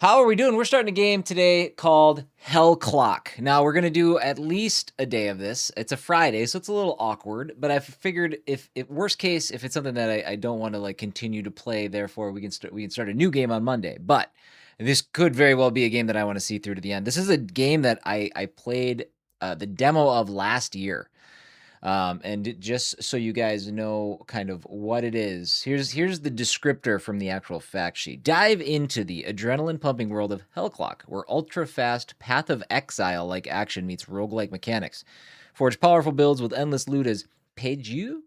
How are we doing? We're starting a game today called Hell Clock. Now, we're going to do at least a day of this. It's a Friday, so it's a little awkward, but I figured if worst case, if it's something that I don't want to like continue to play, therefore we can start a new game on Monday. But this could very well be a game that I want to see through to the end. This is a game that I played the demo of last year. And just so you guys know kind of what it is, here's the descriptor from the actual fact sheet. Dive into the adrenaline-pumping world of Hellclock, where ultra-fast Path of Exile-like action meets roguelike mechanics. Forge powerful builds with endless loot as Peju,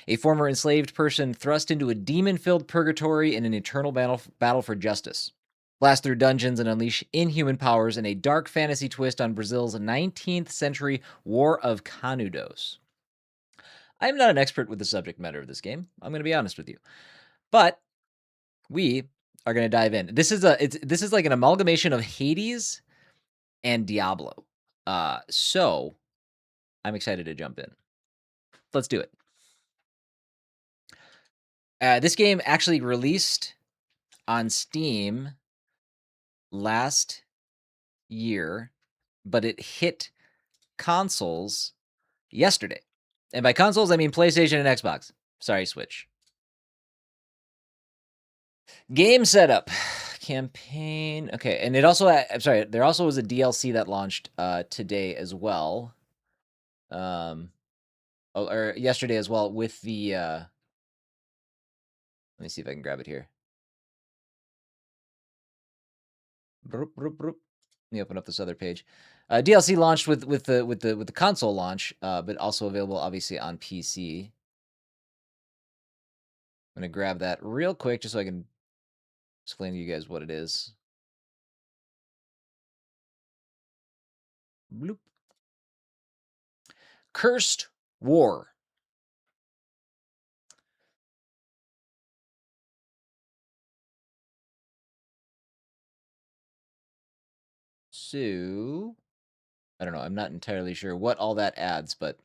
a former enslaved person thrust into a demon-filled purgatory in an eternal battle for justice. Blast through dungeons and unleash inhuman powers in a dark fantasy twist on Brazil's 19th century War of Canudos. I'm not an expert with the subject matter of this game. I'm going to be honest with you, but we are going to dive in. This is like an amalgamation of Hades and Diablo. So I'm excited to jump in. Let's do it. This game actually released on Steam last year, but it hit consoles yesterday. And by consoles, I mean PlayStation and Xbox. Sorry, Switch. Game setup. Campaign. Okay, and it also, I'm sorry, there also was a DLC that launched today as well. Or yesterday as well with the, let me see if I can grab it here. Let me open up this other page. DLC launched with the console launch, but also available obviously on PC. I'm gonna grab that real quick just so I can explain to you guys what it is. Bloop. Cursed War. So, I don't know. I'm not entirely sure what all that adds, but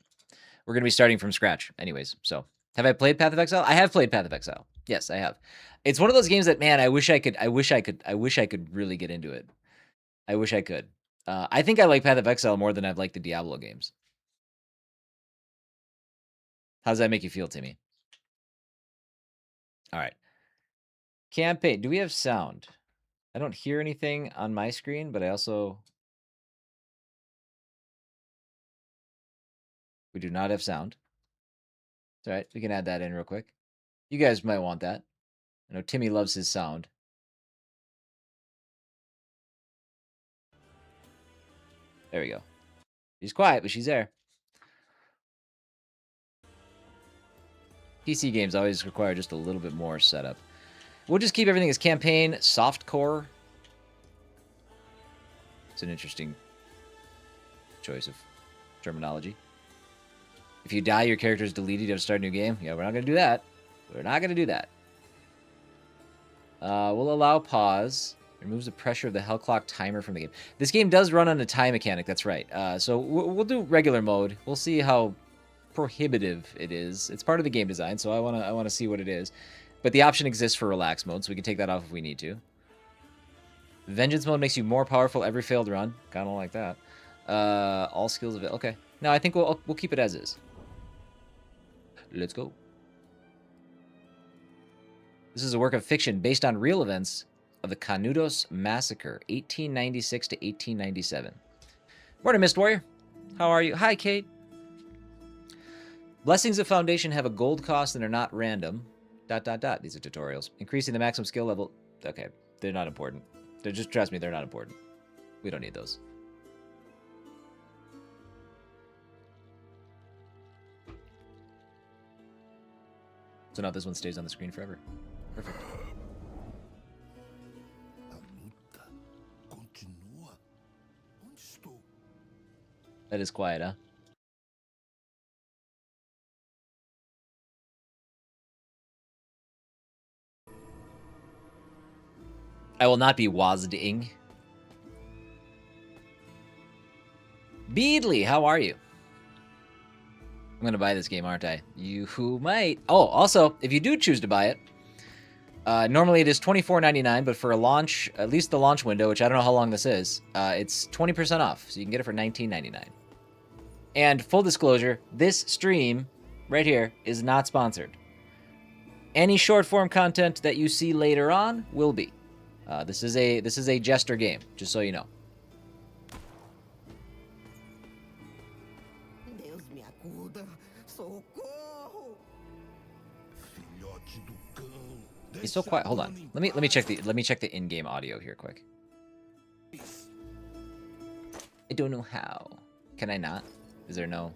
we're going to be starting from scratch anyways. So, have I played Path of Exile? I have played Path of Exile. Yes, I have. It's one of those games that, man, I wish I could really get into it. I wish I could. I think I like Path of Exile more than I've liked the Diablo games. How does that make you feel, Timmy? All right. Campaign. Do we have sound? I don't hear anything on my screen, but I also... We do not have sound. It's all right. We can add that in real quick. You guys might want that. I know Timmy loves his sound. There we go. She's quiet, but she's there. PC games always require just a little bit more setup. We'll just keep everything as campaign, softcore. It's an interesting choice of terminology. If you die, your character is deleted, you have to start a new game. Yeah, we're not going to do that. We're not going to do that. We'll allow pause. Removes the pressure of the Hell Clock timer from the game. This game does run on a time mechanic, that's right. So we'll do regular mode. We'll see how prohibitive it is. It's part of the game design, so I wanna see what it is. But the option exists for relax mode, so we can take that off if we need to. Vengeance mode makes you more powerful every failed run. Kinda like that. All skills available. Okay. No, I think we'll keep it as is. Let's go. This is a work of fiction based on real events of the Canudos massacre, 1896 to 1897. Morning, Mist Warrior. How are you? Hi, Kate. Blessings of Foundation have a gold cost and are not random. ... These are tutorials. Increasing the maximum skill level. Okay, they're not important. They're just, trust me, they're not important. We don't need those. So now this one stays on the screen forever. Perfect. That is quiet, huh? I will not be wazding. Beedley, how are you? I'm going to buy this game, aren't I? You might. Oh, also, if you do choose to buy it, Normally it is $24.99, but for a launch, at least the launch window, which I don't know how long this is, it's 20% off, so you can get it for $19.99. And full disclosure, this stream right here is not sponsored. Any short form content that you see later on will be. This is a jester game, just so you know. He's so quiet. Hold on. Let me check the in-game audio here quick. I don't know how. Can I not? Is there no?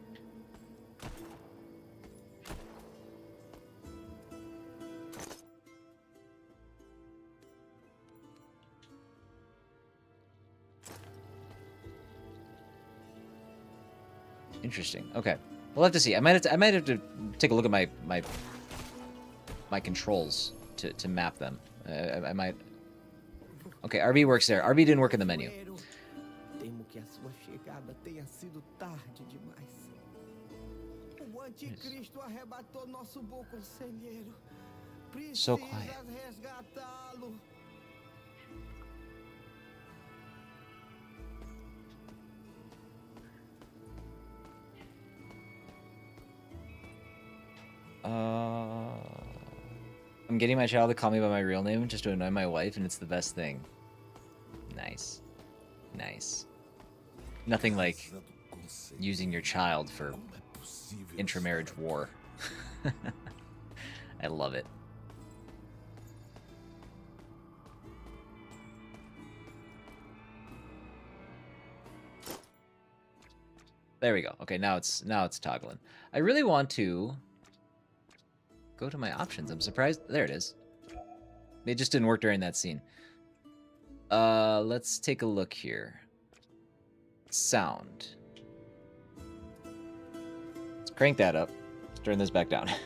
Interesting. Okay. We'll have to see. I might have to take a look at my controls to map them. I might. Okay, RB works there. RB didn't work in the menu. So quiet. I'm getting my child to call me by my real name just to annoy my wife, and it's the best thing. Nice. Nice. Nothing like using your child for intramarriage war. I love it. There we go. Okay, now it's toggling. I really want to go to my options. I'm surprised. There it is. It just didn't work during that scene. Let's take a look here. Sound. Let's crank that up. Let's turn this back down. I'll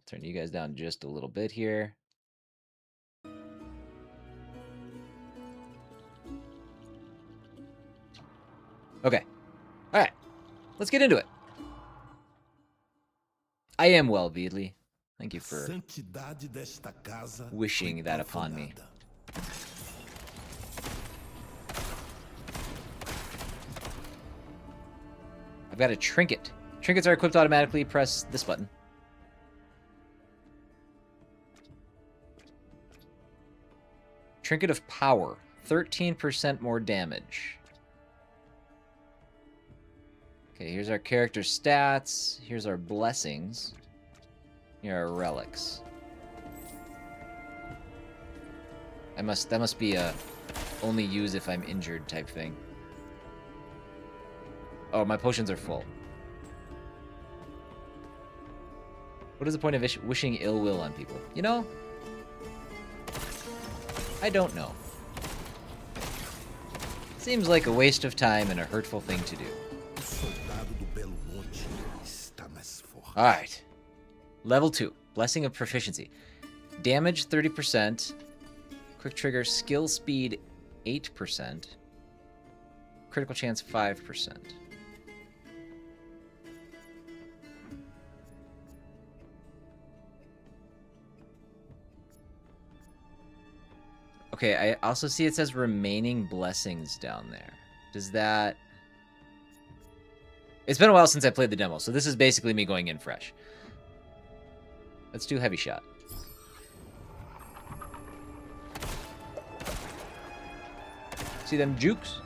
turn you guys down just a little bit here. Okay. All right. Let's get into it. I am well, Veedley. Thank you for wishing that upon me. I've got a trinket. Trinkets are equipped automatically. Press this button. Trinket of Power. 13% more damage. Okay, here's our character stats. Here's our blessings. Here are our relics. That must be a only use if I'm injured type thing. Oh, my potions are full. What is the point of wishing ill will on people? You know? I don't know. Seems like a waste of time and a hurtful thing to do. Alright. Level 2. Blessing of Proficiency. Damage 30%. Quick trigger skill speed 8%. Critical chance 5%. Okay, I also see it says remaining blessings down there. Does that... It's been a while since I played the demo, so this is basically me going in fresh. Let's do heavy shot. See them jukes?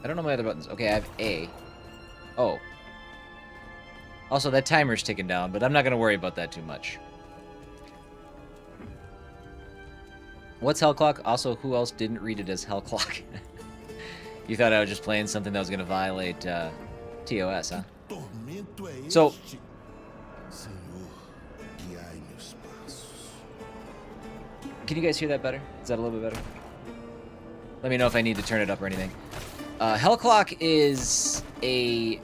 I don't know my other buttons. Okay, I have A. Oh. Also, that timer's ticking down, but I'm not going to worry about that too much. What's Hell Clock? Also, who else didn't read it as Hell Clock? You thought I was just playing something that was going to violate TOS, huh? So... Can you guys hear that better? Is that a little bit better? Let me know if I need to turn it up or anything. Hell Clock is a...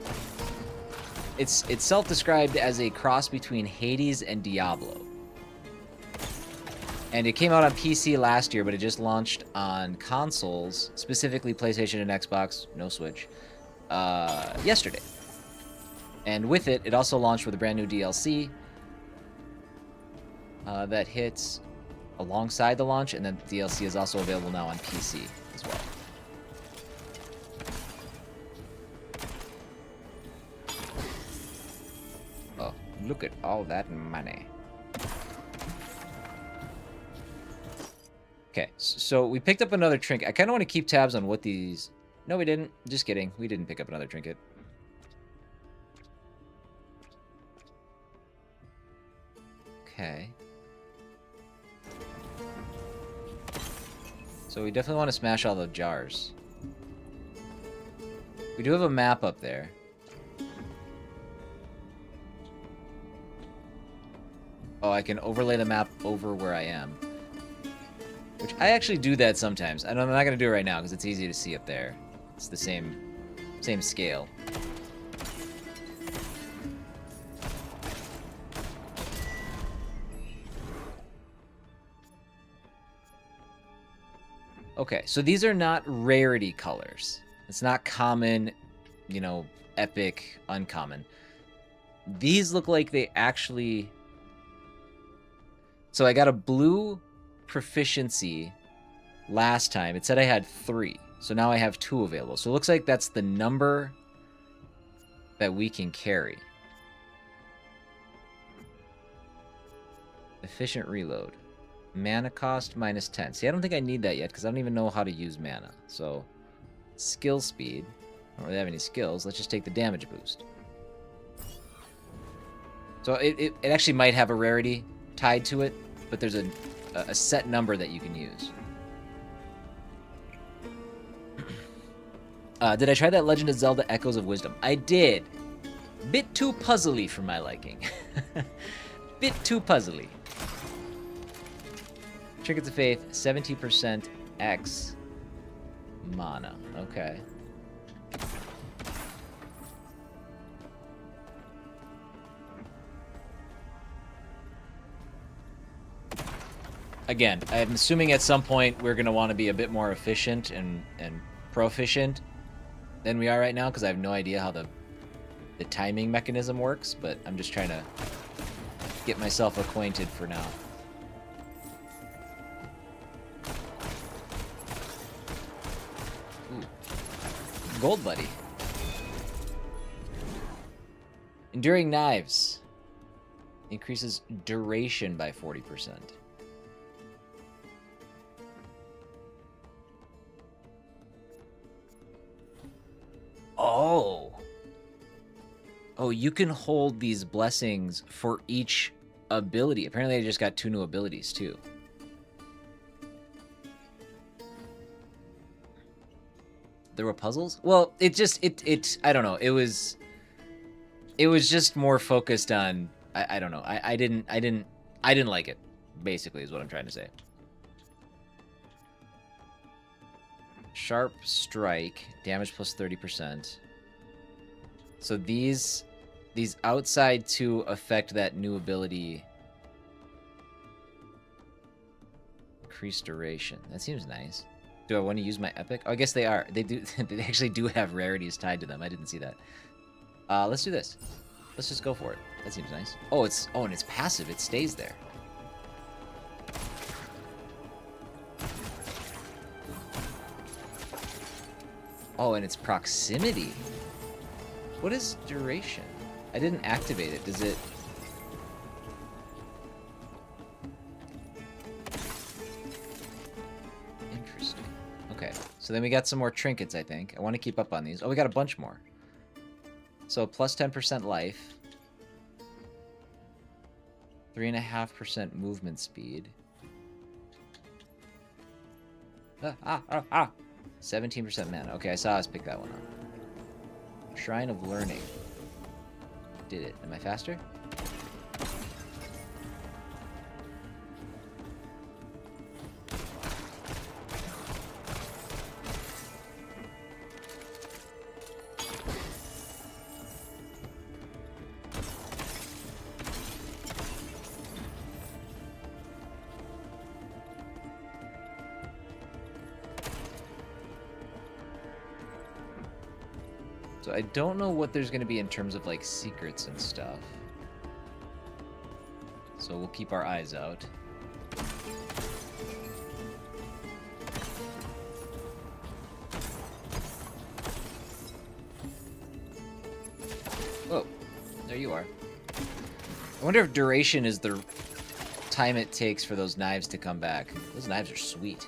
It's self-described as a cross between Hades and Diablo. And it came out on PC last year, but it just launched on consoles, specifically PlayStation and Xbox, no Switch, yesterday. And with it, it also launched with a brand new DLC that hits alongside the launch, and then the DLC is also available now on PC as well. Oh, look at all that money. Okay, so we picked up another trinket. I kind of want to keep tabs on what these... No, we didn't. Just kidding. We didn't pick up another trinket. Okay. So we definitely want to smash all the jars. We do have a map up there. Oh, I can overlay the map over where I am. Which, I actually do that sometimes. I'm not going to do it right now because it's easy to see up there. It's the same scale. Okay, so these are not rarity colors. It's not common, you know, epic, uncommon. These look like they actually... So I got a blue proficiency last time. It said I had 3. So now I have 2 available. So it looks like that's the number that we can carry. Efficient reload. Mana cost minus 10. See, I don't think I need that yet because I don't even know how to use mana. So, skill speed. I don't really have any skills. Let's just take the damage boost. So it actually might have a rarity tied to it, but there's a set number that you can use. Did I try that Legend of Zelda Echoes of Wisdom? I did. Bit too puzzly for my liking. Bit too puzzly. Trinkets of Faith, 70% X mana. Okay. Again, I'm assuming at some point we're going to want to be a bit more efficient and proficient than we are right now, because I have no idea how the timing mechanism works, but I'm just trying to get myself acquainted for now. Ooh. Gold buddy. Enduring Knives. Increases duration by 40%. Oh. Oh, you can hold these blessings for each ability. Apparently I just got 2 new abilities too. There were puzzles? Well, it I don't know. It was just more focused on I don't know. I didn't like it, basically, is what I'm trying to say. Sharp strike, damage plus 30%. So these outside 2 affect that new ability. Increase duration. That seems nice. Do I want to use my epic? Oh, I guess they are. They do. They actually do have rarities tied to them. I didn't see that. Let's do this. Let's just go for it. That seems nice. Oh, and it's passive. It stays there. Oh, and it's proximity. What is duration? I didn't activate it. Does it... Interesting. Okay, so then we got some more trinkets, I think. I want to keep up on these. Oh, we got a bunch more. So plus 10% life. 3.5% movement speed. 17% mana. Okay, I saw us pick that one up. Shrine of Learning. Did it. Am I faster? So I don't know what there's going to be in terms of like secrets and stuff. So we'll keep our eyes out. Whoa, there you are. I wonder if duration is the time it takes for those knives to come back. Those knives are sweet.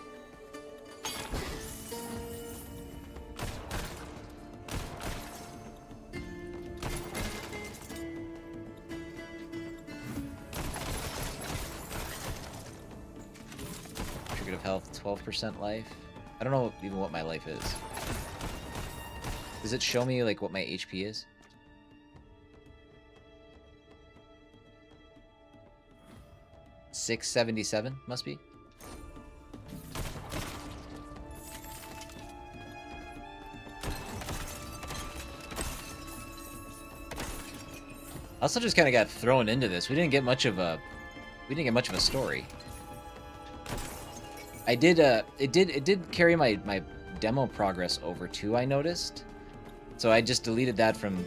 Trigger of health, 12% life. I don't know even what my life is. Does it show me like what my HP is? $677 must be. I also just kind of got thrown into this. We didn't get much of a story. It did carry my demo progress over too, I noticed. So I just deleted that from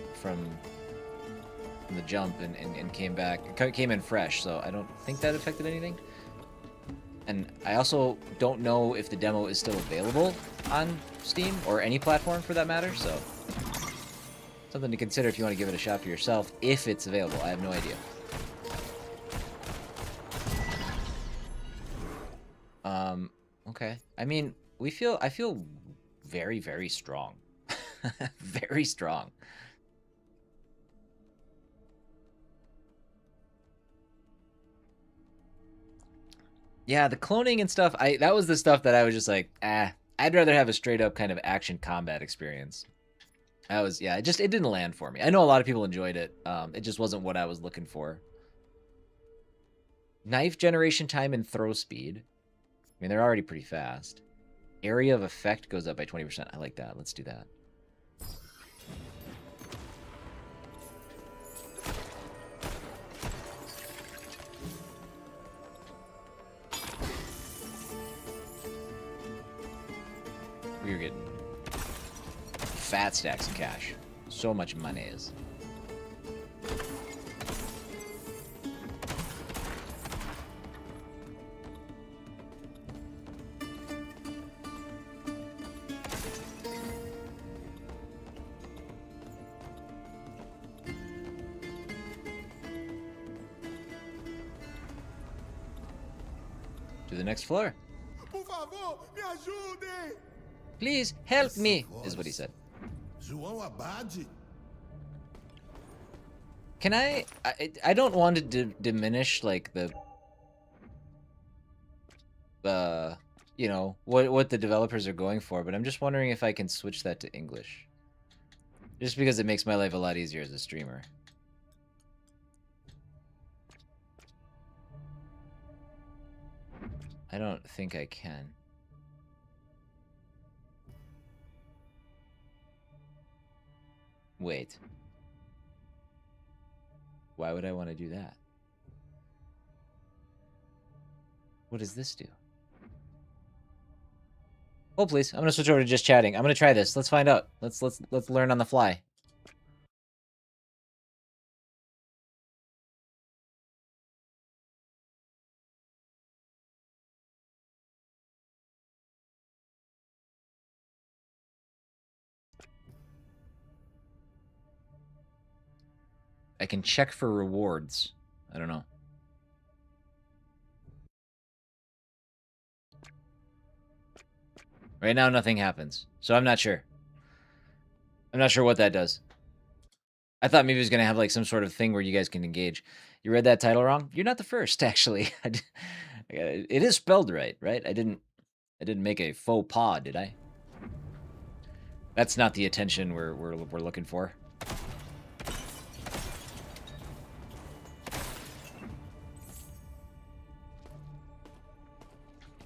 the jump and came in fresh, so I don't think that affected anything. And I also don't know if the demo is still available on Steam or any platform for that matter, so something to consider if you want to give it a shot for yourself, if it's available. I have no idea. Okay. I mean, I feel very, very strong. Very strong. Yeah, the cloning and stuff, that was the stuff that I was just like, I'd rather have a straight up kind of action combat experience. It didn't land for me. I know a lot of people enjoyed it. It just wasn't what I was looking for. Knife generation time and throw speed. I mean, they're already pretty fast. Area of effect goes up by 20%. I like that. Let's do that. We're getting fat stacks of cash. So much money is. To the next floor. Please help me, is what he said. Can I don't want to diminish like the you know, what the developers are going for, but I'm just wondering if I can switch that to English. Just because it makes my life a lot easier as a streamer. I don't think I can. Wait. Why would I want to do that? What does this do? Oh, please. I'm going to switch over to just chatting. I'm going to try this. Let's find out. Let's learn on the fly. I can check for rewards. I don't know. Right now, nothing happens. So I'm not sure. I'm not sure what that does. I thought maybe it was going to have like some sort of thing where you guys can engage. You read that title wrong? You're not the first, actually. It is spelled right? I didn't make a faux pas, did I? That's not the attention we're looking for.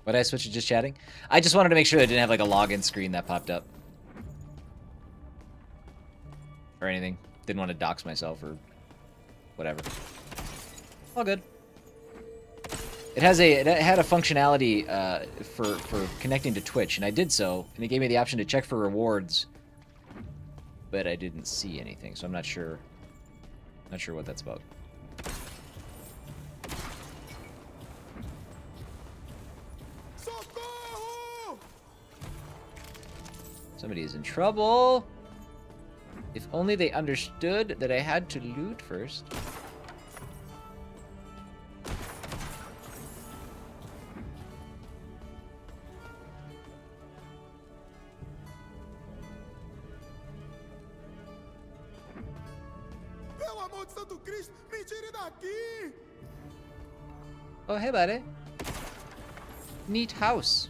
Why did I switch to just chatting? I just wanted to make sure I didn't have like a login screen that popped up. Or anything. Didn't want to dox myself or whatever. All good. It had a functionality for connecting to Twitch, and I did so, and it gave me the option to check for rewards but I didn't see anything, so I'm not sure. Not sure what that's about. Somebody is in trouble. If only they understood that I had to loot first. Oh, hey, buddy. Neat house.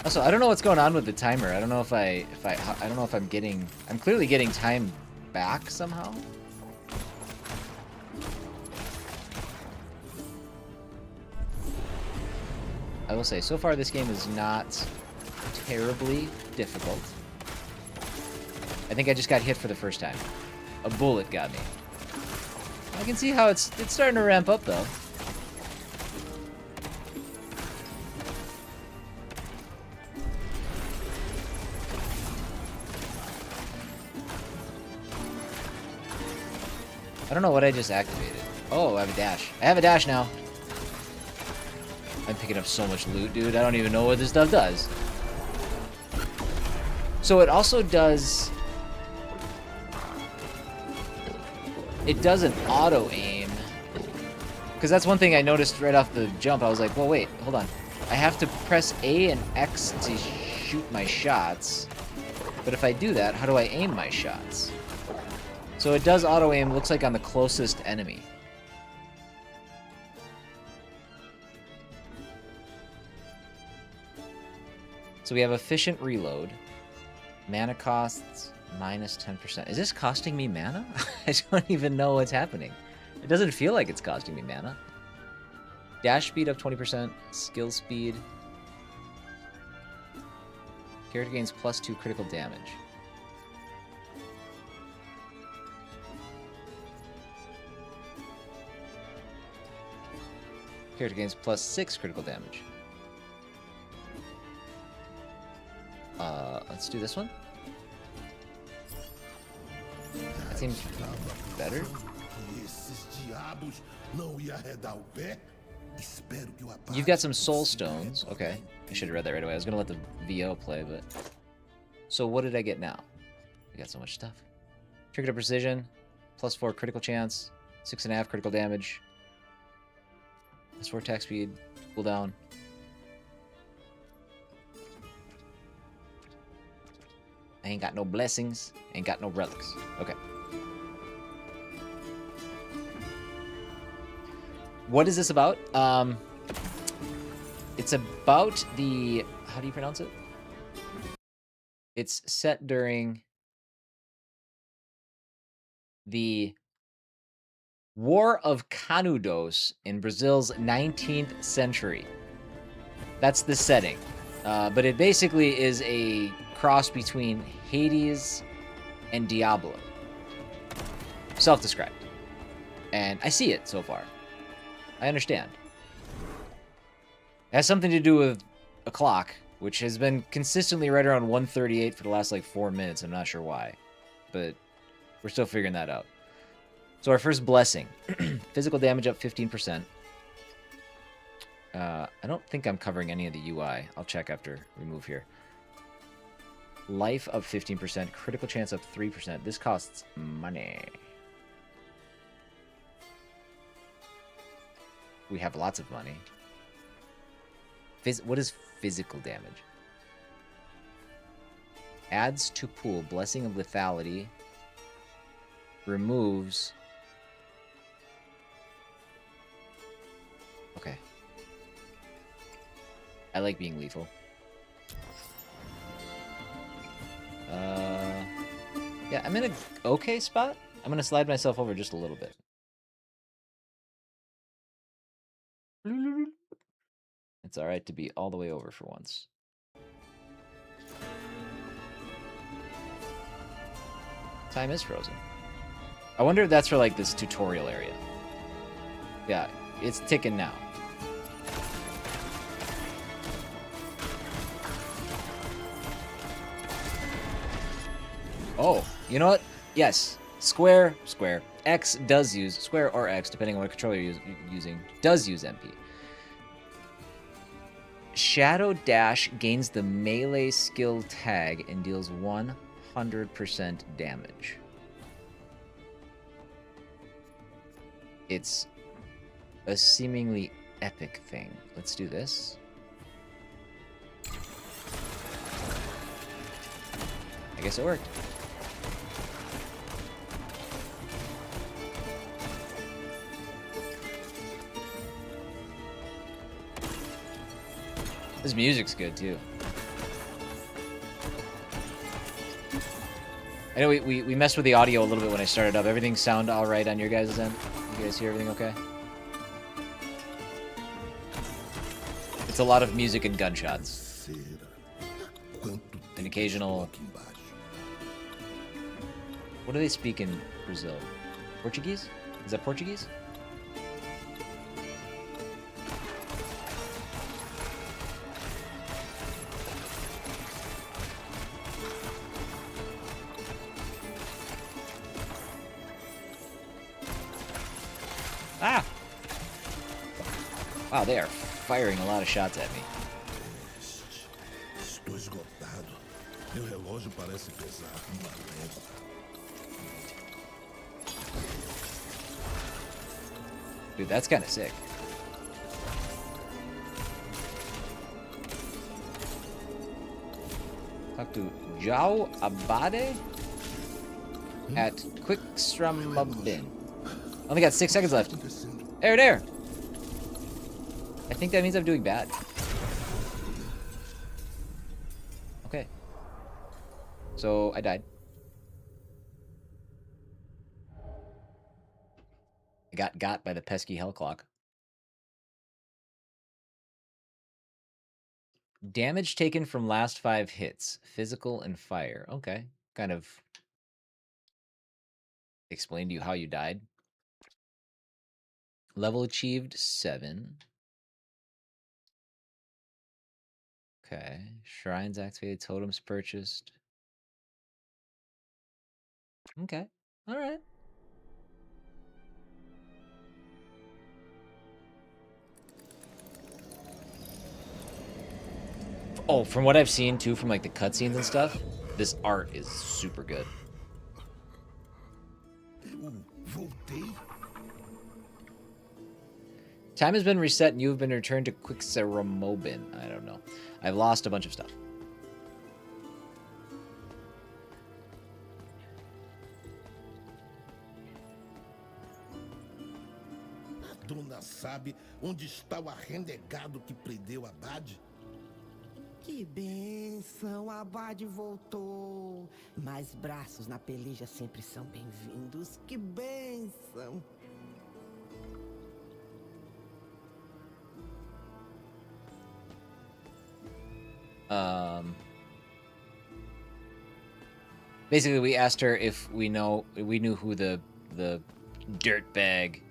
Also, I don't know what's going on with the timer. I don't know if I don't know if I'm clearly getting time back somehow. I will say, so far this game is not terribly difficult. I think I just got hit for the first time. A bullet got me. I can see how it's starting to ramp up though. I don't know what I just activated. Oh, I have a dash. I have a dash now. I'm picking up so much loot, dude. I don't even know what this stuff does. So it also does... It does an auto-aim. Because that's one thing I noticed right off the jump. I was like, well, wait, hold on. I have to press A and X to shoot my shots. But if I do that, how do I aim my shots? So it does auto-aim, looks like on the closest enemy. So we have efficient reload. Mana costs minus 10%. Is this costing me mana? I don't even know what's happening. It doesn't feel like it's costing me mana. Dash speed up 20%. Skill speed. Character gains +2 critical damage. Character gains +6 critical damage. Let's do this one. That seems better. You've got some soul stones. Okay. I should have read that right away. I was going to let the VO play, but... So what did I get now? We got so much stuff. Trigger to precision. +4 critical chance. 6.5 critical damage. +4 attack speed. Cooldown. I ain't got no blessings. Ain't got no relics. Okay. What is this about? It's about the... How do you pronounce it? It's set during the War of Canudos in Brazil's 19th century. That's the setting. But it basically is a cross between Hades and Diablo. Self-described. And I see it so far. I understand. It has something to do with a clock, which has been consistently right around 1:38 for the last, like, 4 minutes. I'm not sure why. But we're still figuring that out. So our first blessing. Physical damage up 15%. I don't think I'm covering any of the UI. I'll check after we move here. Life up 15%. Critical chance up 3%. This costs money. We have lots of money. What is physical damage? Adds to pool. Blessing of lethality. Removes... Okay. I like being lethal. Yeah, I'm in an okay spot. I'm going to slide myself over just a little bit. It's alright to be all the way over for once. Time is frozen. I wonder if that's for, like, this tutorial area. Yeah, it's ticking now. Oh, you know what? Yes. Square. X does use, square or X, depending on what controller you're using, does use MP. Shadow Dash gains the melee skill tag and deals 100% damage. It's a seemingly epic thing. Let's do this. I guess it worked. This music's good too. I know we messed with the audio a little bit when I started up. Everything sound all right on your guys' end? You guys hear everything okay? It's a lot of music and gunshots. An occasional... What do they speak in Brazil? Portuguese? Is that Portuguese? Ah! Wow, they are firing a lot of shots at me. Estou esgotado. Meu relógio parece pesar uma légua. Dude, that's kind of sick. Talk to João Abade at Quickstramabin. Only got 6 seconds left. There. I think that means I'm doing bad. Okay. So I died. I got by the pesky hell clock. Damage taken from last 5 hits. Physical and fire. Okay. Kind of explain to you how you died. Level achieved 7. Okay. Shrines activated. Totems purchased. Okay. All right. Oh, from what I've seen too, from like the cutscenes and stuff, this art is super good. Time has been reset and you have been returned to Quickstramabin. I don't know. I've lost a bunch of stuff. A dona sabe onde está o arrenegado que prendeu Abade? Que bênção, Abade voltou. Mais braços na peleja sempre são bem-vindos. Que bênção. Basically, we asked her if we knew who the dirtbag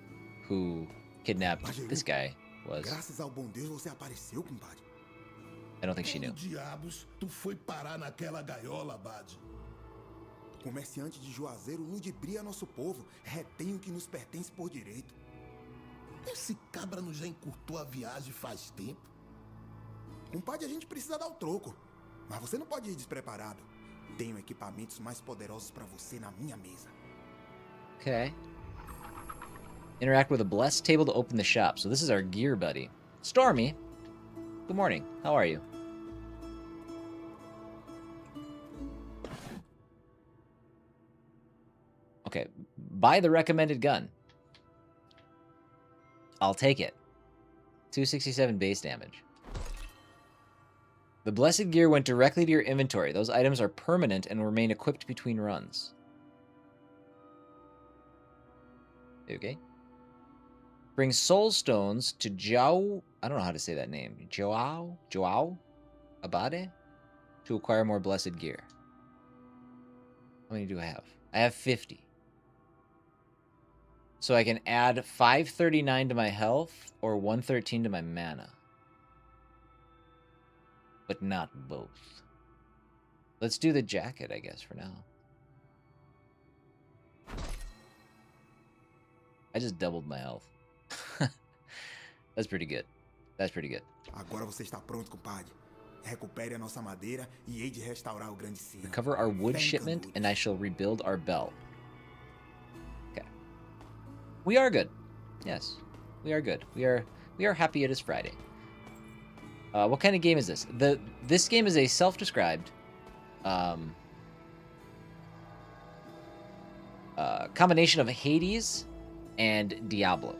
who kidnapped this guy was. Graças ao bom Deus você apareceu, compadre. I don't think she knew. Diabos, tu foi parar naquela gaiola, Abade? Comerciante de Juazeiro ludibria nosso povo, retém o que nos pertence por direito. Esse cabra não já encurtou a viagem faz tempo? Compadre, a gente precisa dar o troco. Mas você não pode ir despreparado. Tenho equipamentos mais poderosos para você na minha mesa. Okay. Interact with a blessed table to open the shop. So this is our gear buddy. Stormy, good morning. How are you? Okay, buy the recommended gun. I'll take it. 267 base damage. The blessed gear went directly to your inventory. Those items are permanent and remain equipped between runs. Okay. Bring soul stones to João... I don't know how to say that name. João Abade? To acquire more blessed gear. How many do I have? I have 50. So I can add 539 to my health or 113 to my mana. But not both. Let's do the jacket, I guess, for now. I just doubled my health. That's pretty good. That's pretty good. Agora você está pronto, compadre. Recupere a nossa madeira e hei de restaurar o grande sino. Recover our wood Fé em shipment, Canudos. and I shall rebuild our bell. Okay. We are good. Yes, we are good. We are happy it is Friday. What kind of game is this? This game is a self-described combination of Hades and Diablo.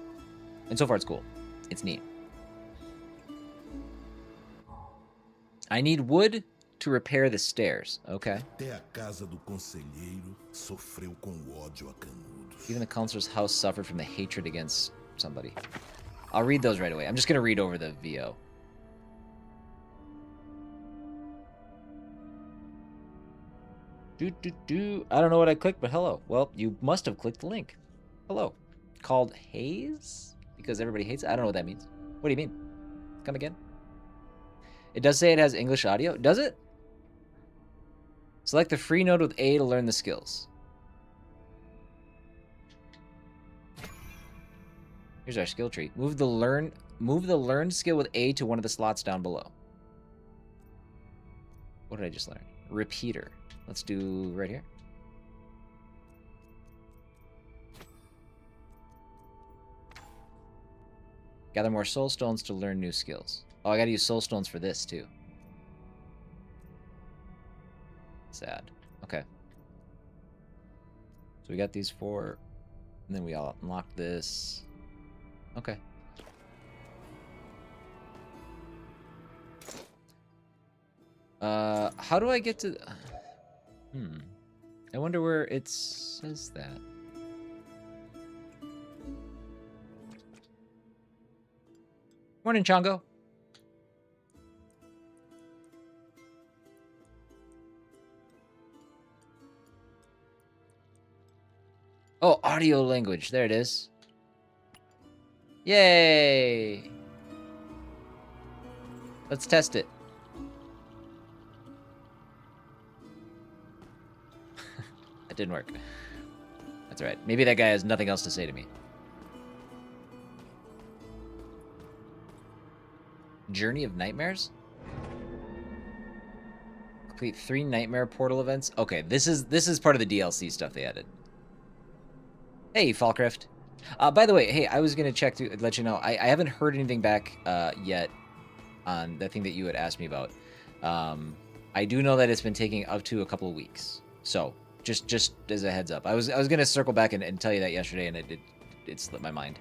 And so far it's cool. It's neat. I need wood to repair the stairs. Okay. Até a casa do conselheiro sofreu com o ódio a Canudos. Even the counselor's house suffered from the hatred against somebody. I'll read those right away. I'm just going to read over the VO. I don't know what I clicked, but hello. Well, you must have clicked the link. Hello. Called Haze? Because everybody hates it? I don't know what that means. What do you mean? Come again? It does say it has English audio. Does it? Select the free node with A to learn the skills. Here's our skill tree. Move the learned skill with A to one of the slots down below. What did I just learn? Repeater. Let's do right here. Gather more soul stones to learn new skills. Oh, I gotta use soul stones for this too. Sad. Okay. So we got these 4, and then we all unlock this. Okay. How do I get to... I wonder where it says that. Morning, Chongo. Oh, audio language. There it is. Yay! Let's test it. That didn't work. That's alright. Maybe that guy has nothing else to say to me. Journey of Nightmares? Complete 3 nightmare portal events. Okay, this is part of the DLC stuff they added. Hey, Falkrift. By the way, hey, I was gonna check to let you know I haven't heard anything back yet on the thing that you had asked me about. I do know that it's been taking up to a couple of weeks. So just as a heads up, I was gonna circle back and tell you that yesterday, and it slipped my mind.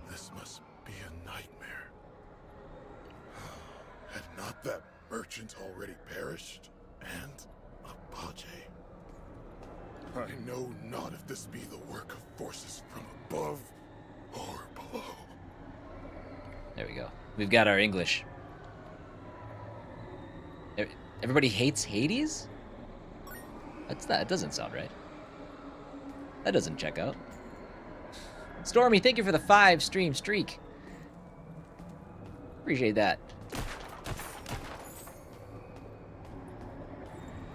This must be a nightmare. Had not that merchant already perished? And Apache? I know not if this be the work of forces from above or below. There we go. We've got our English. Everybody hates Hades? That's that. It doesn't sound right. That doesn't check out. Stormy, thank you for the 5 stream streak. Appreciate that.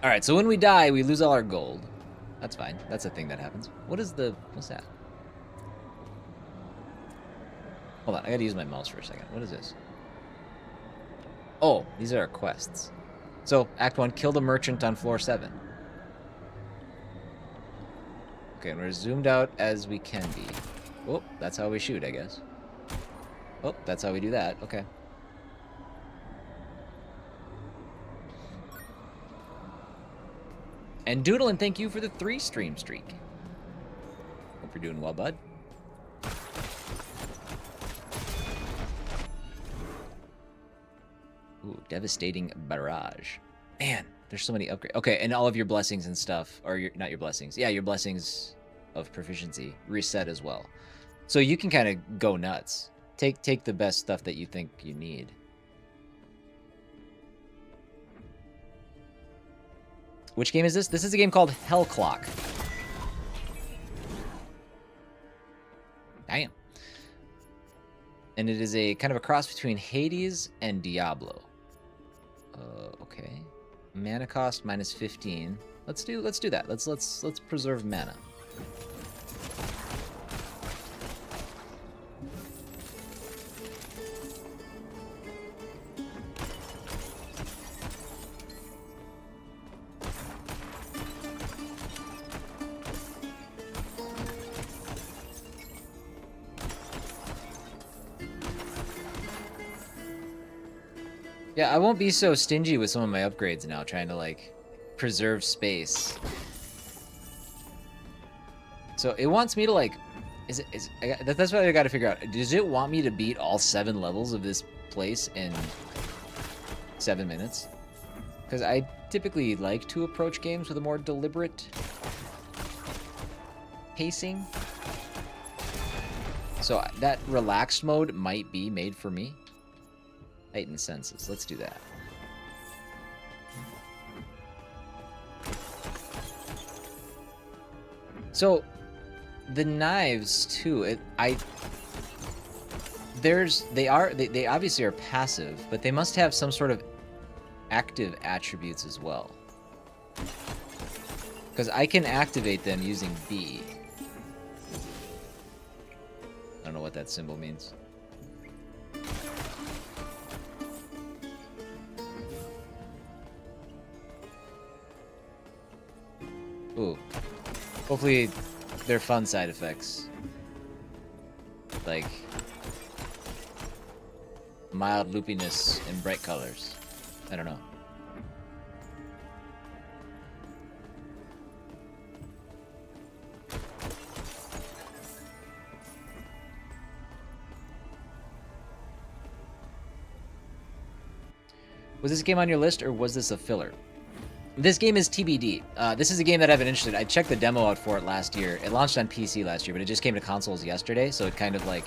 Alright, so when we die, we lose all our gold. That's fine. That's a thing that happens. What's that? Hold on, I gotta use my mouse for a second. What is this? Oh, these are our quests. So, Act 1, kill the merchant on floor 7. Okay, and we're zoomed out as we can be. Oh, that's how we shoot, I guess. Oh, that's how we do that. Okay. And Doodlin, thank you for the 3 stream streak. Hope you're doing well, bud. Ooh, devastating barrage. Man, there's so many upgrades. Okay, and all of your blessings and stuff, or not your blessings. Yeah, your blessings of proficiency reset as well. So you can kind of go nuts. Take the best stuff that you think you need. Which game is this? This is a game called Hell Clock. Damn. And it is a kind of a cross between Hades and Diablo. Okay. Mana cost minus 15. Let's do that. Let's preserve mana. Yeah, I won't be so stingy with some of my upgrades now, trying to like preserve space. So it wants me to like, that's what I got to figure out. Does it want me to beat all 7 levels of this place in 7 minutes? Because I typically like to approach games with a more deliberate pacing. So that relaxed mode might be made for me. Heightened senses. Let's do that. So the knives too. They obviously are passive, but they must have some sort of active attributes as well. Because I can activate them using B. I don't know what that symbol means. Ooh. Hopefully they're fun side effects. Like mild loopiness and bright colors. I don't know. Was this game on your list or was this a filler? This game is TBD. This is a game that I've been interested in. I checked the demo out for it last year. It launched on PC last year, but it just came to consoles yesterday, so it kind of like...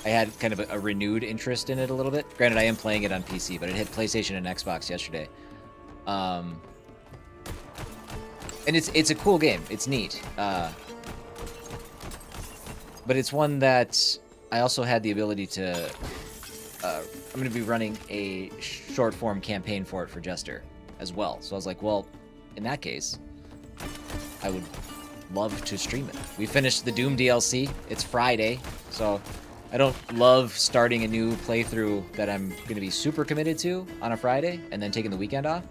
I had kind of a renewed interest in it a little bit. Granted, I am playing it on PC, but it hit PlayStation and Xbox yesterday. And it's a cool game. It's neat. But it's one that I also had the ability to... I'm going to be running a short-form campaign for it for Jester as well. So I was like, well, in that case, I would love to stream it. We finished the Doom DLC. It's Friday, so I don't love starting a new playthrough that I'm going to be super committed to on a Friday and then taking the weekend off.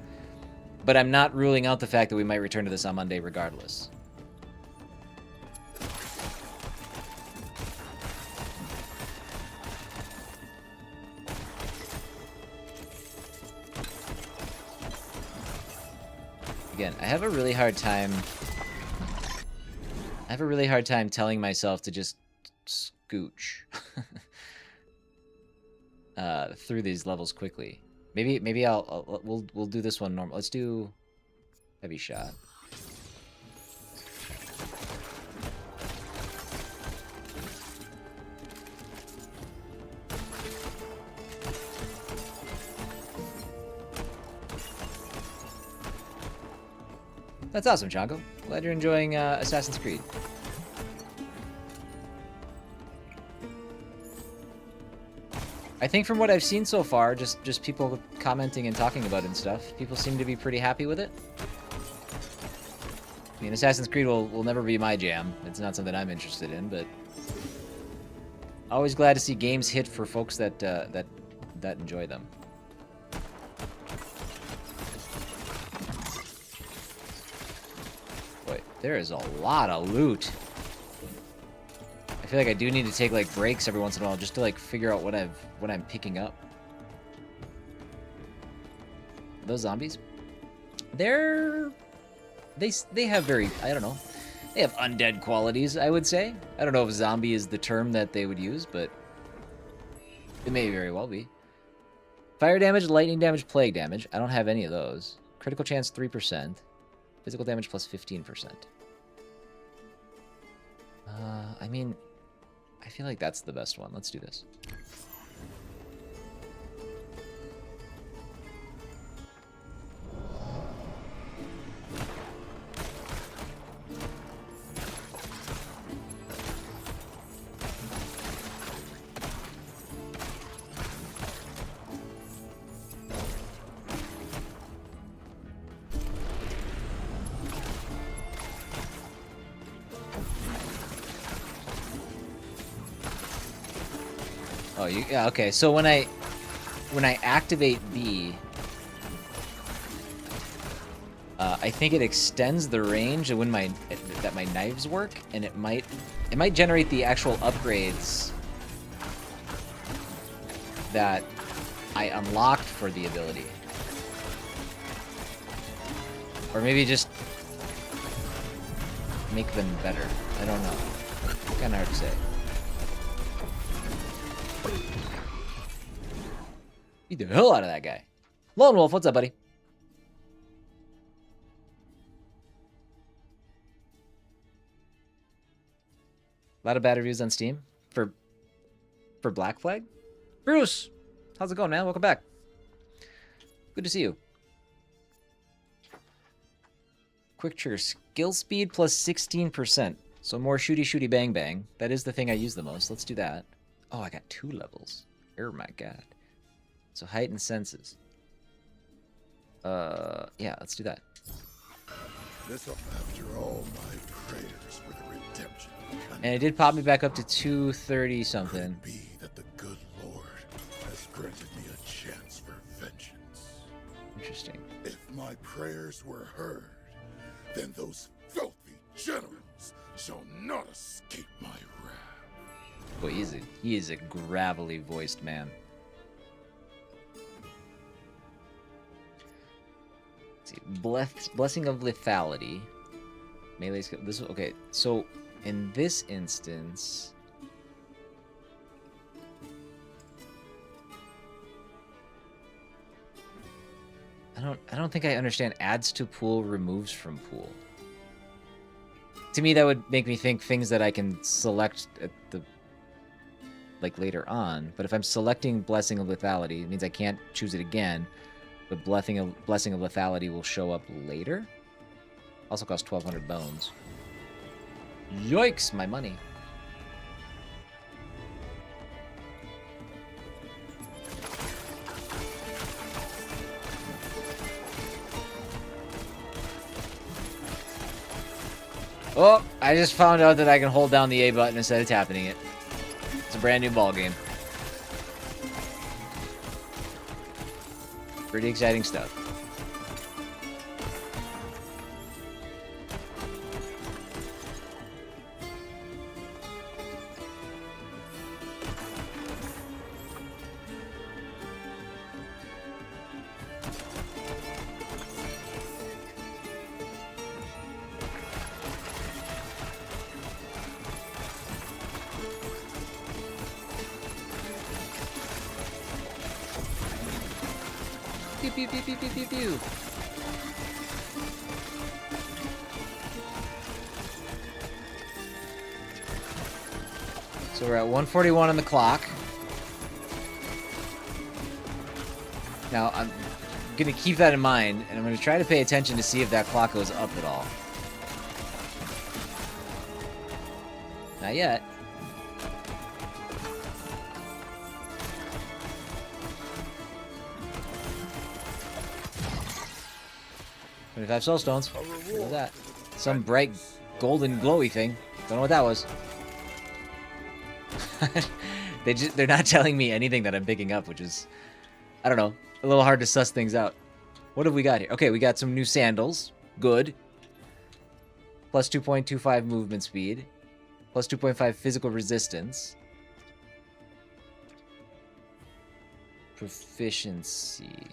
But I'm not ruling out the fact that we might return to this on Monday regardless. Again, I have a really hard time telling myself to just scooch through these levels quickly. Maybe we'll do this one normal. Let's do heavy shot. That's awesome, Chango. Glad you're enjoying Assassin's Creed. I think from what I've seen so far, just people commenting and talking about it and stuff, people seem to be pretty happy with it. I mean, Assassin's Creed will never be my jam. It's not something I'm interested in, but always glad to see games hit for folks that enjoy them. There is a lot of loot. I feel like I do need to take like breaks every once in a while just to like figure out what I'm picking up. Those zombies, they have very, I don't know, they have undead qualities, I would say. I don't know if zombie is the term that they would use, but it may very well be. Fire damage, lightning damage, plague damage. I don't have any of those. Critical chance 3%. Physical damage plus 15%. I mean, I feel like that's the best one. Let's do this. Oh, yeah, okay. So when I activate B, I think it extends the range of when that my knives work, and it might generate the actual upgrades that I unlocked for the ability. Or maybe just make them better. I don't know. Kinda hard to say. Beat the hell out of that guy. Lone Wolf, what's up, buddy? A lot of bad reviews on Steam for Black Flag. Bruce, how's it going, man? Welcome back. Good to see you. Quick trigger skill speed plus 16%. So more shooty bang bang. That is the thing I use the most. Let's do that. Oh, I got 2 levels. Oh my god. So heightened senses. Yeah, let's do that. This after all my prayers for the redemption. And it did pop me back up to 230 something. Could it be that the good Lord has granted me a chance for vengeance? Interesting. If my prayers were heard, then those filthy generals shall not escape my wrath. Boy, he is a gravelly voiced man. Let's see, blessing of lethality. Melee skill. This okay. So in this instance, I don't think I understand. Adds to pool, removes from pool. To me, that would make me think things that I can select at the later on. But if I'm selecting Blessing of Lethality, it means I can't choose it again. But Blessing of Lethality will show up later. Also costs 1,200 bones. Yikes, my money. Oh, I just found out that I can hold down the A button instead of tapping it. It's a brand new ball game. Pretty exciting stuff. Pew, pew, pew, pew, pew, pew, pew. So we're at 141 on the clock. Now, I'm going to keep that in mind, and I'm going to try to pay attention to see if that clock goes up at all. Not yet. $25 soulstones. What was that? Some bright golden glowy thing. Don't know what that was. They're not telling me anything that I'm picking up, which is, I don't know, a little hard to suss things out. What have we got here? Okay, we got some new sandals. Good. Plus 2.25 movement speed. Plus 2.5 physical resistance. Proficiency.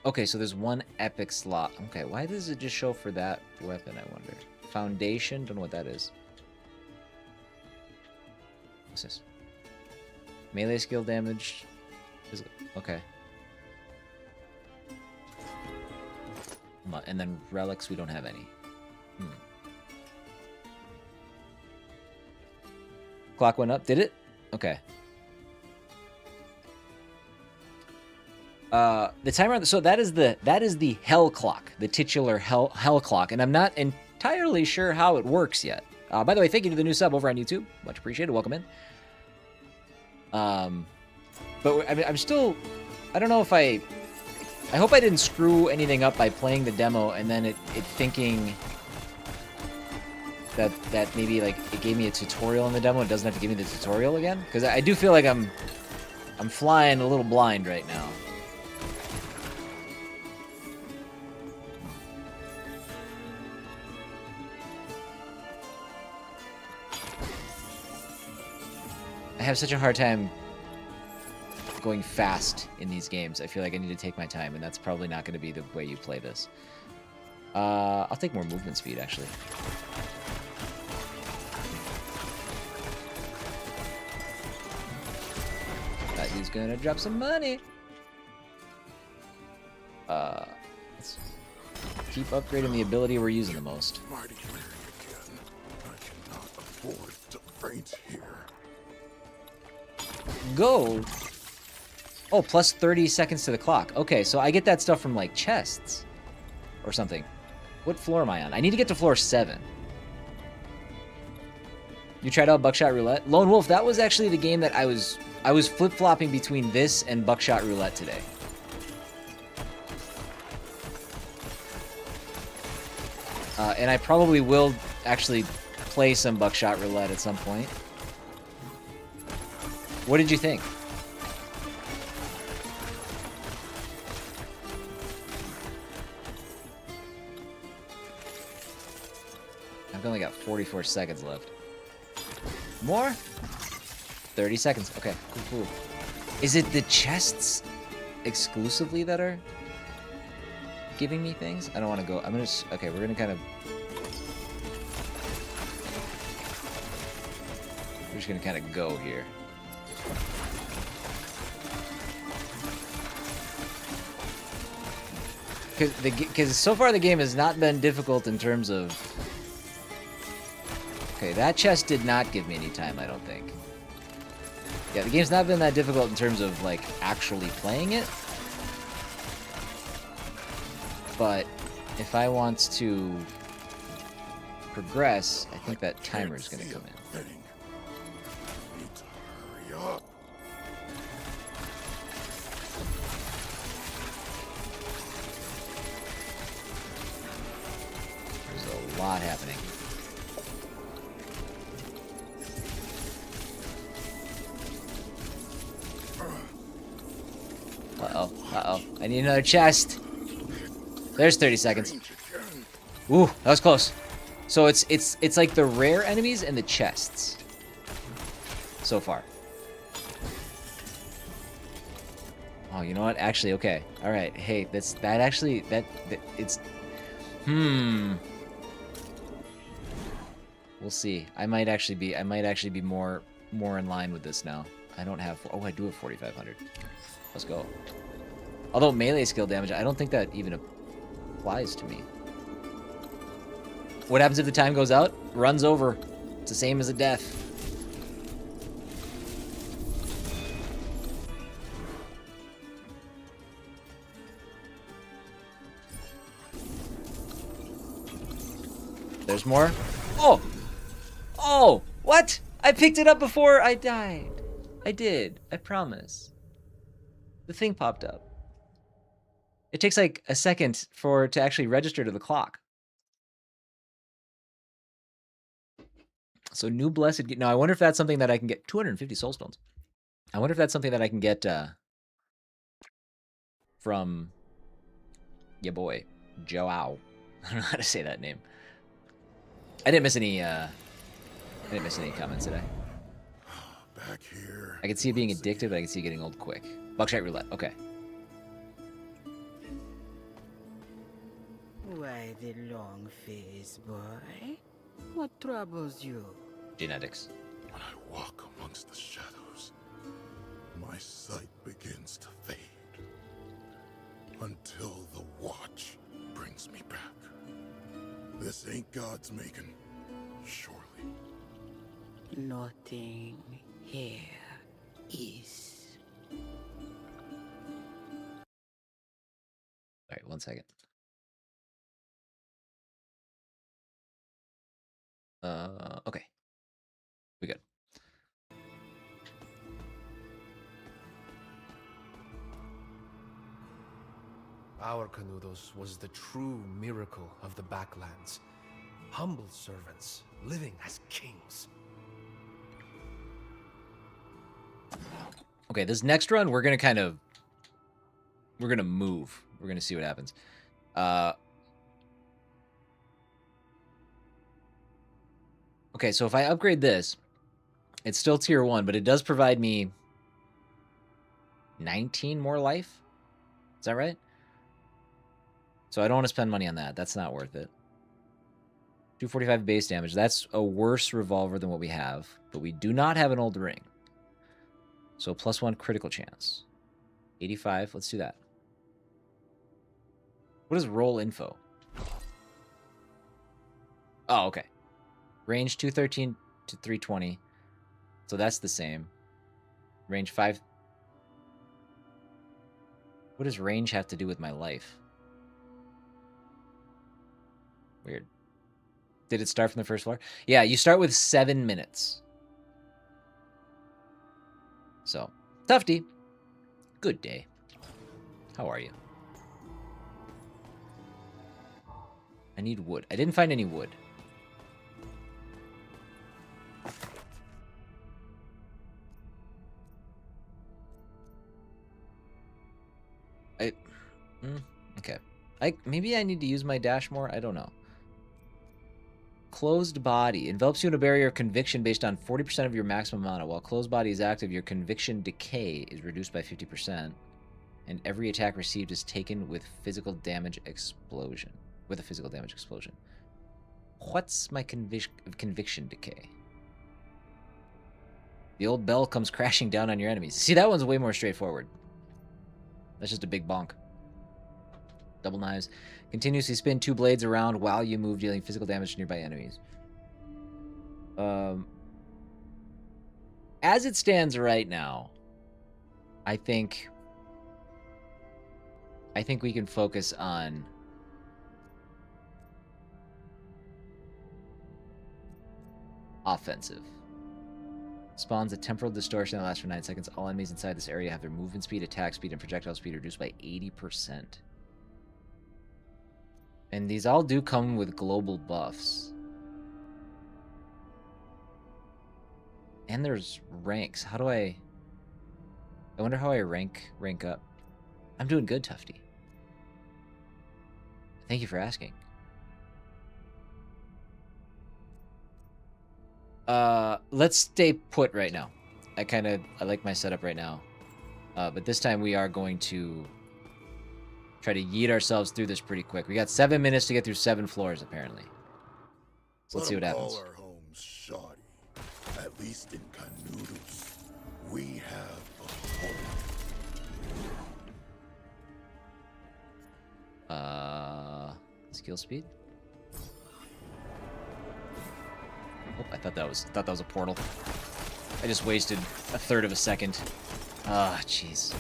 Okay, so there's one epic slot. Okay, why does it just show for that weapon, I wonder? Foundation? Don't know what that is. What's this? Melee skill damage. Okay. And then relics, we don't have any. Clock went up, did it? Okay. The timer, so that is the hell clock, the titular hell clock, and I'm not entirely sure how it works yet. By the way, thank you to the new sub over on YouTube, much appreciated. Welcome in. But I mean, I'm still, I don't know if I hope I didn't screw anything up by playing the demo and then it thinking that maybe like it gave me a tutorial in the demo. It doesn't have to give me the tutorial again, because I do feel like I'm flying a little blind right now. I have such a hard time going fast in these games. I feel like I need to take my time, and that's probably not going to be the way you play this. I'll take more movement speed, actually. Thought he was going to drop some money. Let's keep upgrading the ability we're using the most. Mighty weary again. I cannot afford to faint here. Go! Oh, plus 30 seconds to the clock. Okay, so I get that stuff from, like, chests. Or something. What floor am I on? I need to get to floor 7. You tried out Buckshot Roulette? Lone Wolf, that was actually the game that I was flip-flopping between this and Buckshot Roulette today. And I probably will actually play some Buckshot Roulette at some point. What did you think? I've only got 44 seconds left. More? 30 seconds. Okay, cool. Is it the chests exclusively that are giving me things? I don't want to go. I'm gonna. Okay, we're gonna kind of. We're just gonna kind of go here. Because so far the game has not been difficult in terms of. Okay, that chest did not give me any time, I don't think. Yeah, the game's not been that difficult in terms of, like, actually playing it. But if I want to progress, I think that timer's gonna come in. Need to hurry up. There's a lot happening. Uh-oh. I need another chest. There's 30 seconds. Ooh, that was close. So it's like the rare enemies and the chests. So far. Oh, you know what? Actually, okay. All right. Hey, that actually it's We'll see. I might actually be more in line with this now. I don't have. Oh, I do have 4,500. Let's go. Although melee skill damage, I don't think that even applies to me. What happens if the time goes out? Runs over. It's the same as a death. There's more. Oh! Oh! What? I picked it up before I died. I did. I promise. The thing popped up. It takes like a second to actually register to the clock. So new blessed. Now I wonder if that's something that I can get. 250 soul stones. I wonder if that's something that I can get from your boy Joao. I don't know how to say that name. I didn't miss any comments today. Back here. I can see it being addictive, but I can see it getting old quick. Buckshot Roulette. Okay. Why the long face, boy? What troubles you? Genetics. When I walk amongst the shadows, my sight begins to fade. Until the watch brings me back. This ain't God's making, surely. Nothing here is. All right, 1 second. Okay. We good. Our Canudos was the true miracle of the Backlands. Humble servants, living as kings. Okay, this next run, we're going to move. We're going to see what happens. Okay, so if I upgrade this, it's still tier 1, but it does provide me 19 more life. Is that right? So I don't want to spend money on that. That's not worth it. 245 base damage. That's a worse revolver than what we have, but we do not have an old ring. So +1 critical chance. 85. Let's do that. What is roll info? Oh, okay. Range 213 to 320. So that's the same. Range 5. What does range have to do with my life? Weird. Did it start from the first floor? Yeah, you start with 7 minutes. So, Tufty, good day. How are you? I need wood. I didn't find any wood. Okay. Maybe I need to use my dash more. I don't know. Closed body envelops you in a barrier of conviction based on 40% of your maximum mana. While closed body is active, your conviction decay is reduced by 50%, and every attack received is taken with physical damage explosion. With a physical damage explosion. What's my conviction decay? The old bell comes crashing down on your enemies. See, that one's way more straightforward. That's just a big bonk. Double knives. Continuously spin 2 blades around while you move, dealing physical damage to nearby enemies. As it stands right now, I think we can focus on offensive. Spawns a temporal distortion that lasts for 9 seconds. All enemies inside this area have their movement speed, attack speed, and projectile speed reduced by 80%. And these all do come with global buffs. And there's ranks. How do I wonder how I rank up. I'm doing good, Tufty. Thank you for asking. Let's stay put right now. I like my setup right now. But this time we are going to try to yeet ourselves through this pretty quick. We got 7 minutes to get through 7 floors, apparently. So let's see what happens. Call our homes shoddy. At least in Canudos, we have a home. Skill speed. Oh, I thought that was a portal. I just wasted a third of a second. Ah, jeez.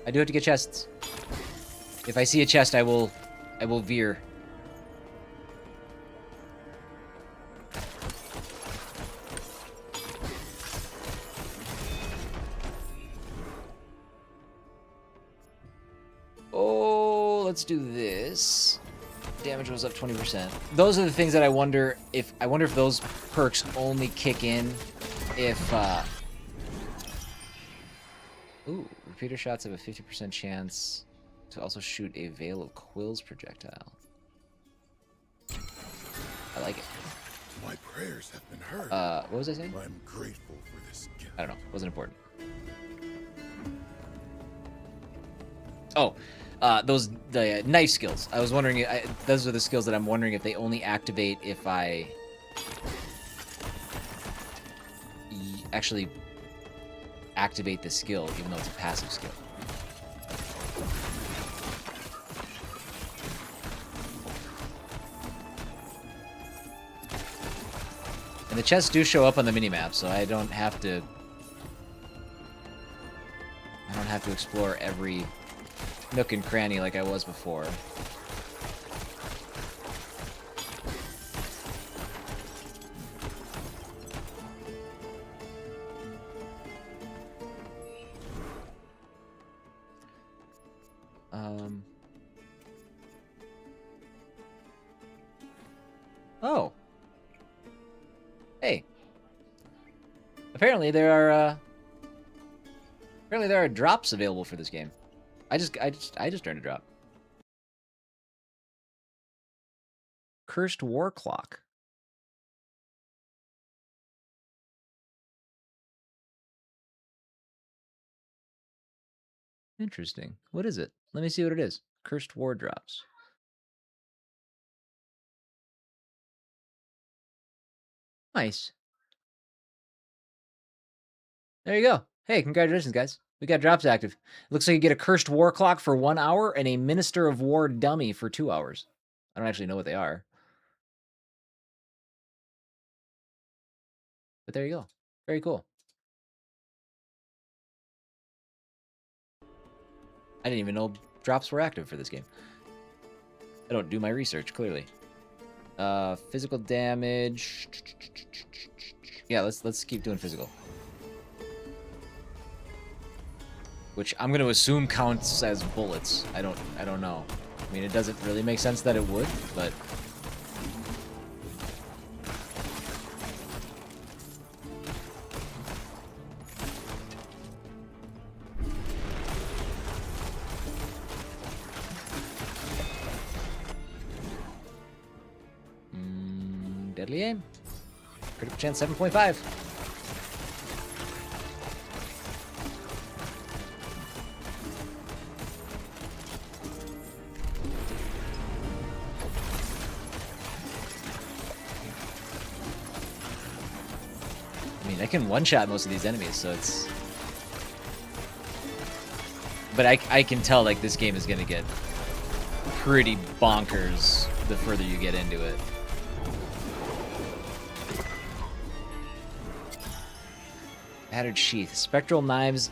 I do have to get chests. If I see a chest, I will veer. Oh, let's do this. Damage was up 20%. Those are the things that I wonder if those perks only kick in if ooh, repeater shots have a 50% chance to also shoot a veil of quills projectile. I like it. My prayers have been heard. What was I saying? I'm grateful for this gift. I don't know. Wasn't important. Oh, the knife skills. I was wondering. Those are the skills that I'm wondering if they only activate if I actually activate the skill, even though it's a passive skill. And the chests do show up on the minimap, so I don't have to explore every nook and cranny like I was before. apparently there are drops available for this game. I just earned a drop. Cursed War Clock. Interesting. What is it? Let me see what it is. Cursed War drops. Nice. There you go. Hey, congratulations, guys. We got drops active. It looks like you get a Cursed War Clock for 1 hour and a Minister of War dummy for 2 hours. I don't actually know what they are. But there you go. Very cool. I didn't even know drops were active for this game. I don't do my research, clearly. Physical damage. Yeah, let's keep doing physical. Which I'm gonna assume counts as bullets. I don't know. I mean, it doesn't really make sense that it would, but deadly aim. Critical chance 7.5. I mean, I can one-shot most of these enemies, so it's... But I can tell, like, this game is gonna get pretty bonkers the further you get into it. Battered sheath. Spectral knives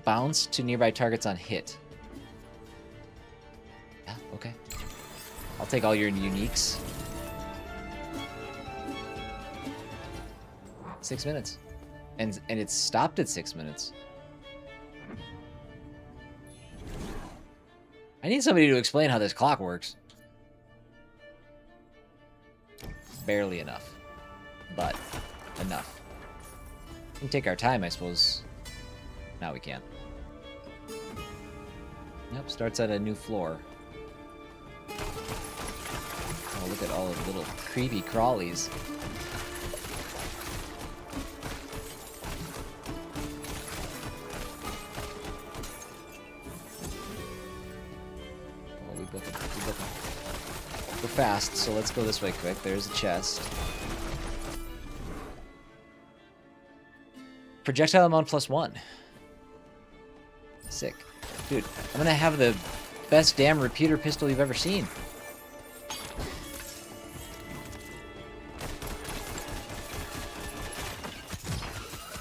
bounce to nearby targets on hit. Yeah, okay. I'll take all your uniques. 6 minutes. And it's stopped at 6 minutes. I need somebody to explain how this clock works. Barely enough. But enough. We can take our time, I suppose. Now we can't. Yep, starts at a new floor. Oh, look at all the little creepy crawlies. Oh, we book them. We're fast, so let's go this way quick. There's a chest. Projectile amount +1. Sick. Dude, I'm gonna have the best damn repeater pistol you've ever seen.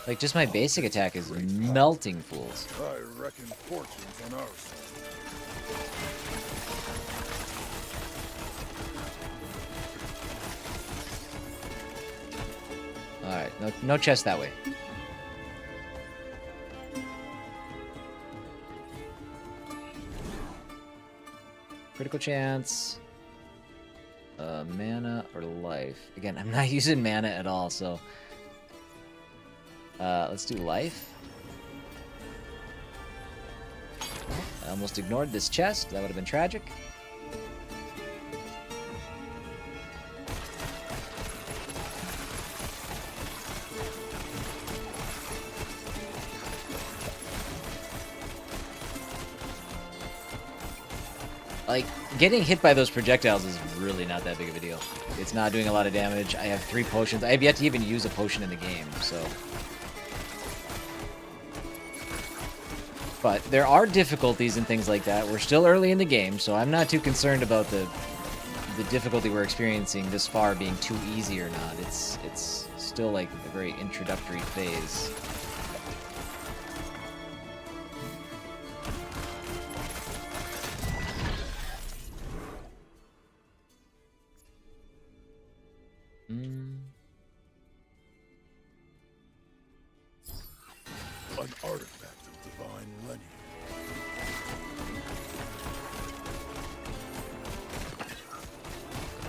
Like, just my basic attack is melting fools. I reckon fortune's on our side. Alright, no chest that way. Critical chance. Mana or life. Again, I'm not using mana at all, so... let's do life. I almost ignored this chest. That would have been tragic. Like, getting hit by those projectiles is really not that big of a deal. It's not doing a lot of damage. I have 3 potions. I have yet to even use a potion in the game, so... But there are difficulties and things like that. We're still early in the game, so I'm not too concerned about the difficulty we're experiencing this far being too easy or not. It's still like a very introductory phase. An artifact of divine lineage.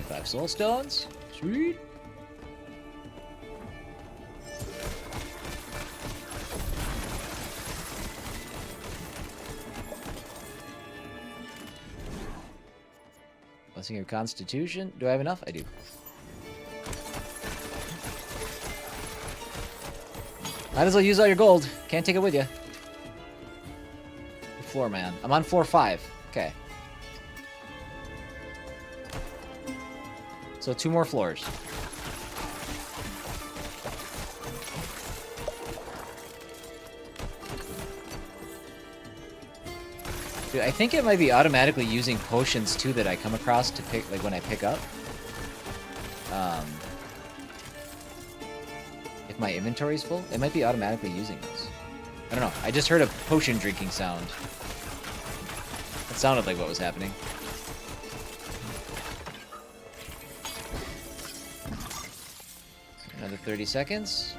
5 soul stones. Sweet. Blessing of Constitution. Do I have enough? I do. Might as well use all your gold. Can't take it with you. Floor man. I'm on floor 5. Okay. So 2 more floors. Dude, I think it might be automatically using potions too that I come across to pick, like when I pick up. If my inventory's full, it might be automatically using those. I don't know. I just heard a potion drinking sound. It sounded like what was happening. Another 30 seconds.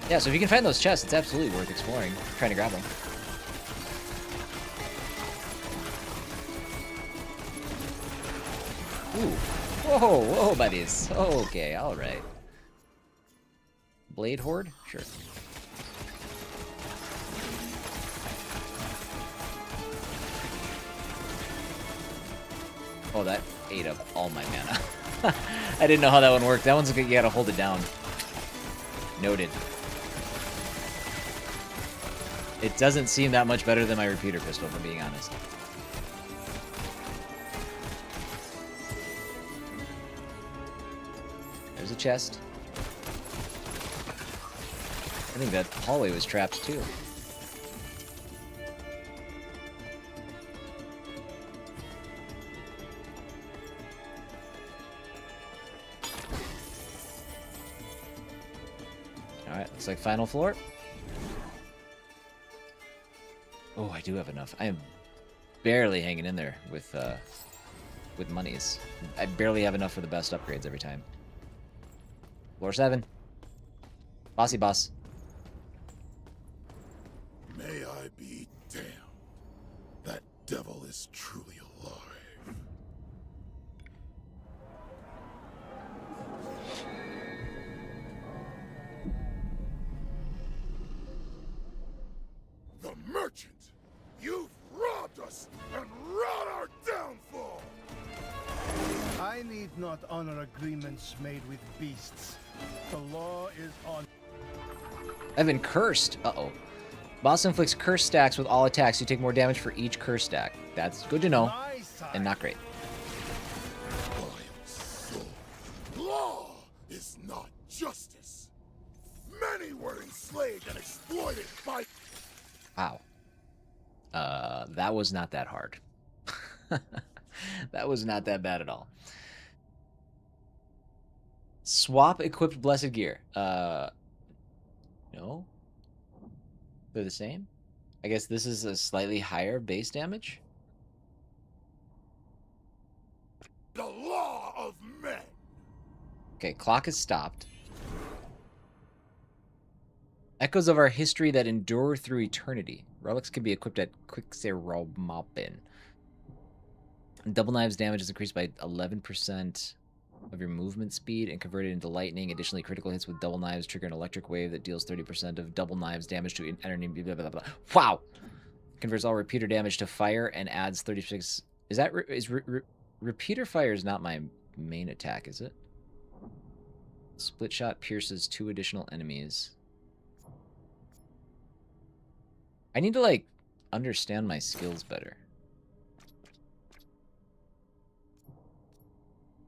Yeah, so if you can find those chests, it's absolutely worth exploring, trying to grab them. Ooh. Whoa, whoa, buddies. Okay, alright. Blade Horde? Sure. Oh, that ate up all my mana. I didn't know how that one worked. That one's good. You gotta hold it down. Noted. It doesn't seem that much better than my repeater pistol, if I'm being honest. There's a chest. I think that hallway was trapped too. Alright, looks like final floor. Oh, I do have enough. I am barely hanging in there with monies. I barely have enough for the best upgrades every time. Floor 7. Bossy boss. May I be damned. That devil is truly alive. The merchant! You've robbed us and wrought our downfall! I need not honor agreements made with beasts. The law is on. I've been cursed. Uh-oh. Boss inflicts curse stacks with all attacks. You take more damage for each curse stack. That's good to know, and not great. Law is not justice. Many were enslaved and exploited by... Wow. That was not that hard. That was not that bad at all. Swap equipped blessed gear. No? They're the same? I guess this is a slightly higher base damage? The law of men. Okay, clock is stopped. Echoes of our history that endure through eternity. Relics can be equipped at Quixeromopin. Double Knives damage is increased by 11% of your movement speed and converted into lightning. Additionally, critical hits with Double Knives trigger an electric wave that deals 30% of Double Knives damage to an enemy. Blah, blah, blah. Wow! Converts all repeater damage to fire and adds 36... Is that... repeater fire is not my main attack, is it? Split shot pierces 2 additional enemies. I need to, like, understand my skills better.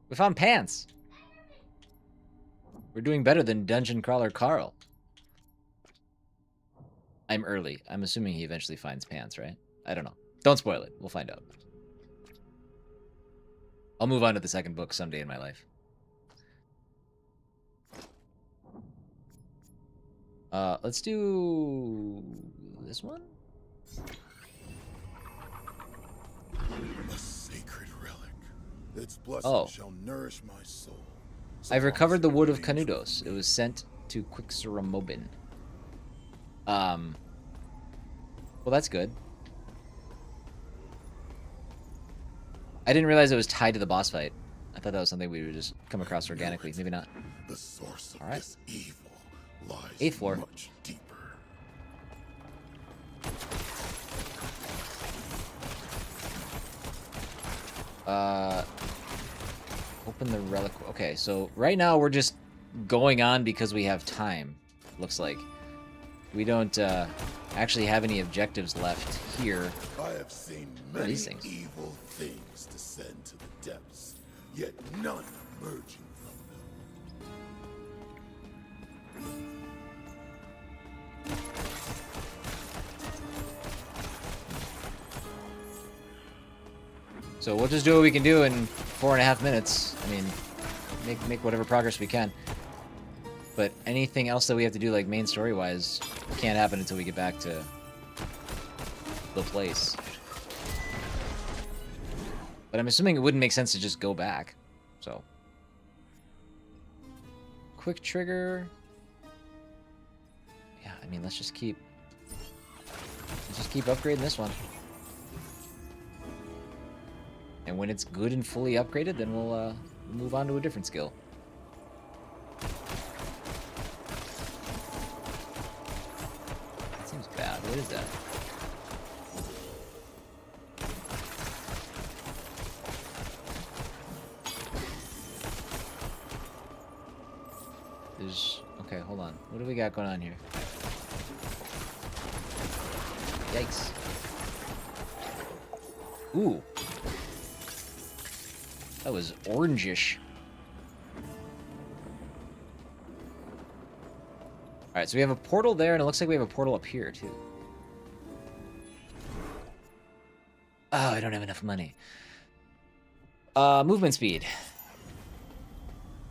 We found pants! We're doing better than Dungeon Crawler Carl. I'm early. I'm assuming he eventually finds pants, right? I don't know. Don't spoil it. We'll find out. I'll move on to the second book someday in my life. Let's do this one? A sacred relic. Its blessing shall nourish my soul. I've recovered the wood of Canudos. It was sent to Quixeromopin. Well, that's good. I didn't realize it was tied to the boss fight. I thought that was something we would just come across organically. Maybe not. The source of this evil lies 8th floor. much deeper. Open the relic. Okay, so right now we're just going on because we have time. Looks like we don't actually have any objectives left here. I have seen What are many these things? evil things descend to the depths, yet none emerging from them. So we'll just do what we can do in 4.5 minutes. I mean, make whatever progress we can. But anything else that we have to do, like main story-wise, can't happen until we get back to the place. But I'm assuming it wouldn't make sense to just go back. So, quick trigger. Yeah, I mean, let's just keep upgrading this one. And when it's good and fully upgraded, then we'll move on to a different skill. That seems bad. What is that? There's... Okay, hold on. What do we got going on here? Yikes. Ooh. That was orangish. Alright, so we have a portal there, and it looks like we have a portal up here, too. Oh, I don't have enough money. Movement speed.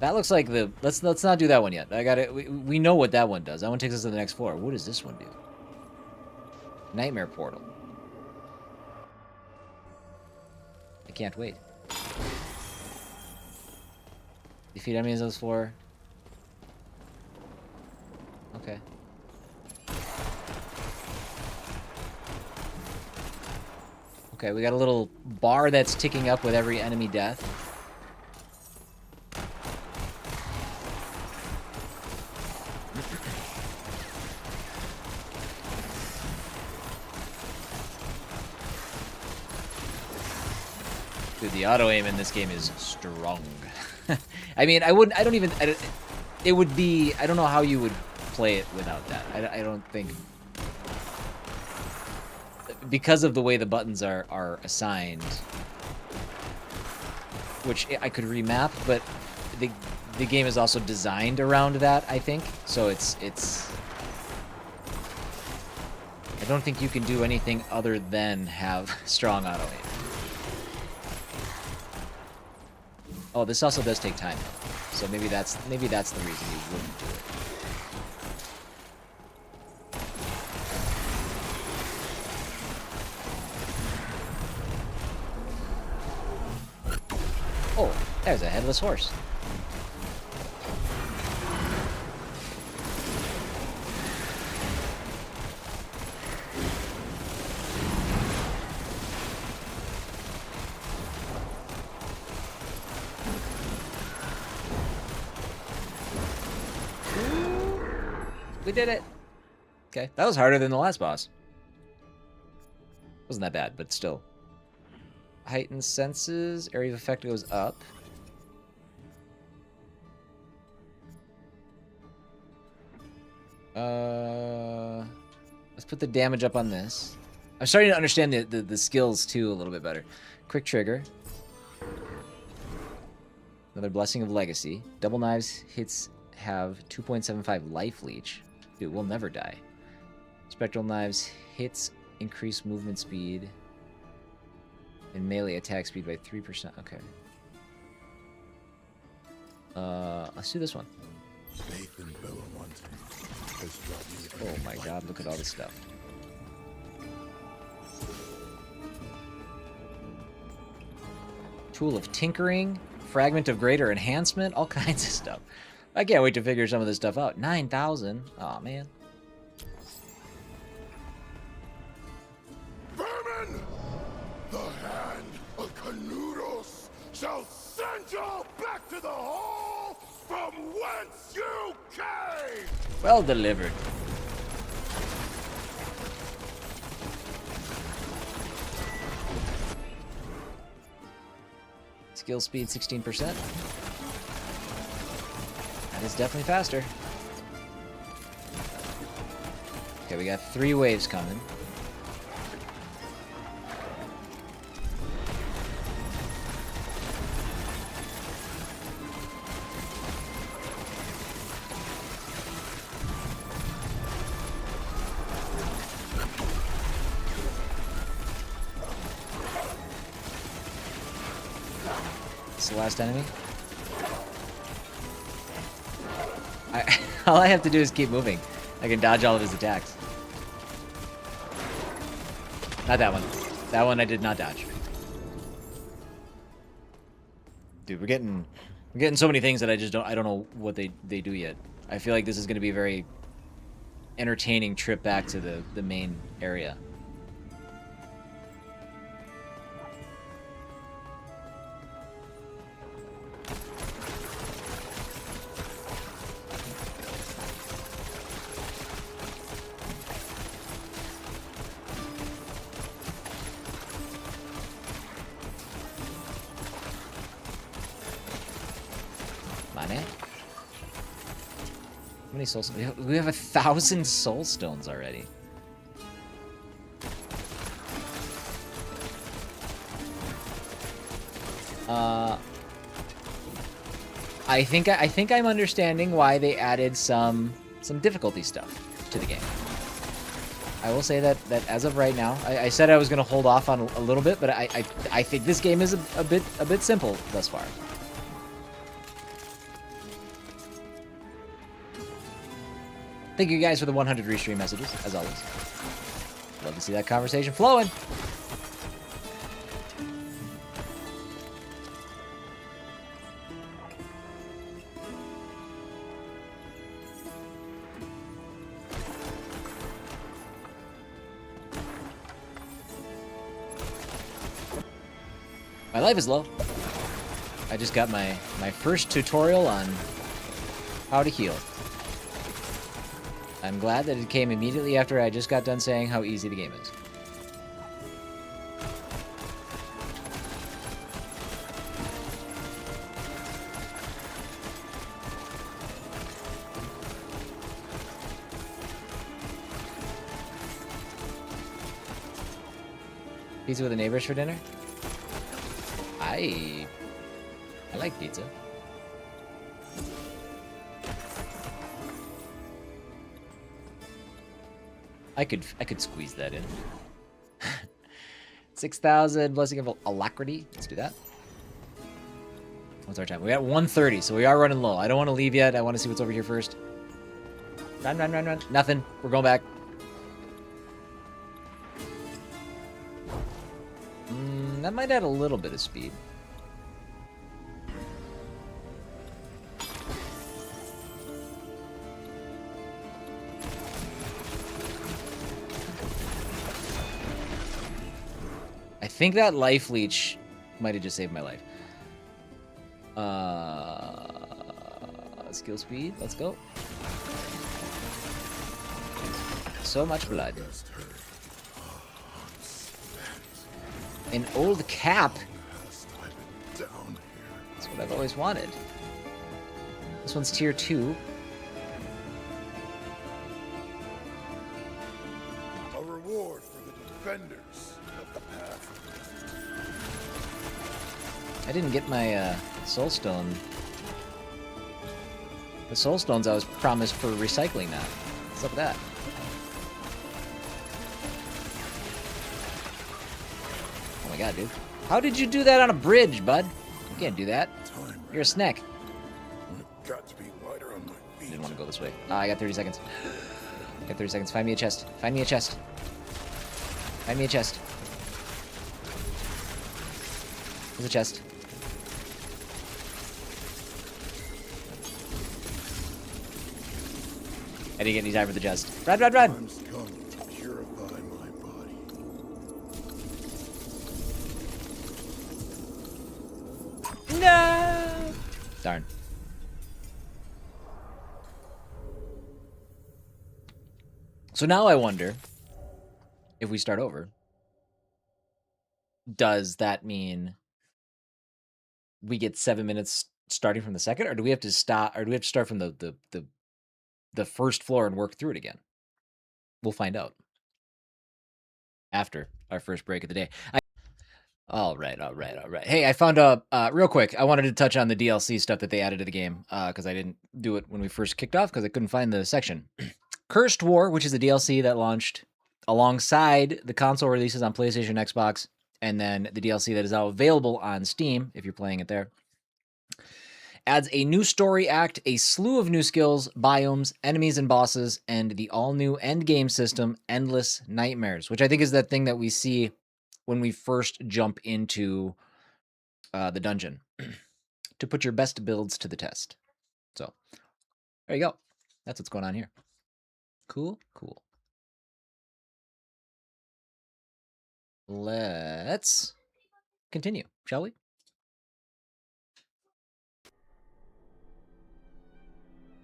That looks like the... Let's not do that one yet. I got it. We know what that one does. That one takes us to the next floor. What does this one do? Nightmare portal. I can't wait. Defeat enemies on this floor. Okay. Okay, we got a little bar that's ticking up with every enemy death. Dude, the auto aim in this game is strong. I mean, it would be, I don't know how you would play it without that. I don't think, because of the way the buttons are assigned, which I could remap, but the game is also designed around that, I think. So it's I don't think you can do anything other than have strong auto aim. Oh, this also does take time, so maybe that's the reason you wouldn't do it. Oh, there's a headless horse. We did it. Okay, that was harder than the last boss. Wasn't that bad, but still. Heightened senses. Area of effect goes up. Let's put the damage up on this. I'm starting to understand the skills too a little bit better. Quick trigger. Another Blessing of Legacy. Double knives hits have 2.75 life leech. Dude, we'll never die. Spectral knives hits increase movement speed and melee attack speed by 3%. Okay. Let's do this one. Nathan Bellamont has brought me Oh my god, look at all this stuff. Tool of Tinkering, Fragment of Greater Enhancement, all kinds of stuff. I can't wait to figure some of this stuff out. 9,000. Aw, man. Vermin! The hand of Canudos shall send you back to the hole from whence you came! Well delivered. Skill speed 16%. That is definitely faster. Okay, we got 3 waves coming. It's the last enemy. All I have to do is keep moving. I can dodge all of his attacks. Not that one. That one I did not dodge. Dude, we're getting so many things that I don't know what they do yet. I feel like this is going to be a very entertaining trip back to the main area. Man. How many souls? We have 1,000 soul stones already. I think I'm understanding why they added some difficulty stuff to the game. I will say that as of right now, I said I was gonna hold off on a little bit, but I think this game is a bit simple thus far. Thank you guys for the 100 restream messages, as always. Love to see that conversation flowing. My life is low. I just got my first tutorial on how to heal. I'm glad that it came immediately after I just got done saying how easy the game is. Pizza with the neighbors for dinner? I like pizza. I could squeeze that in. 6,000 blessing of alacrity. Let's do that. What's our time? We got 1:30, so we are running low. I don't want to leave yet. I want to see what's over here first. Run, run, run, run. Nothing. We're going back. That might add a little bit of speed. I think that life leech might have just saved my life. Skill speed, let's go. So much blood. An old cap? That's what I've always wanted. This one's tier 2. A reward for the defenders of the path. I didn't get my soul stone. The soul stones I was promised for recycling that. What's up with that? Oh my god, dude. How did you do that on a bridge, bud? You can't do that. You're a snack. I've got to be lighter on my feet. Didn't want to go this way. I got 30 seconds. I got 30 seconds. Find me a chest. Find me a chest. Find me a chest. There's a chest. I didn't get any time for the chest. Run, run, run! Time's come to purify my body. No! Darn. So now I wonder, if we start over, does that mean we get 7 minutes starting from the second, or do we have to stop, or do we have to start from the first floor and work through it again? We'll find out after our first break of the day. All right. Hey, I found real quick, I wanted to touch on the DLC stuff that they added to the game, because I didn't do it when we first kicked off because I couldn't find the section. Cursed War, which is a DLC that launched alongside the console releases on PlayStation, Xbox, and then the DLC that is now available on Steam if you're playing it there, adds a new story act, a slew of new skills, biomes, enemies, and bosses, and the all-new endgame system, Endless Nightmares, which I think is that thing that we see when we first jump into the dungeon to put your best builds to the test. So there you go. That's what's going on here. Cool. Let's continue, shall we?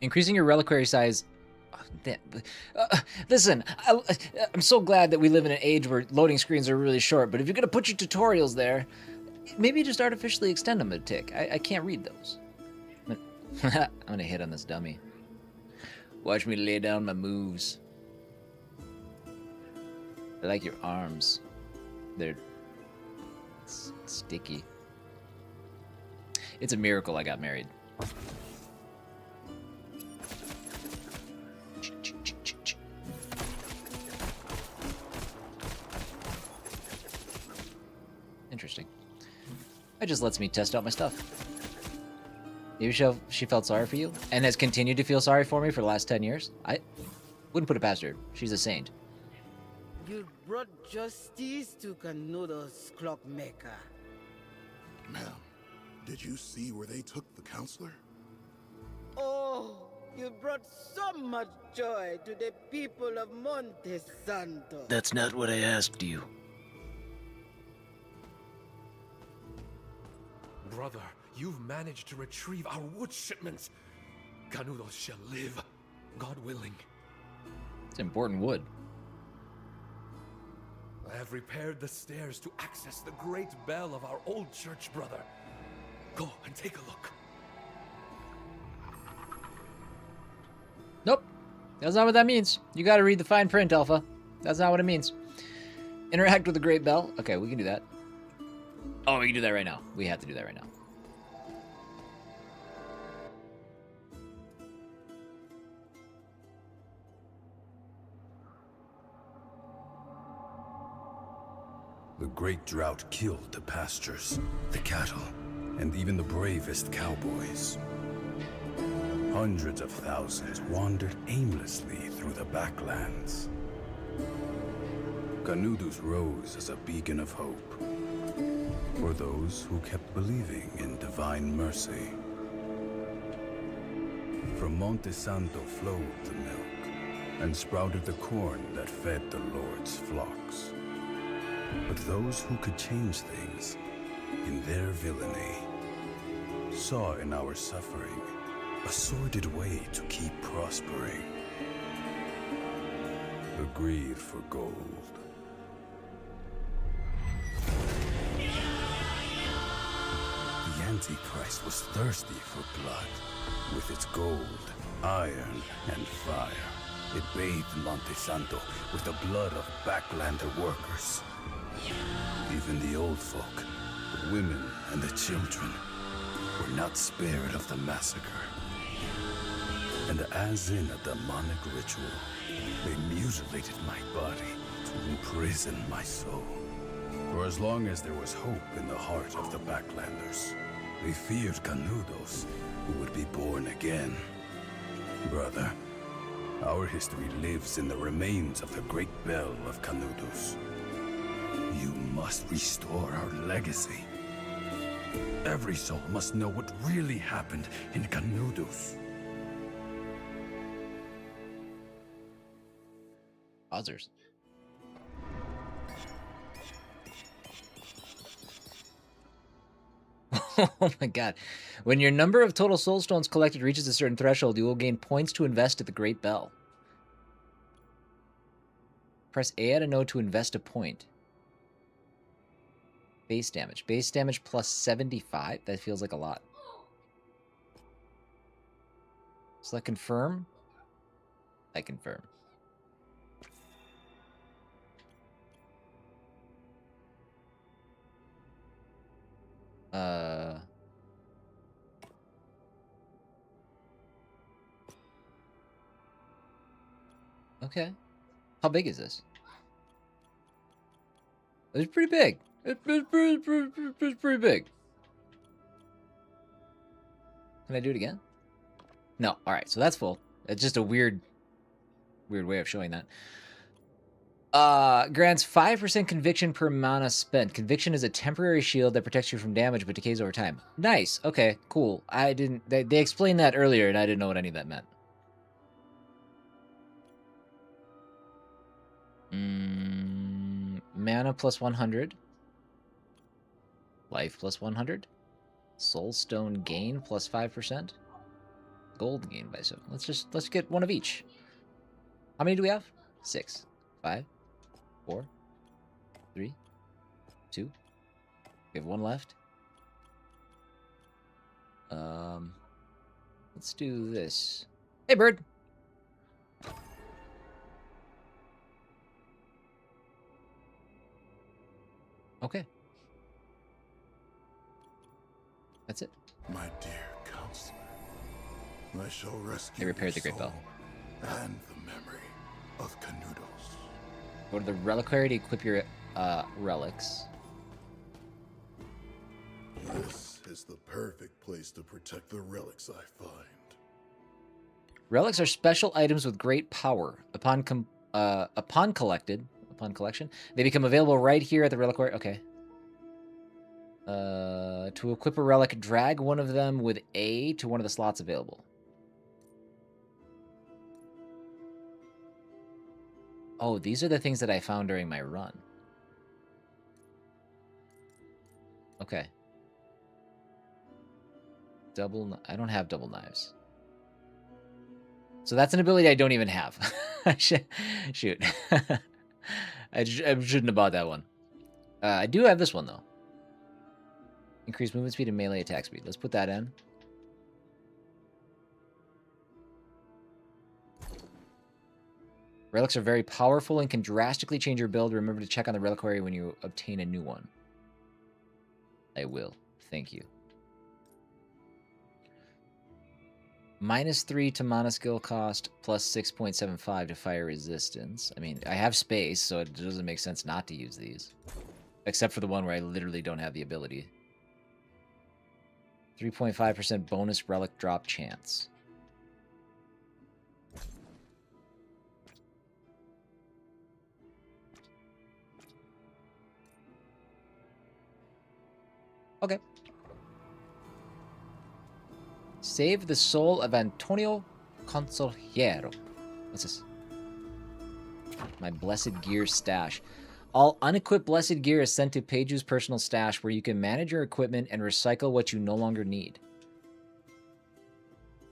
Increasing your reliquary size. Listen, I'm so glad that we live in an age where loading screens are really short, but if you're going to put your tutorials there, maybe just artificially extend them a tick. I can't read those. I'm going to hit on this dummy. Watch me lay down my moves. I like your arms. They're sticky. It's a miracle I got married. Interesting. It just lets me test out my stuff. Maybe she felt sorry for you and has continued to feel sorry for me for the last 10 years. I wouldn't put it past her. She's a saint. You brought justice to Canudos, clockmaker. Ma'am, did you see where they took the counselor? Oh, you brought so much joy to the people of Monte Santo. That's not what I asked you. Brother, you've managed to retrieve our wood shipments. Canudos shall live, God willing. It's important wood. I have repaired the stairs to access the great bell of our old church, brother. Go and take a look. Nope. That's not what that means. You gotta read the fine print, Alpha. That's not what it means. Interact with the great bell. Okay, we can do that. Oh, we can do that right now. We have to do that right now. The great drought killed the pastures, the cattle, and even the bravest cowboys. Hundreds of thousands wandered aimlessly through the backlands. Canudos rose as a beacon of hope for those who kept believing in divine mercy. From Monte Santo flowed the milk and sprouted the corn that fed the Lord's flocks. But those who could change things in their villainy saw in our suffering a sordid way to keep prospering. The greed for gold. The Antichrist was thirsty for blood. With its gold, iron, and fire, it bathed Monte Santo with the blood of backlander workers. Even the old folk, the women, and the children were not spared of the massacre. And as in a demonic ritual, they mutilated my body to imprison my soul. For as long as there was hope in the heart of the backlanders, they feared Canudos, who would be born again. Brother, our history lives in the remains of the great bell of Canudos. You must restore our legacy. Every soul must know what really happened in Canudos. Others. Oh my god. When your number of total soul stones collected reaches a certain threshold, you will gain points to invest at the Great Bell. Press A at a node to invest a point. Base damage. Base damage plus 75. That feels like a lot. Select confirm. I confirm. Okay. How big is this? It's pretty big. It's pretty big. Can I do it again? No. All right. So that's full. It's just a weird way of showing that. Grants 5% conviction per mana spent. Conviction is a temporary shield that protects you from damage but decays over time. Nice. Okay, cool. They explained that earlier and I didn't know what any of that meant. Mana plus 100. Life plus 100. Soulstone gain plus 5%. Gold gain by 7. Let's get one of each. How many do we have? 6. 5. 4, 3, 2. We have one left. Let's do this. Hey, bird. Okay. That's it. My dear counselor, I shall rescue They repaired the your Great Bell. soul and the memory of Canudos. Go to the reliquary to equip your relics. This is the perfect place to protect the relics I find. Relics are special items with great power. Upon collection, they become available right here at the reliquary. Okay. To equip a relic, drag one of them with A to one of the slots available. Oh, these are the things that I found during my run. Okay. I don't have double knives. So that's an ability I don't even have. Shoot. I shouldn't have bought that one. I do have this one, though. Increase movement speed and melee attack speed. Let's put that in. Relics are very powerful and can drastically change your build. Remember to check on the reliquary when you obtain a new one. I will. Thank you. -3 to mana skill cost, plus 6.75 to fire resistance. I mean, I have space, so it doesn't make sense not to use these. Except for the one where I literally don't have the ability. 3.5% bonus relic drop chance. Okay. Save the soul of Antonio Consolero. What's this? My blessed gear stash. All unequipped blessed gear is sent to Peiju's personal stash where you can manage your equipment and recycle what you no longer need.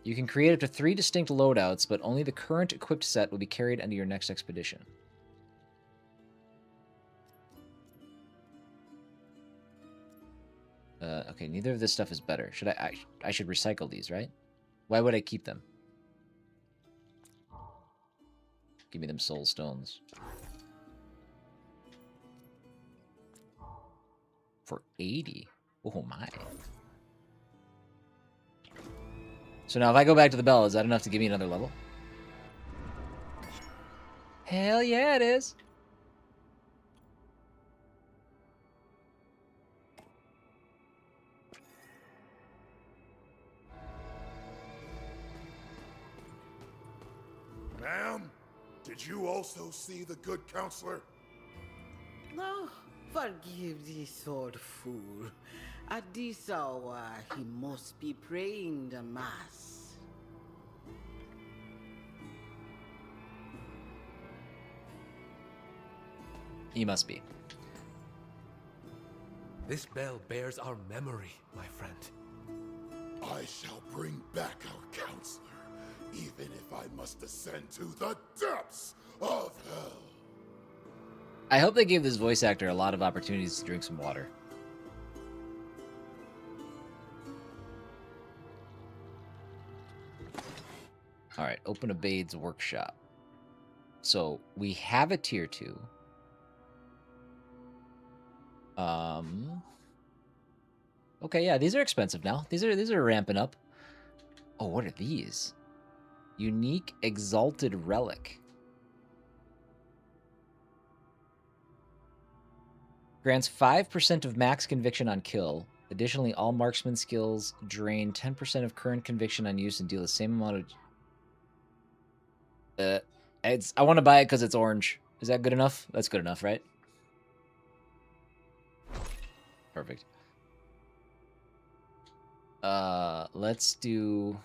You can create up to 3 distinct loadouts, but only the current equipped set will be carried into your next expedition. Okay, neither of this stuff is better. Should I should recycle these, right? Why would I keep them? Give me them soul stones. For 80. Oh my. So now if I go back to the bell, is that enough to give me another level? Hell yeah, it is. Ma'am, did you also see the good counselor? No, forgive this old fool. At this hour, he must be praying the mass. He must be. This bell bears our memory, my friend. I shall bring back our counselor, even if I must descend to the depths of hell. I hope they gave this voice actor a lot of opportunities to drink some water. All right, open a Bade's workshop. So we have a tier 2. Okay, yeah, these are expensive now. These are ramping up. Oh, what are these? Unique Exalted Relic. Grants 5% of max conviction on kill. Additionally, all marksman skills drain 10% of current conviction on use and deal the same amount of... I want to buy it because it's orange. Is that good enough? That's good enough, right? Perfect. Let's do...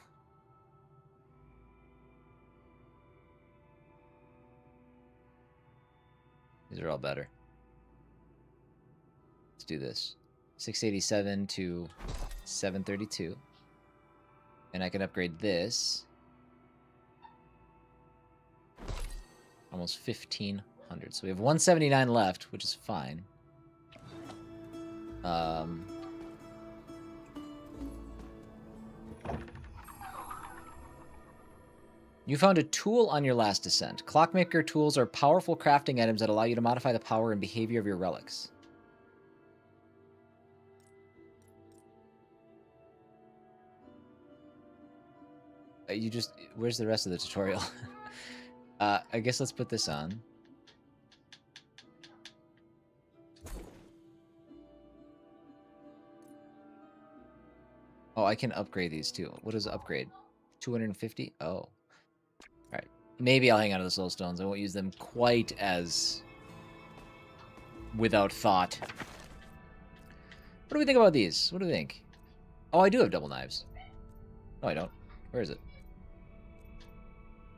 These are all better. Let's do this. 687 to 732. And I can upgrade this. Almost 1,500. So we have 179 left, which is fine. You found a tool on your last descent. Clockmaker tools are powerful crafting items that allow you to modify the power and behavior of your relics. You just... Where's the rest of the tutorial? I guess let's put this on. Oh, I can upgrade these too. What is upgrade? 250? Oh. Alright. Maybe I'll hang on to the soul stones. I won't use them quite as without thought. What do we think about these? What do we think? Oh, I do have double knives. No, I don't. Where is it?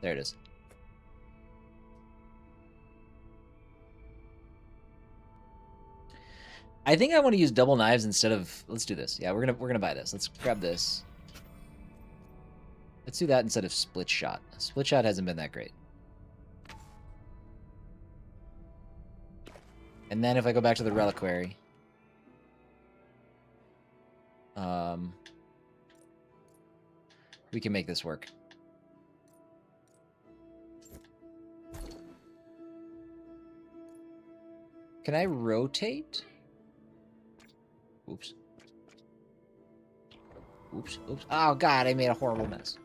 There it is. I think I want to use double knives instead of... Let's do this. Yeah, we're gonna buy this. Let's grab this. Let's do that instead of split shot. Split shot hasn't been that great. And then if I go back to the reliquary, we can make this work. Can I rotate? Oops. Oops, oops. Oh god, I made a horrible mess.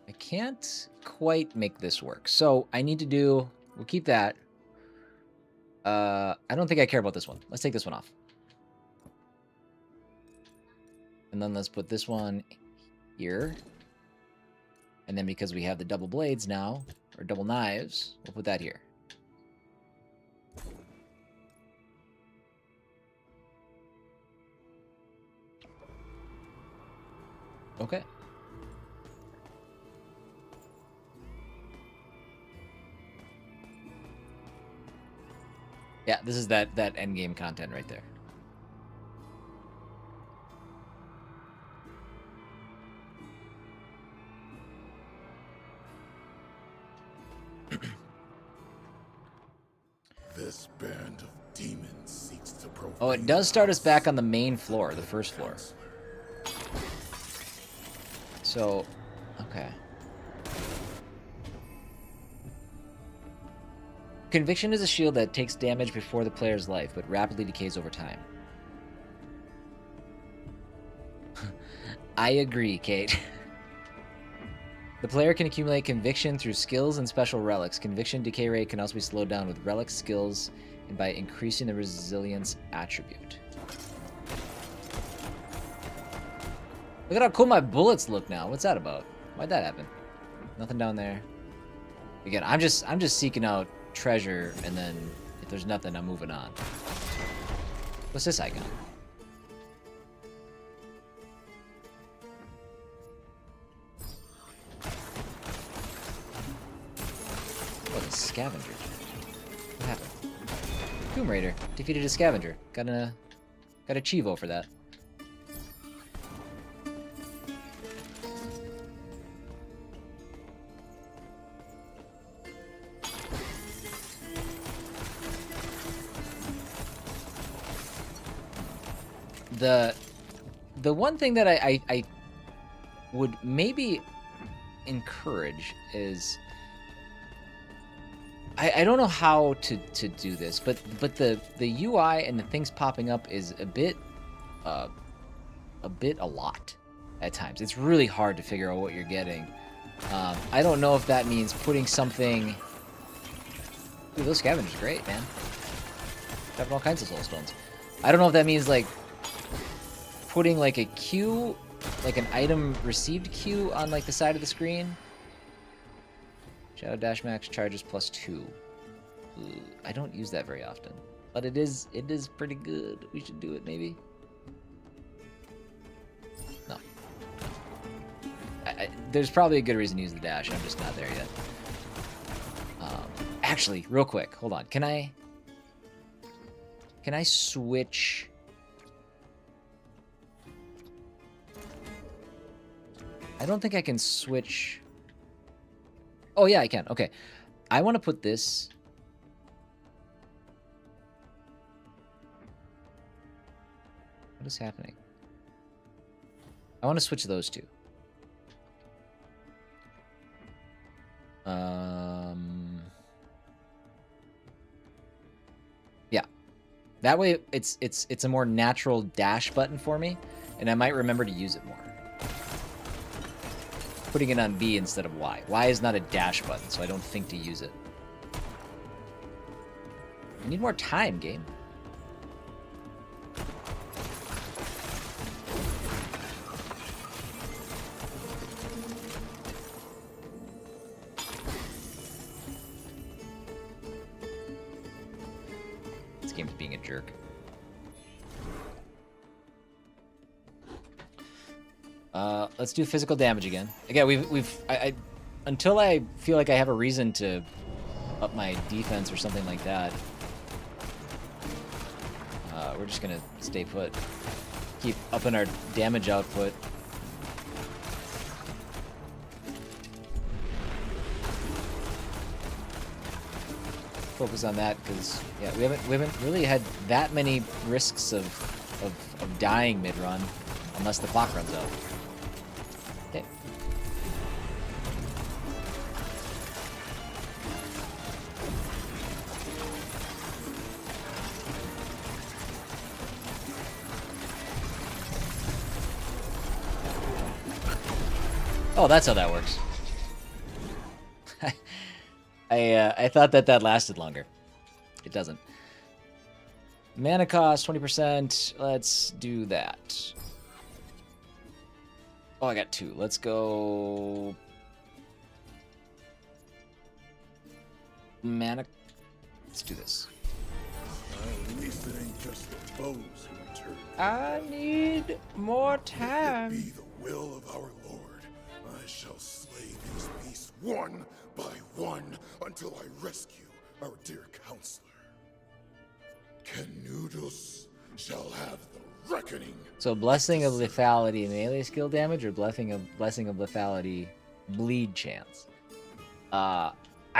I can't quite make this work. So I need to do... We'll keep that. I don't think I care about this one. Let's take this one off. And then let's put this one here. And then because we have the double blades now, or double knives, we'll put that here. Okay. Yeah, this is that endgame content right there. This band of demons seeks to profane... Oh, it does start us back on the main floor, the first floor. So, okay. Conviction is a shield that takes damage before the player's life, but rapidly decays over time. I agree, Kate. The player can accumulate conviction through skills and special relics. Conviction decay rate can also be slowed down with relic skills and by increasing the resilience attribute. Look at how cool my bullets look now. What's that about? Why'd that happen? Nothing down there. Again, I'm just seeking out treasure, and then if there's nothing, I'm moving on. What's this icon? Oh, the scavenger. What happened? Tomb Raider defeated a scavenger. Got a Chivo for that. The one thing that I would maybe encourage is I don't know how to do this, but the UI and the things popping up is a bit a lot at times. It's really hard to figure out what you're getting. I don't know if that means putting something. Ooh, those scavengers are great, man. Having all kinds of soul stones. I don't know if that means like putting like a queue, like an item received queue on like the side of the screen. Shadow Dash Max charges +2. Ooh, I don't use that very often, but it is pretty good. We should do it maybe. No. There's probably a good reason to use the dash. I'm just not there yet. Actually, real quick, hold on. Can I switch? I don't think I can switch. Oh yeah, I can. Okay. I want to put this. What is happening? I want to switch those two. Yeah. That way it's a more natural dash button for me, and I might remember to use it more. Putting it on B instead of Y. Y is not a dash button, so I don't think to use it. I need more time, game. This game's being a jerk. Let's do physical damage again. Again, I until I feel like I have a reason to up my defense or something like that. We're just gonna stay put. Keep upping our damage output. Focus on that because yeah, we haven't really had that many risks of dying mid-run unless the clock runs out. Okay. Oh, that's how that works. I thought that lasted longer. It doesn't. Mana cost 20%. Let's do that. Oh, I got 2. Let's go. Mana. Let's do this. At least it ain't just the bows who turn. I need more If it time. be the will of our Lord, I shall slay these beasts one by one until I rescue our dear counselor. Canudos shall have the reckoning. So blessing of lethality melee skill damage or blessing of lethality bleed chance. I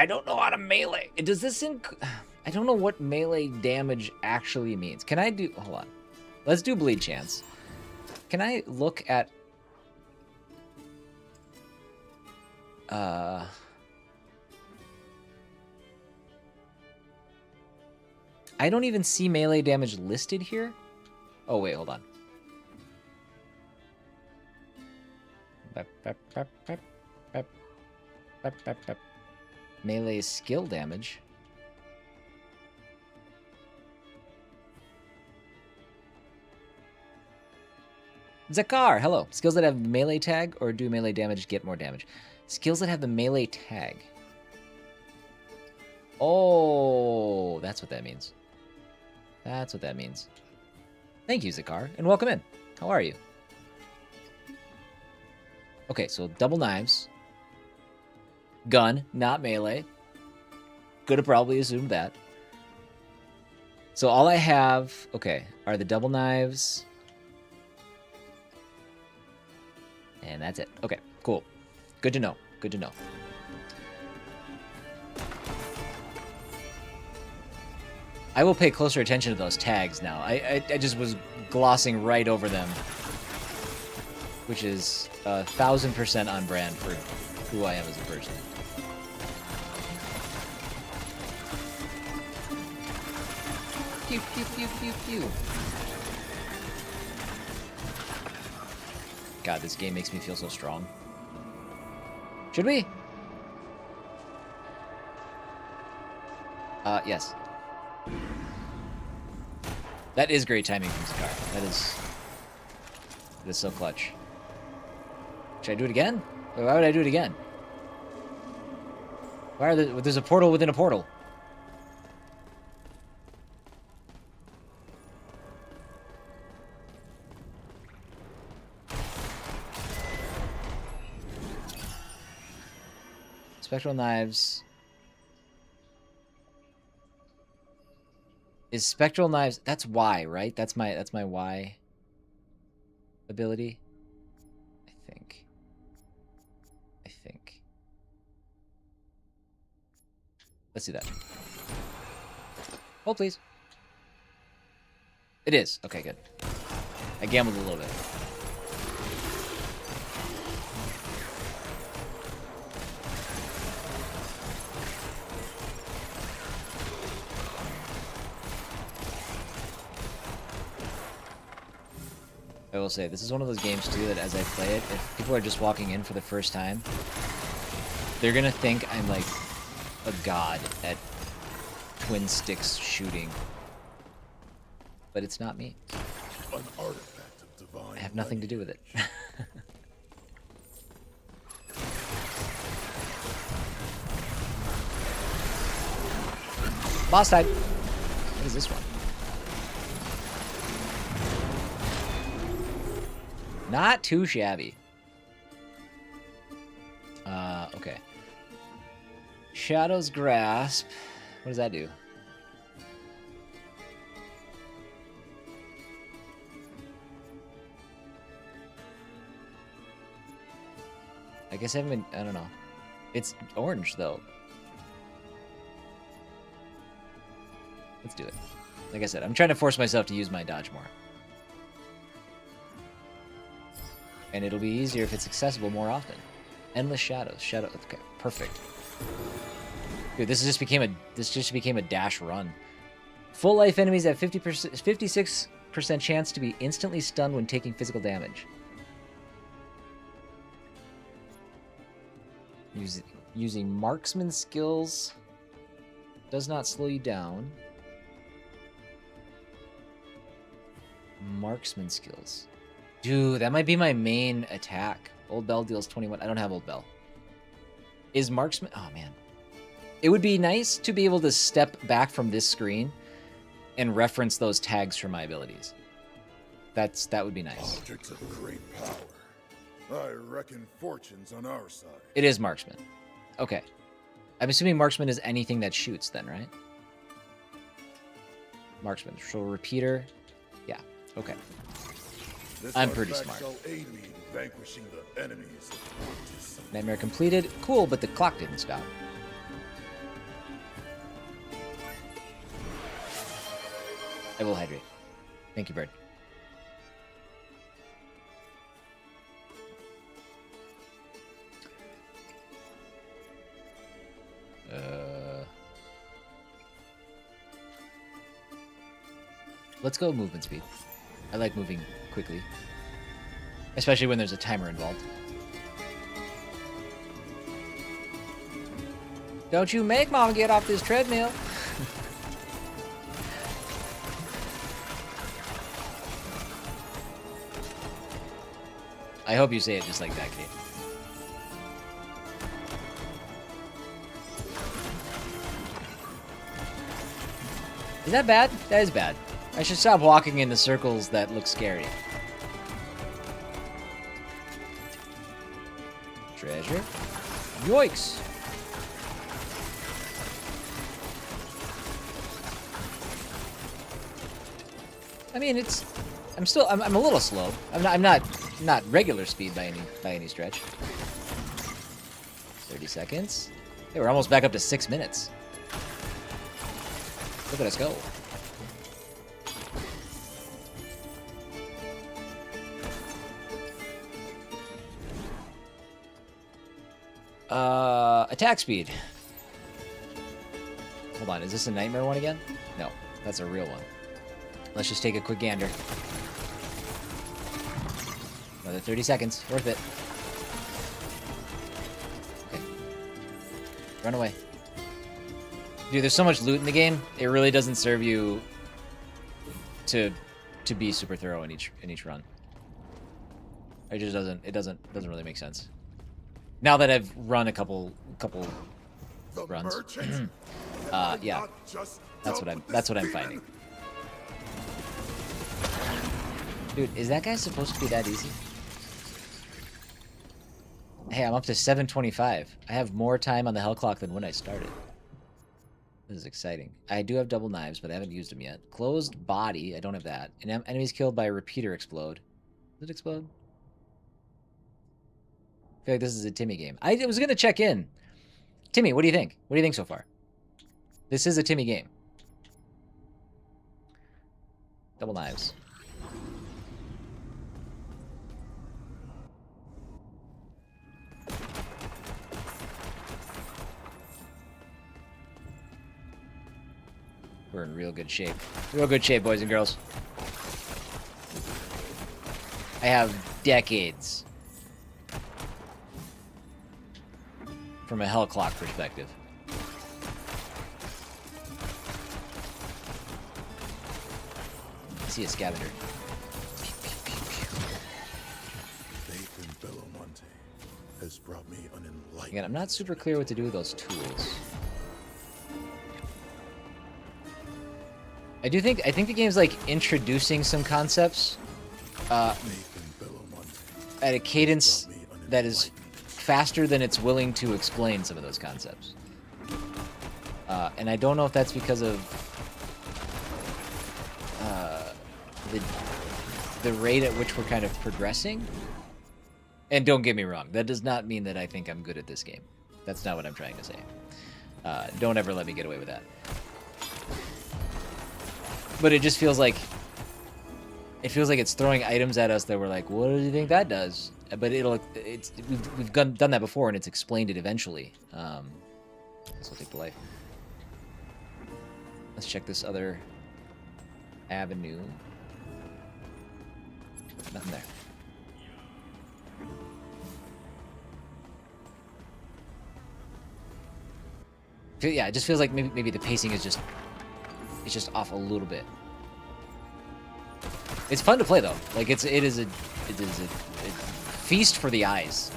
don't know how to melee. Does this I don't know what melee damage actually means. Can I do hold on. Let's do bleed chance. Can I look at I don't even see melee damage listed here. Oh, wait, hold on. Melee skill damage. Zakar, hello. Skills that have melee tag or do melee damage get more damage? Skills that have the melee tag. Oh, that's what that means. That's what that means. Thank you, Zakar, and welcome in. How are you? Okay, so double knives. Gun, not melee. Could have probably assumed that. So all I have, okay, are the double knives. And that's it. Okay, cool. Good to know. Good to know. I will pay closer attention to those tags now. I just was glossing right over them, which is 1000% on brand for who I am as a person. Pew, pew, pew, pew, pew. God, this game makes me feel so strong. Should we? Yes. That is great timing from Zakar. That is so clutch. Should I do it again? Wait, why would I do it again? Why are there's a portal within a portal? Spectral knives. Is spectral knives? That's Y, right? That's my Y ability. I think. Let's do that. Hold, please. It is. Okay, good. I gambled a little bit. I will say, this is one of those games, too, that as I play it, if people are just walking in for the first time, they're gonna think I'm, like, a god at twin sticks shooting. But it's not me. An artifact of divine I have nothing to do with it. Boss type. What is this one? Not too shabby. Okay. Shadow's Grasp. What does that do? I guess I haven't been, I don't know. It's orange, though. Let's do it. Like I said, I'm trying to force myself to use my dodge more. And it'll be easier if it's accessible more often. Endless shadows. Okay, perfect. Dude, this just became a dash run. Full life enemies have 56% chance to be instantly stunned when taking physical damage. Using marksman skills does not slow you down. Marksman skills. Dude, that might be my main attack. Old Bell deals 21. I don't have Old Bell. Is Marksman... Oh, man. It would be nice to be able to step back from this screen and reference those tags for my abilities. That would be nice. Objects of great power. I reckon fortune's on our side. It is Marksman. Okay. I'm assuming Marksman is anything that shoots then, right? Marksman. So repeater. Yeah. Okay. This I'm pretty artifact smart. shall aid me in vanquishing the enemies of Montes. Nightmare completed. Cool, but the clock didn't stop. I will hydrate. Thank you, Bird. Let's go movement speed. I like moving quickly. Especially when there's a timer involved. Don't you make Mom get off this treadmill. I hope you say it just like that, Kate. Is that bad? That is bad. I should stop walking in the circles that look scary. Treasure. Yoicks! I mean, it's... I'm a little slow. I'm not regular speed by any stretch. 30 seconds. Hey, we're almost back up to 6 minutes. Look at us go. Attack speed. Hold on, is this a nightmare one again? No, that's a real one. Let's just take a quick gander. Another 30 seconds. Worth it. Okay. Run away. Dude, there's so much loot in the game. It really doesn't serve you to be super thorough in each run. It just doesn't really make sense. Now that I've run a couple runs. Yeah. That's what I'm finding. Dude, is that guy supposed to be that easy? Hey, I'm up to 725. I have more time on the hell clock than when I started. This is exciting. I do have double knives, but I haven't used them yet. Closed body. I don't have that. And enemies killed by a repeater explode. Does it explode? I feel like this is a Timmy game. I was going to check in. Timmy, what do you think? What do you think so far? This is a Timmy game. Double knives. We're in real good shape. Real good shape, boys and girls. I have decades from a hell clock perspective. I see a scavenger. Faith in Belomonte has brought me an enlightenment. Again, I'm not super clear what to do with those tools. I think the game's like introducing some concepts at a cadence that is faster than it's willing to explain some of those concepts. And I don't know if that's because of the rate at which we're kind of progressing. And don't get me wrong, that does not mean that I think I'm good at this game. That's not what I'm trying to say. Don't ever let me get away with that. But it just feels like it's throwing items at us that we're like, what do you think that does? But we've done that before, and it's explained it eventually. This will take the life. Let's check this other avenue. Nothing there. Yeah, it just feels like maybe the pacing is just off a little bit. It's fun to play though. Like it is a feast for the eyes.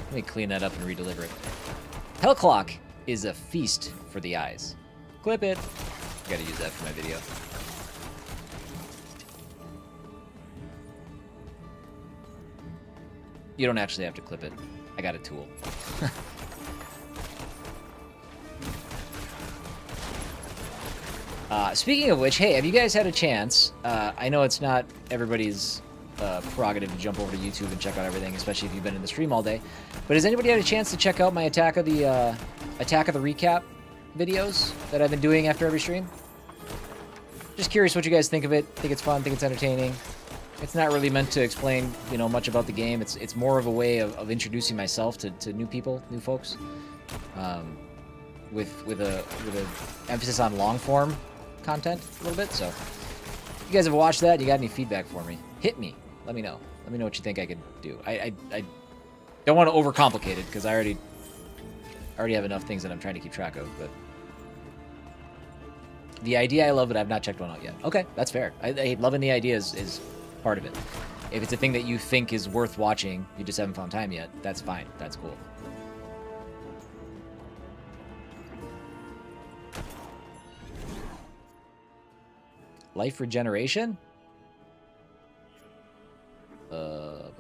Let me clean that up and redeliver it. Hell Clock is a feast for the eyes. Clip it. Gotta use that for my video. You don't actually have to clip it. I got a tool. Speaking of which, hey, have you guys had a chance? I know it's not everybody's prerogative to jump over to YouTube and check out everything, especially if you've been in the stream all day. But has anybody had a chance to check out my Attack of the Recap videos that I've been doing after every stream? Just curious what you guys think of it. Think it's fun? Think it's entertaining? It's not really meant to explain, much about the game. It's more of a way of introducing myself to new people, new folks, with a emphasis on long form content a little bit. So, if you guys have watched that, you got any feedback for me? Hit me. Let me know. Let me know what you think I could do. I don't want to overcomplicate it because I already have enough things that I'm trying to keep track of. But the idea I love, but I've not checked one out yet. Okay, that's fair. I loving the idea is part of it. If it's a thing that you think is worth watching, you just haven't found time yet, that's fine. That's cool. Life regeneration? God,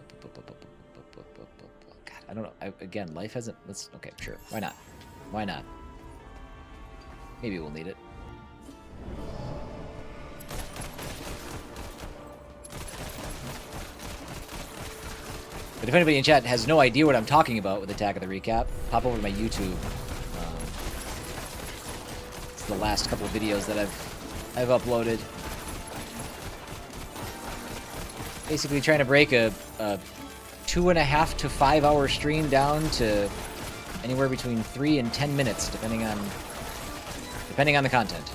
I don't know. Again, life hasn't... Okay, sure. Why not? Why not? Maybe we'll need it. But if anybody in chat has no idea what I'm talking about with Attack of the Recap, pop over to my YouTube. It's the last couple of videos that I've I've uploaded. Basically trying to break a 2.5 to 5 hour stream down to anywhere between 3 and 10 minutes, depending on the content.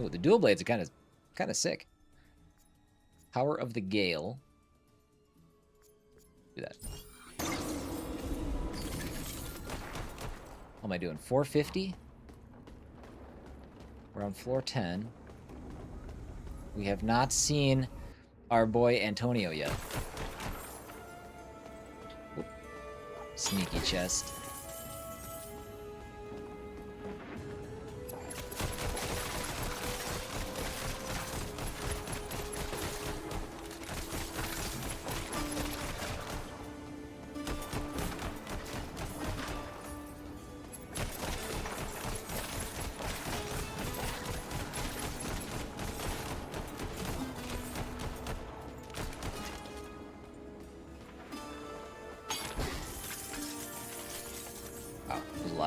Ooh, the dual blades are kind of sick. Power of the Gale. Do that. How am I doing? 450? We're on floor 10. We have not seen our boy Antonio yet. Oop. Sneaky chest.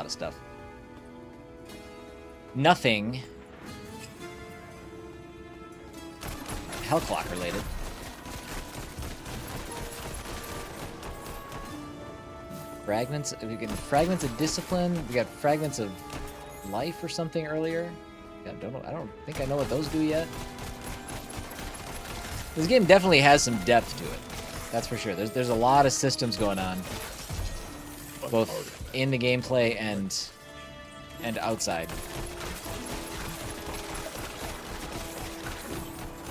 Of stuff. Nothing Hellclock related. Fragments. We get fragments of discipline. We got fragments of life or something earlier. Yeah, I don't think I know what those do yet. This game definitely has some depth to it. That's for sure. There's a lot of systems going on, both in the gameplay and outside.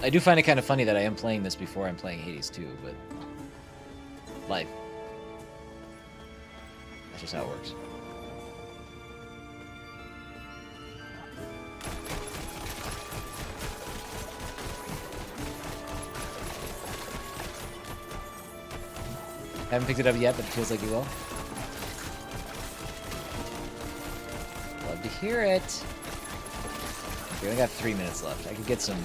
I do find it kind of funny that I am playing this before I'm playing Hades 2, but life. That's just how it works. Haven't picked it up yet, but it feels like you will. Love to hear it. Okay, I got 3 minutes left. I could get some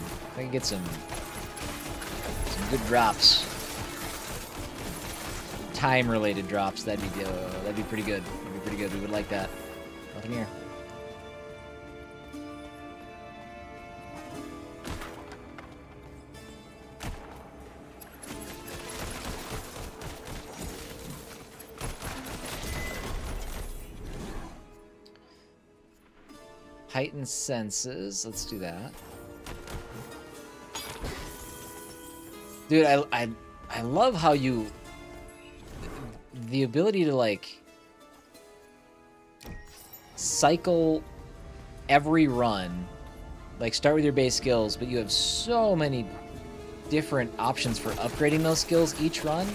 good drops. Time-related drops. That'd be pretty good. That'd be pretty good. We would like that. Nothing here. Heightened senses. Let's do that. Dude, I love how the ability to like cycle every run, like start with your base skills, but you have so many different options for upgrading those skills each run.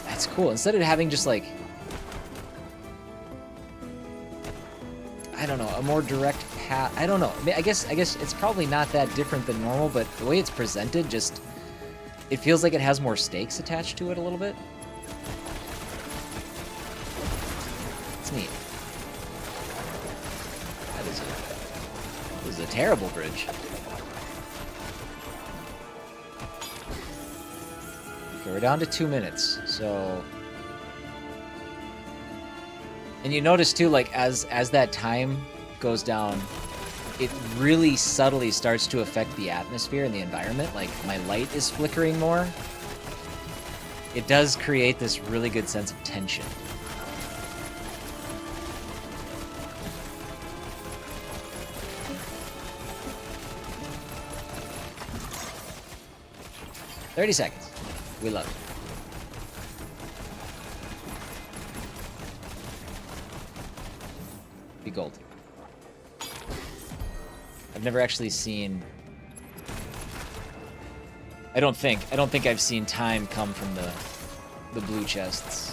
That's cool. Instead of having just like, I don't know, a more direct path. I don't know. I guess it's probably not that different than normal, but the way it's presented, just it feels like it has more stakes attached to it a little bit. It's neat. This is a terrible bridge. Okay, we're down to 2 minutes, so. And you notice too, like as that time goes down, it really subtly starts to affect the atmosphere and the environment. Like my light is flickering more. It does create this really good sense of tension. "30 seconds. We love it." Be gold. I've never actually seen. I don't think I've seen time come from the blue chests.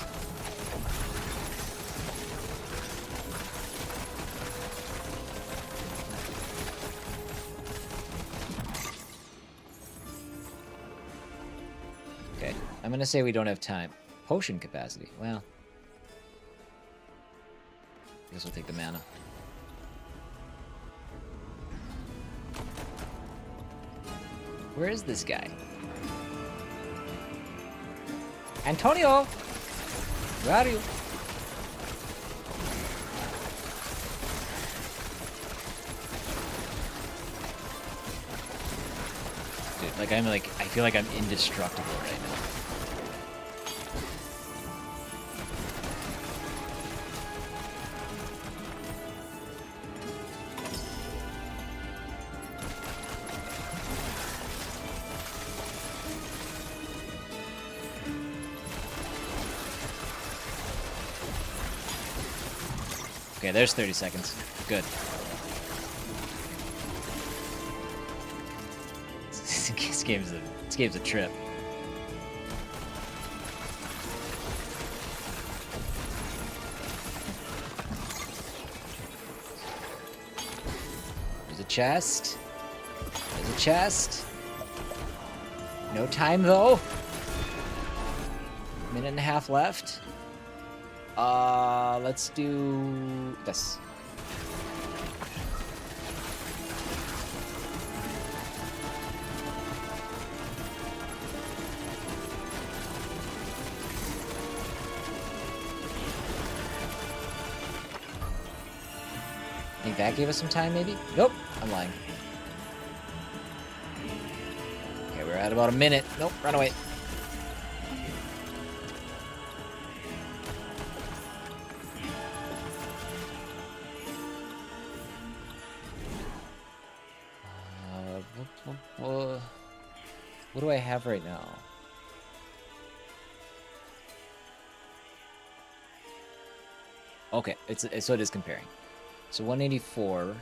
Okay, I'm gonna say we don't have time. Potion capacity. Well, I guess we'll take the mana. Where is this guy? Antonio! Where are you? Dude, like, I feel like I'm indestructible right now. Okay, there's 30 seconds. Good. This game's a trip. There's a chest. There's a chest. No time though. Minute and a half left. Let's do this. Think that gave us some time, maybe? Nope, I'm lying. Okay, we're at about a minute. Nope, run away. What do I have right now? Okay, so it is comparing. So 184.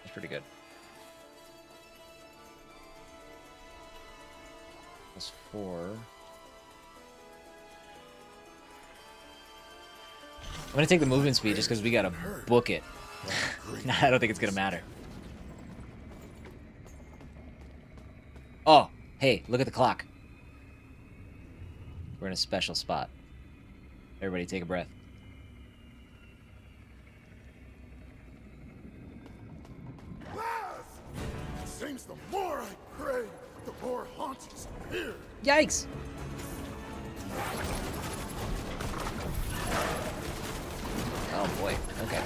That's pretty good. Plus 4. I'm gonna take the movement speed just because we gotta book it. I don't think it's gonna matter. Oh, hey, look at the clock. We're in a special spot. Everybody take a breath. It seems the more I pray, the more hauntings appear. Yikes! Oh boy, okay.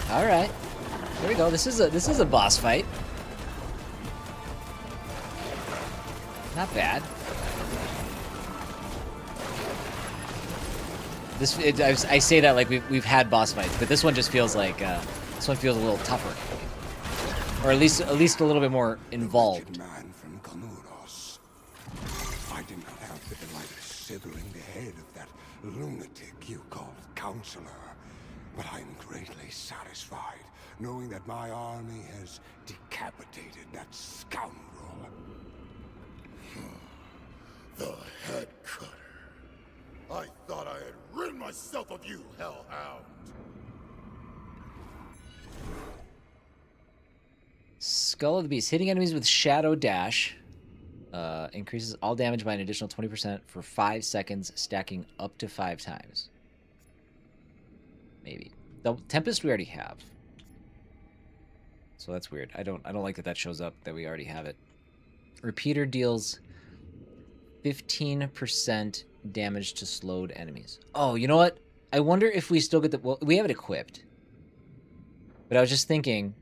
All right, here we go. This is a boss fight. Not bad. I say that like we've had boss fights, but this one just feels like this one feels a little tougher, or at least a little bit more involved. Man from Canudos. I did not have the delight of severing the head of that lunatic you called Counselor, but I'm greatly satisfied knowing that my army has decapitated that scoundrel. The head cutter. I thought I had rid myself of you, hellhound. Skull of the Beast. Hitting enemies with Shadow Dash increases all damage by an additional 20% for 5 seconds, stacking up to 5 times. Maybe. The Tempest we already have. So that's weird. I don't like that shows up that we already have it. Repeater deals 15% damage to slowed enemies. Oh, you know what? I wonder if we still get the... Well, we have it equipped. But I was just thinking,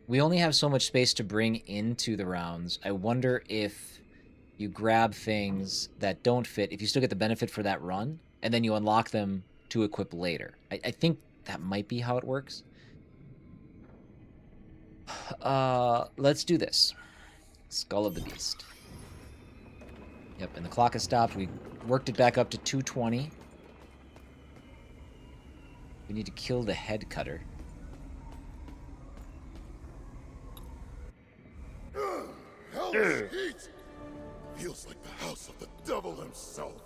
we only have so much space to bring into the rounds. I wonder if you grab things that don't fit, if you still get the benefit for that run, and then you unlock them to equip later. I think that might be how it works. Let's do this. Skull of the Beast. Yep, and the clock has stopped. We worked it back up to 220. We need to kill the head cutter. Hell's heat! feels like the house of the devil himself.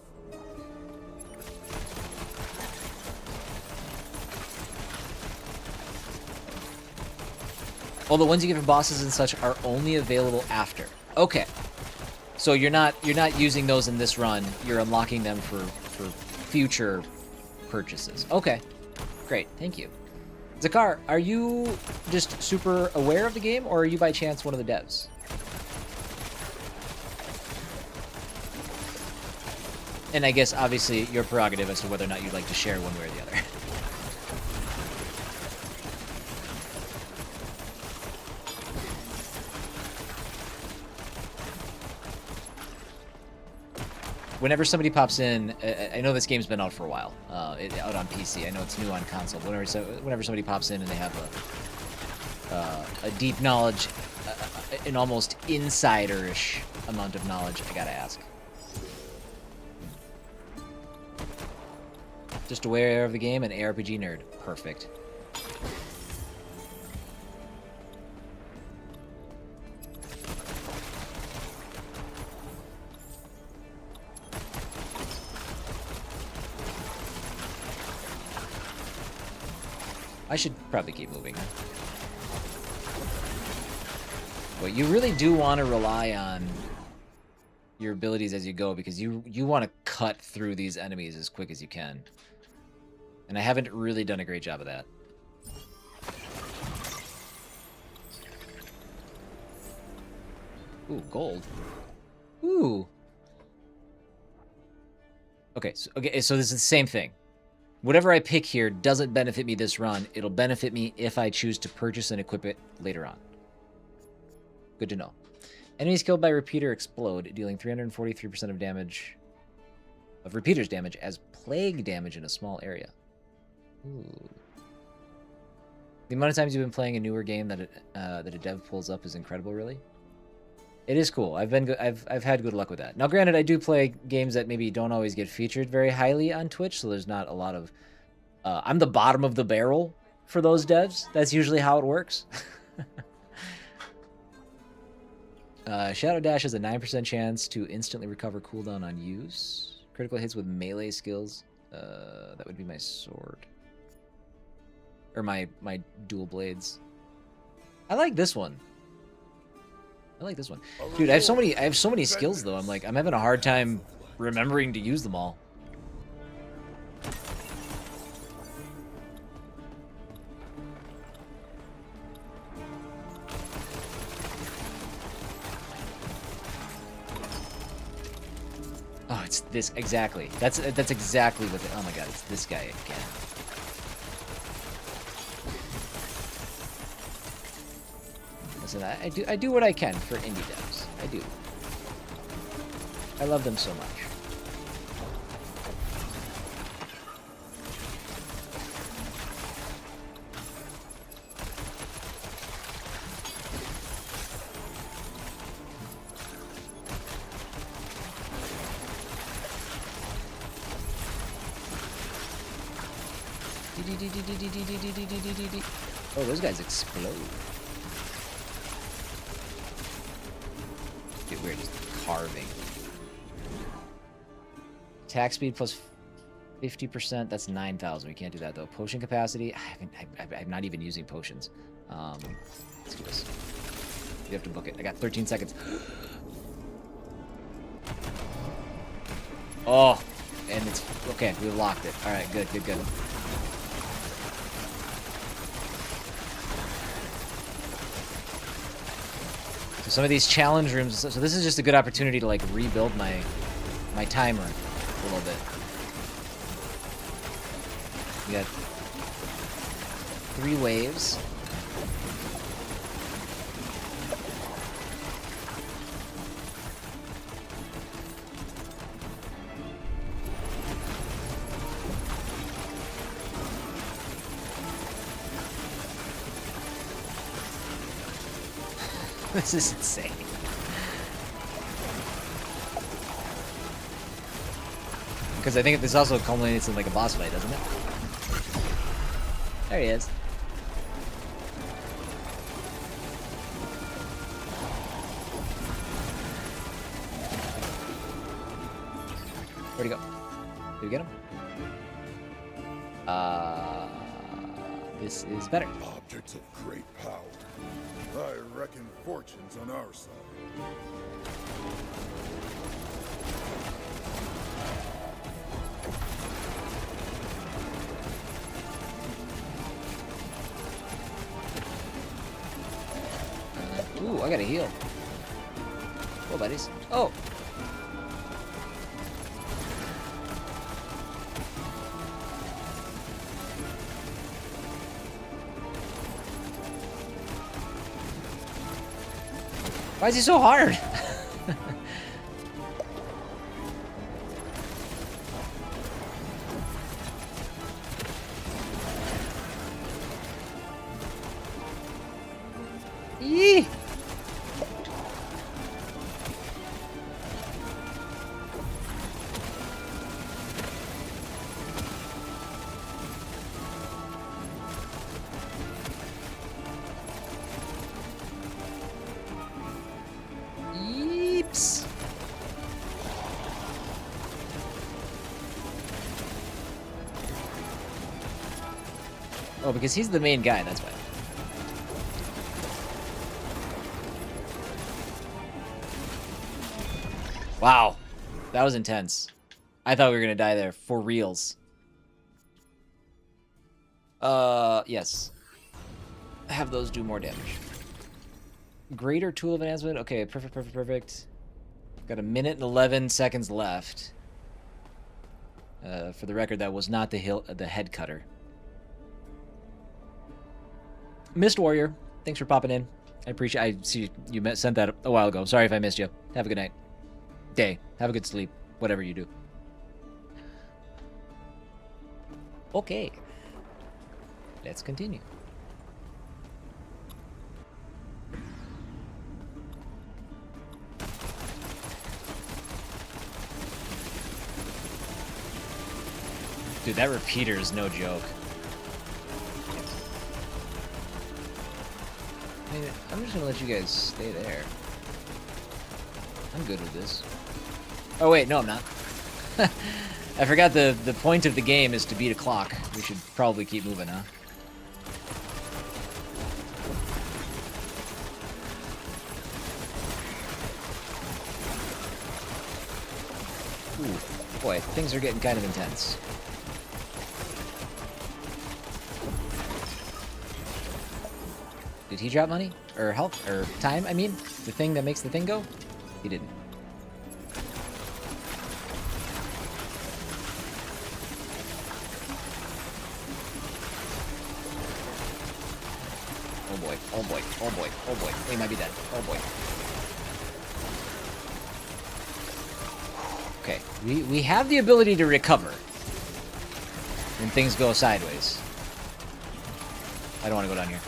Oh, the ones you get from bosses and such are only available after. Okay. So you're not using those in this run. You're unlocking them for future purchases. Okay. Great. Thank you. Zakar, are you just super aware of the game, or are you by chance one of the devs? And I guess, obviously, your prerogative as to whether or not you'd like to share one way or the other. Whenever somebody pops in, I know this game's been out for a while, out on PC. I know it's new on console. Whenever somebody pops in and they have a deep knowledge, an almost insider-ish amount of knowledge, I gotta ask. Just aware of the game, an ARPG nerd. Perfect. I should probably keep moving. But you really do want to rely on your abilities as you go, because you want to cut through these enemies as quick as you can. And I haven't really done a great job of that. Ooh, gold. Ooh. Okay, so this is the same thing. Whatever I pick here doesn't benefit me this run. It'll benefit me if I choose to purchase and equip it later on. Good to know. Enemies killed by repeater explode, dealing 343% of damage of repeater's damage as plague damage in a small area. Ooh. The amount of times you've been playing a newer game that a dev pulls up is incredible, really. It is cool. I've had good luck with that. Now, granted, I do play games that maybe don't always get featured very highly on Twitch, so there's not a lot of... I'm the bottom of the barrel for those devs. That's usually how it works. Shadow Dash has a 9% chance to instantly recover cooldown on use. Critical hits with melee skills. That would be my sword. Or my dual blades. I like this one. I like this one. Dude, I have so many skills though. I'm having a hard time remembering to use them all. Oh, it's this exactly. That's exactly what oh my god, it's this guy again. Listen, I do what I can for indie devs. I do. I love them so much. Oh, those guys explode. Dude, we're just carving. Attack speed plus 50%. That's 9,000. We can't do that though. Potion capacity. I'm not even using potions. Let's do this. You have to book it. I got 13 seconds. Oh, and it's okay. We locked it. All right, good. So some of these challenge rooms, so this is just a good opportunity to like rebuild my timer a little bit. We got 3 waves. This is insane. Because I think this also culminates in like a boss fight, doesn't it? There he is. Where'd he go? Did we get him? This is better. Objects of great power. I reckon fortune's on our side. Ooh, I gotta heal. Oh, buddies. Oh! Why is he so hard? Yee! Yeeps. Oh, because he's the main guy, that's why. Wow. That was intense. I thought we were gonna die there. For reals. Yes. Have those do more damage. Greater tool of advancement. Okay, perfect. Got 1 minute and 11 seconds left. For the record, that was not the head cutter. Mist Warrior, thanks for popping in. I appreciate. I see you sent that a while ago. Sorry if I missed you. Have a good night. Day. Have a good sleep. Whatever you do. Okay. Let's continue. Dude, that repeater is no joke. I mean, I'm just gonna let you guys stay there. I'm good with this. Oh wait, no I'm not. I forgot the point of the game is to beat a clock. We should probably keep moving, huh? Ooh, boy, things are getting kind of intense. Did he drop money? Or health? Or time, I mean? The thing that makes the thing go? He didn't. Oh boy, oh boy, oh boy, oh boy. He might be dead. Oh boy. Okay, we have the ability to recover when things go sideways. I don't want to go down here.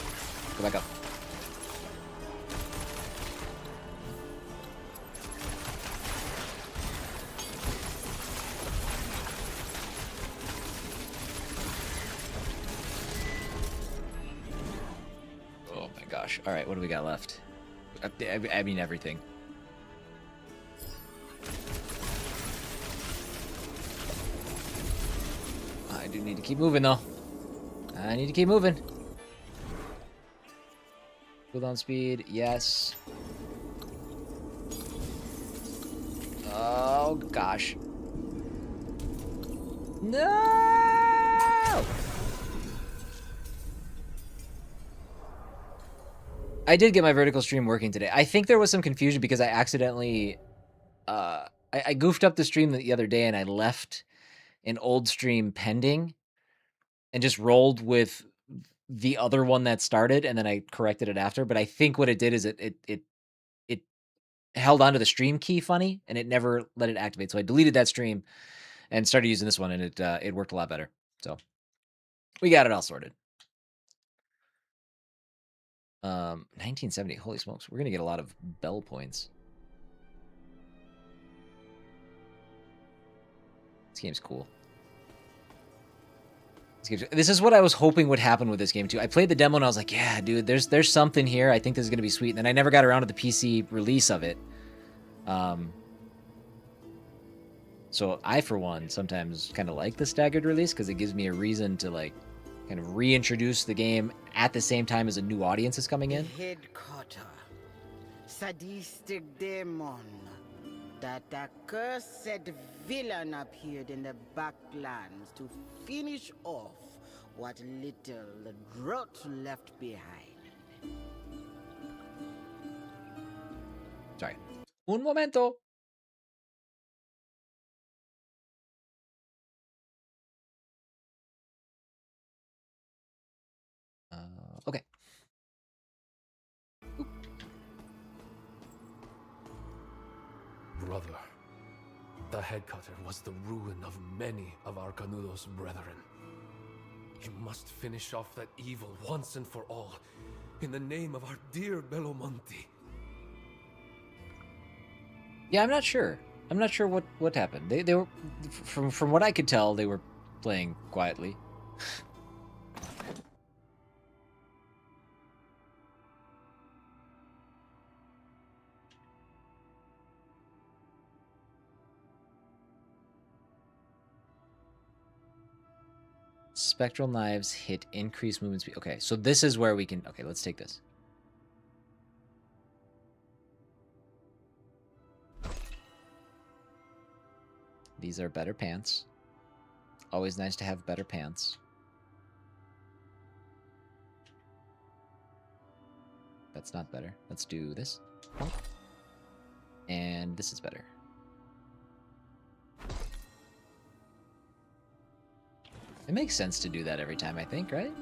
Go back up. Oh my gosh. All right, what do we got left? I mean everything. I do need to keep moving though. I need to keep moving. Cooldown speed, yes. Oh gosh. No! I did get my vertical stream working today. I think there was some confusion because I accidentally I goofed up the stream the other day and I left an old stream pending and just rolled with the other one that started, and then I corrected it after. But I think what it did is it held onto the stream key funny, and it never let it activate. So I deleted that stream and started using this one, and it worked a lot better. So we got it all sorted. 1970. Holy smokes, we're gonna get a lot of bell points. This game's cool. This is what I was hoping would happen with this game too. I played the demo and I was like, yeah, dude, there's something here. I think this is gonna be sweet. And then I never got around to the PC release of it. So So I, for one, sometimes kind of like the staggered release because it gives me a reason to like kind of reintroduce the game at the same time as a new audience is coming The in. headquarter, sadistic demon. That accursed villain appeared in the backlands to finish off what little the drought left behind. Sorry. Un momento. Okay. Brother, the headcutter was the ruin of many of our Canudos brethren. You must finish off that evil once and for all, in the name of our dear Belomonte. Yeah, I'm not sure. I'm not sure what happened. They were from what I could tell, they were playing quietly. Spectral knives hit increased movement speed. Okay, so this is where we can... Okay, let's take this. These are better pants. Always nice to have better pants. That's not better. Let's do this. And this is better. It makes sense to do that every time, I think, right?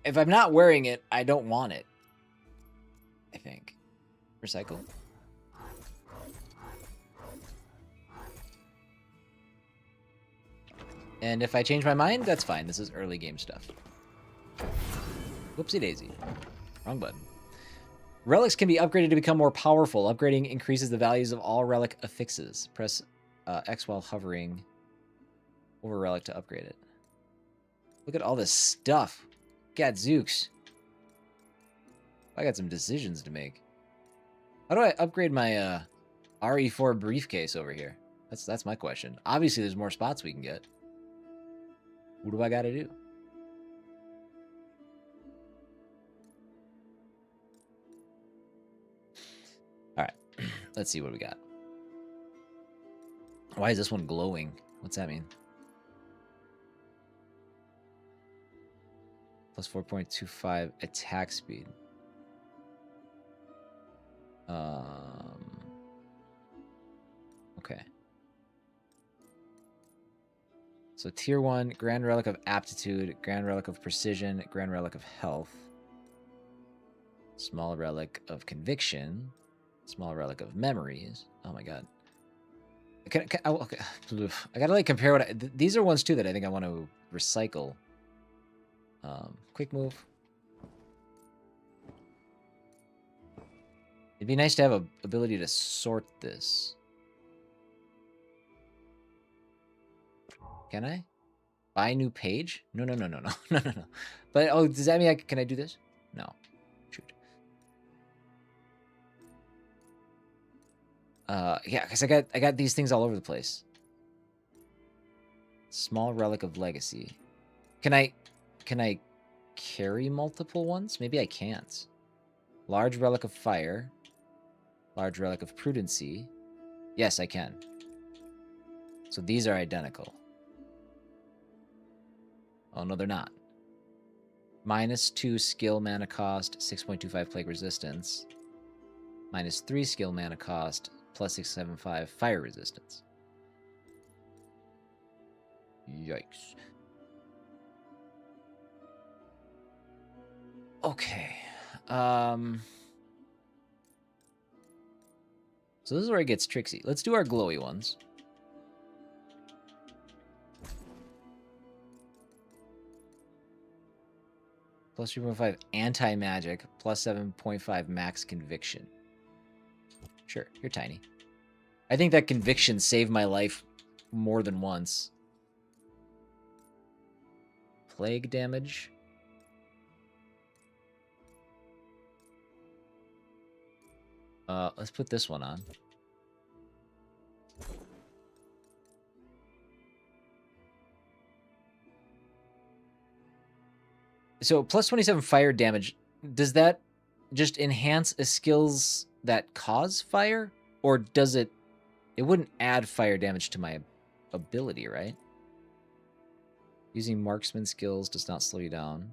If I'm not wearing it, I don't want it. I think. Recycle. And if I change my mind, that's fine. This is early game stuff. Whoopsie daisy. Wrong button. Relics can be upgraded to become more powerful. Upgrading increases the values of all relic affixes. Press X while hovering over relic to upgrade it. Look at all this stuff. Gadzooks. I got some decisions to make. How do I upgrade my RE4 briefcase over here? That's my question. Obviously, there's more spots we can get. What do I got to do? All right, let's see what we got. Why is this one glowing? What's that mean? Plus 4.25 attack speed. Okay. So tier 1, Grand Relic of Aptitude, Grand Relic of Precision, Grand Relic of Health, Small Relic of Conviction, Small Relic of Memories. Oh my god. Okay. I gotta like compare what these are ones too that I think I want to recycle. Quick move. It'd be nice to have a ability to sort this. Can I? Buy new page? No. No. But, oh, does that mean can I do this? No. Shoot. Yeah, because I got these things all over the place. Small Relic of Legacy. Can I carry multiple ones? Maybe I can't. Large Relic of Fire. Large Relic of Prudency. Yes, I can. So these are identical. Oh, no, they're not. -2 skill mana cost, 6.25 plague resistance. -3 skill mana cost, +675 fire resistance. Yikes. Okay. So this is where it gets tricksy. Let's do our glowy ones. +3.5 anti-magic, +7.5 max conviction. Sure, you're tiny. I think that conviction saved my life more than once. plague damage. Let's put this one on. So plus 27 fire damage, does that just enhance a skills that cause fire? Or does it wouldn't add fire damage to my ability, right? Using marksman skills does not slow you down.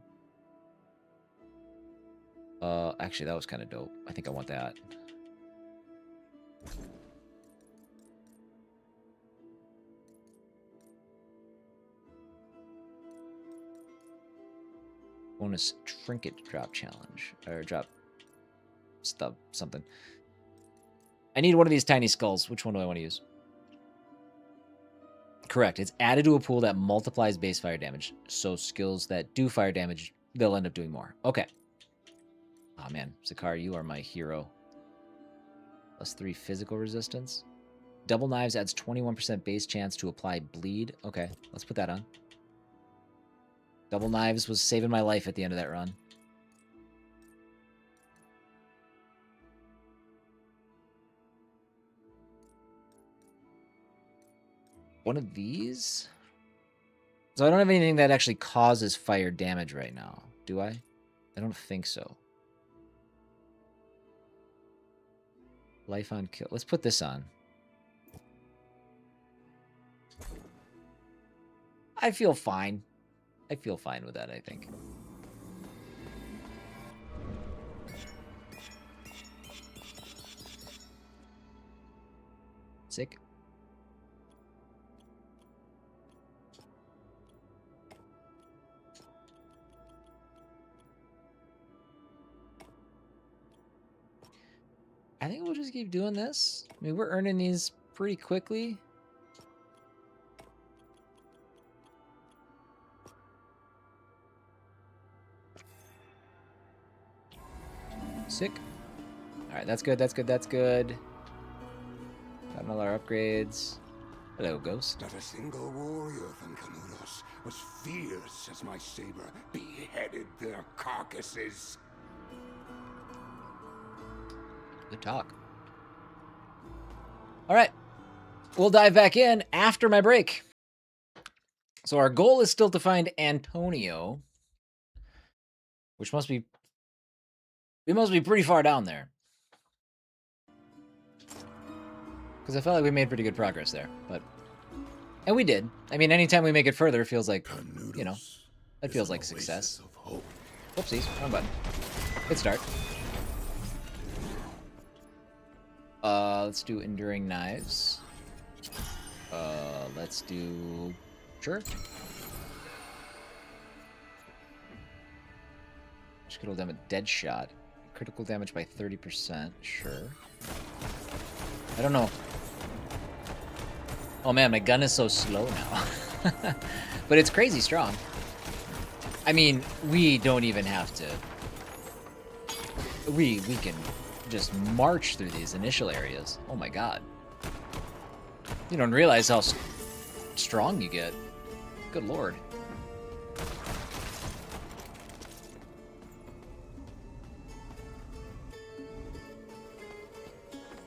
Actually, that was kind of dope. I think I want that. Bonus trinket drop challenge. Or drop stub something. I need one of these tiny skulls. Which one do I want to use? Correct. It's added to a pool that multiplies base fire damage. So skills that do fire damage, they'll end up doing more. Okay. Oh man, Zakar, you are my hero. +3 physical resistance. Double knives adds 21% base chance to apply bleed. Okay, let's put that on. Double knives was saving my life at the end of that run. One of these? So I don't have anything that actually causes fire damage right now, do I? I don't think so. Life on kill. Let's put this on. I feel fine. I feel fine with that, I think. Sick. I think we'll just keep doing this. I mean, we're earning these pretty quickly. Sick. All right, that's good, that's good, that's good. Got all our upgrades. Hello, Ghost. Not a single warrior from Canudos was fierce as my saber beheaded their carcasses. Good talk. All right. We'll dive back in after my break. So our goal is still to find Antonio, which must be... We must be pretty far down there. Because I felt like we made pretty good progress there, but... And we did. I mean, anytime we make it further, it feels like, you know, it feels like success. Whoopsies, wrong button. Good start. Let's do Enduring Knives. Let's do... Sure. Critical damage, dead shot. Critical damage by 30%, sure. I don't know. Oh man, my gun is so slow now. But it's crazy strong. I mean, we don't even have to... We can just march through these initial areas. Oh my god. You don't realize how strong you get. Good lord.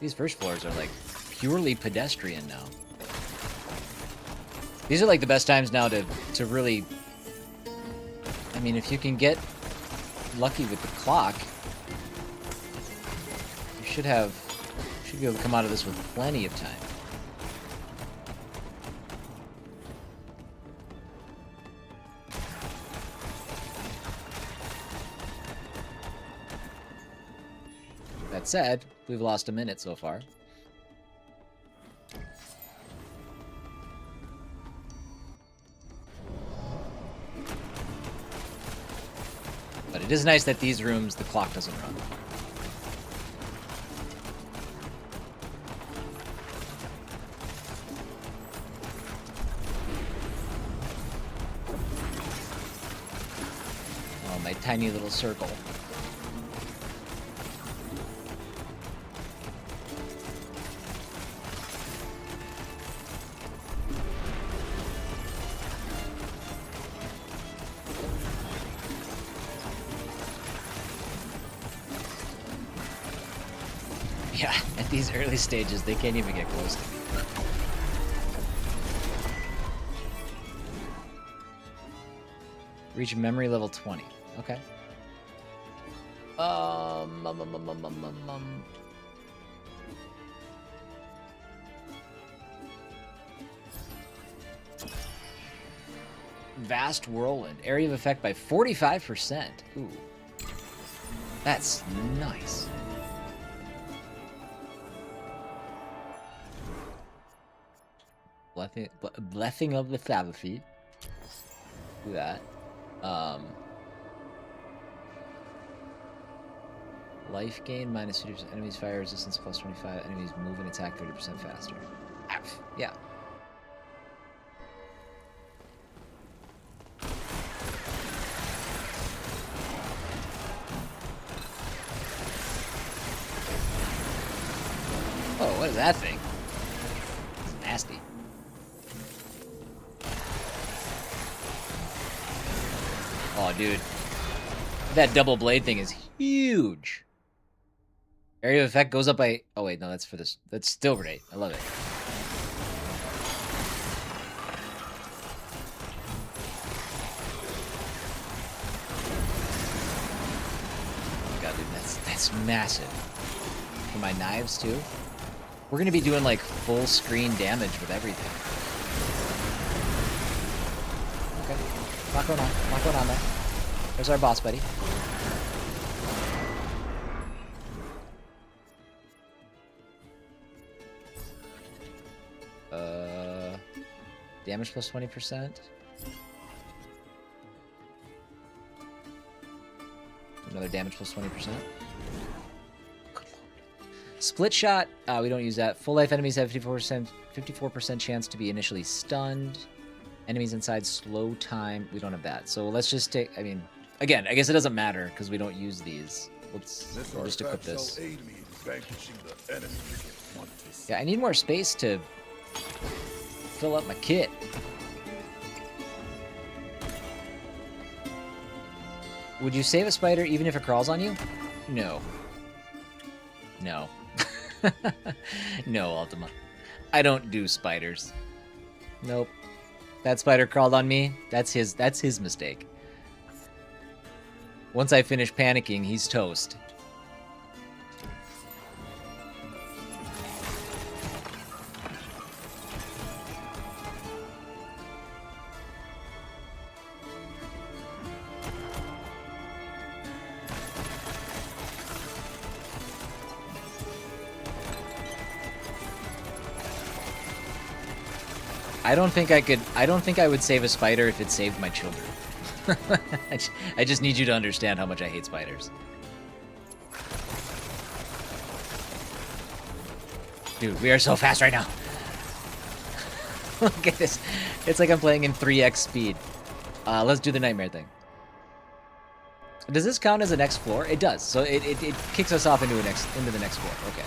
These first floors are like purely pedestrian now. These are like the best times now to really... I mean, if you can get lucky with the clock, you should be able to come out of this with plenty of time. That said, we've lost a minute so far. But it is nice that these rooms, the clock doesn't run. Oh, my tiny little circle. Yeah, at these early stages, they can't even get close to me. Reach memory level 20. Okay. Vast Whirlwind. Area of effect by 45%. Ooh. That's nice. Blessing of the Fallacy. Do that. Life gain minus 50%. Enemies fire resistance plus 25. Enemies move and attack 30% faster. Yeah. Oh, what is that thing? It's nasty. Oh, dude. That double blade thing is huge. Area of effect goes up by... Oh, wait, no, that's for this. That's still great. I love it. Oh, God, dude, that's massive. For my knives, too. We're going to be doing, like, full screen damage with everything. Okay. Not going on. Not going on there. There's our boss, buddy. Damage plus 20%. Another damage plus 20%. Good lord. Split shot. We don't use that. Full life enemies have 54% chance to be initially stunned. Enemies inside slow time. We don't have that. So let's just take... I mean, again, I guess it doesn't matter because we don't use these. We'll just equip this. Yeah, I need more space to fill up my kit. Would you save a spider even if it crawls on you? No. No. No, Ultima. I don't do spiders. Nope. That spider crawled on me. That's his mistake. Once I finish panicking, he's toast. I don't think I would save a spider if it saved my children. I just need you to understand how much I hate spiders. Dude, we are so fast right now. Look at this. It's like I'm playing in 3x speed. Let's do the nightmare thing. Does this count as a next floor? It does. So it kicks us off into the next floor. Okay.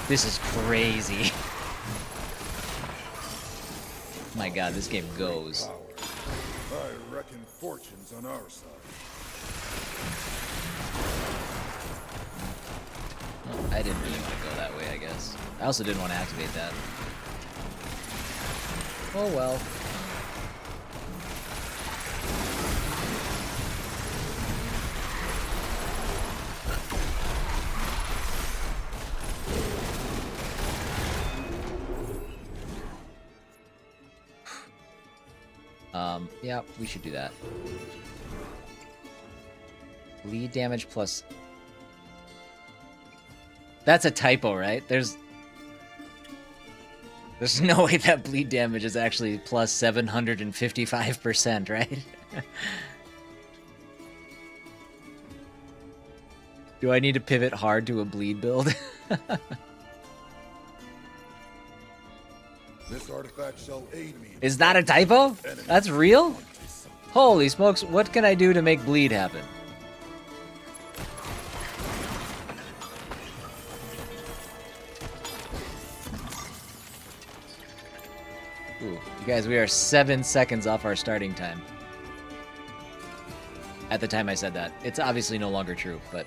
This is crazy. My God, this game goes. I reckon fortune's on our side. Well, I didn't really want to go that way, I guess. I also didn't want to activate that. Oh well. Yeah, we should do that. Bleed damage plus... That's a typo, right? There's no way that bleed damage is actually plus 755%, right? Do I need to pivot hard to a bleed build? This artifact shall aid me. Is that a typo? That's real? Holy smokes, what can I do to make bleed happen? Ooh, you guys, we are 7 seconds off our starting time. at the time I said that. It's obviously no longer true, but...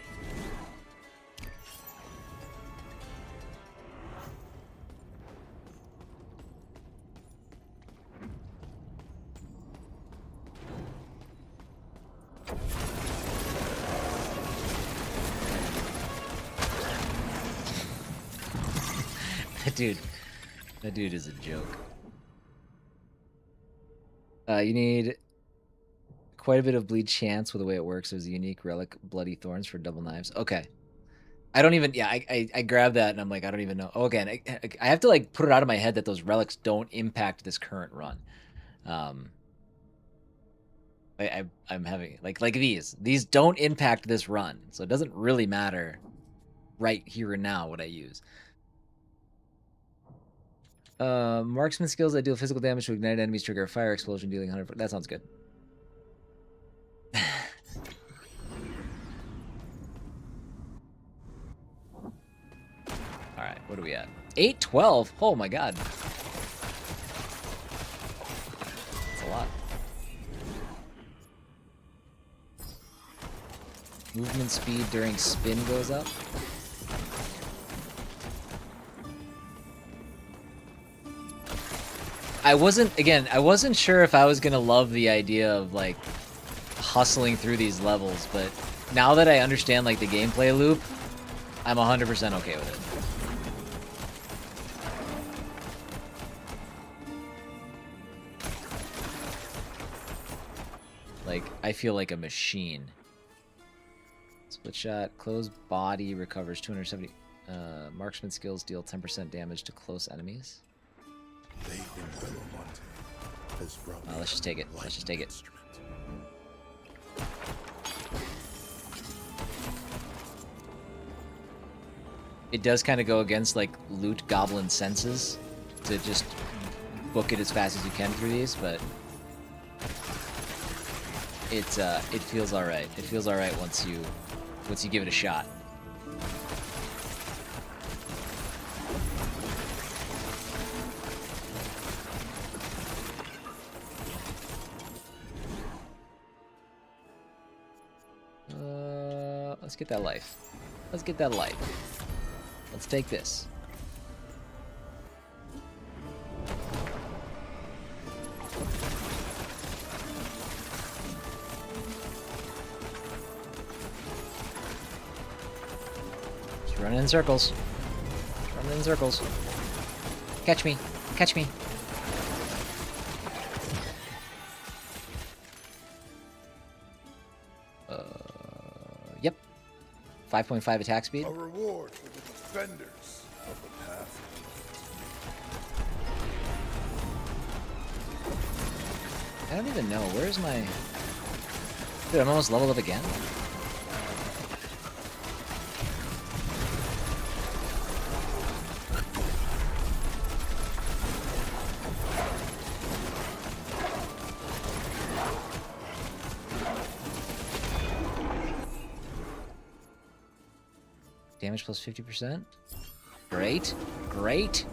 That dude is a joke. You need quite a bit of bleed chance with the way it works. There's a unique relic, Bloody Thorns, for double knives. Okay. I don't even, yeah, I grabbed that and I'm like, I don't even know. Oh, again, I have to like put it out of my head that those relics don't impact this current run. I'm having, like these don't impact this run. So it doesn't really matter right here and now what I use. Marksman skills that deal physical damage to ignited enemies, trigger a fire explosion, dealing 100. That sounds good. Alright, what are we at? 812? Oh my god. That's a lot. Movement speed during spin goes up. I wasn't sure if I was gonna love the idea of like hustling through these levels, but now that I understand like the gameplay loop, I'm 100% okay with it. Like, I feel like a machine. Split shot, closed body recovers 270. Marksman skills deal 10% damage to close enemies. Let's just take it. Let's just take it. It does kind of go against like loot goblin senses to just book it as fast as you can through these, but it feels all right. It feels all right once you give it a shot. Let's get that life. Let's get that life. Let's take this. Just running in circles. Just running in circles. Catch me. Catch me. Yep. 5.5 attack speed. A reward for the defenders of the path. I don't even know. Where's my... Dude, I'm almost leveled up again. Damage plus 50%. Great. Great.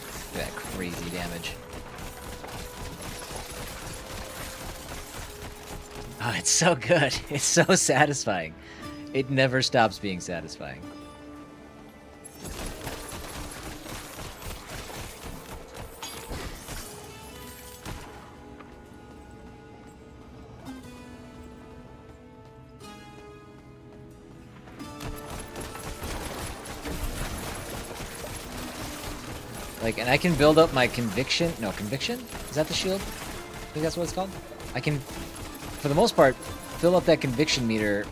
Look at that crazy damage. Oh, it's so good. It's so satisfying. It never stops being satisfying. Like, and I can build up my conviction. No, conviction? Is that the shield? I think that's what it's called. I can, for the most part, fill up that conviction meter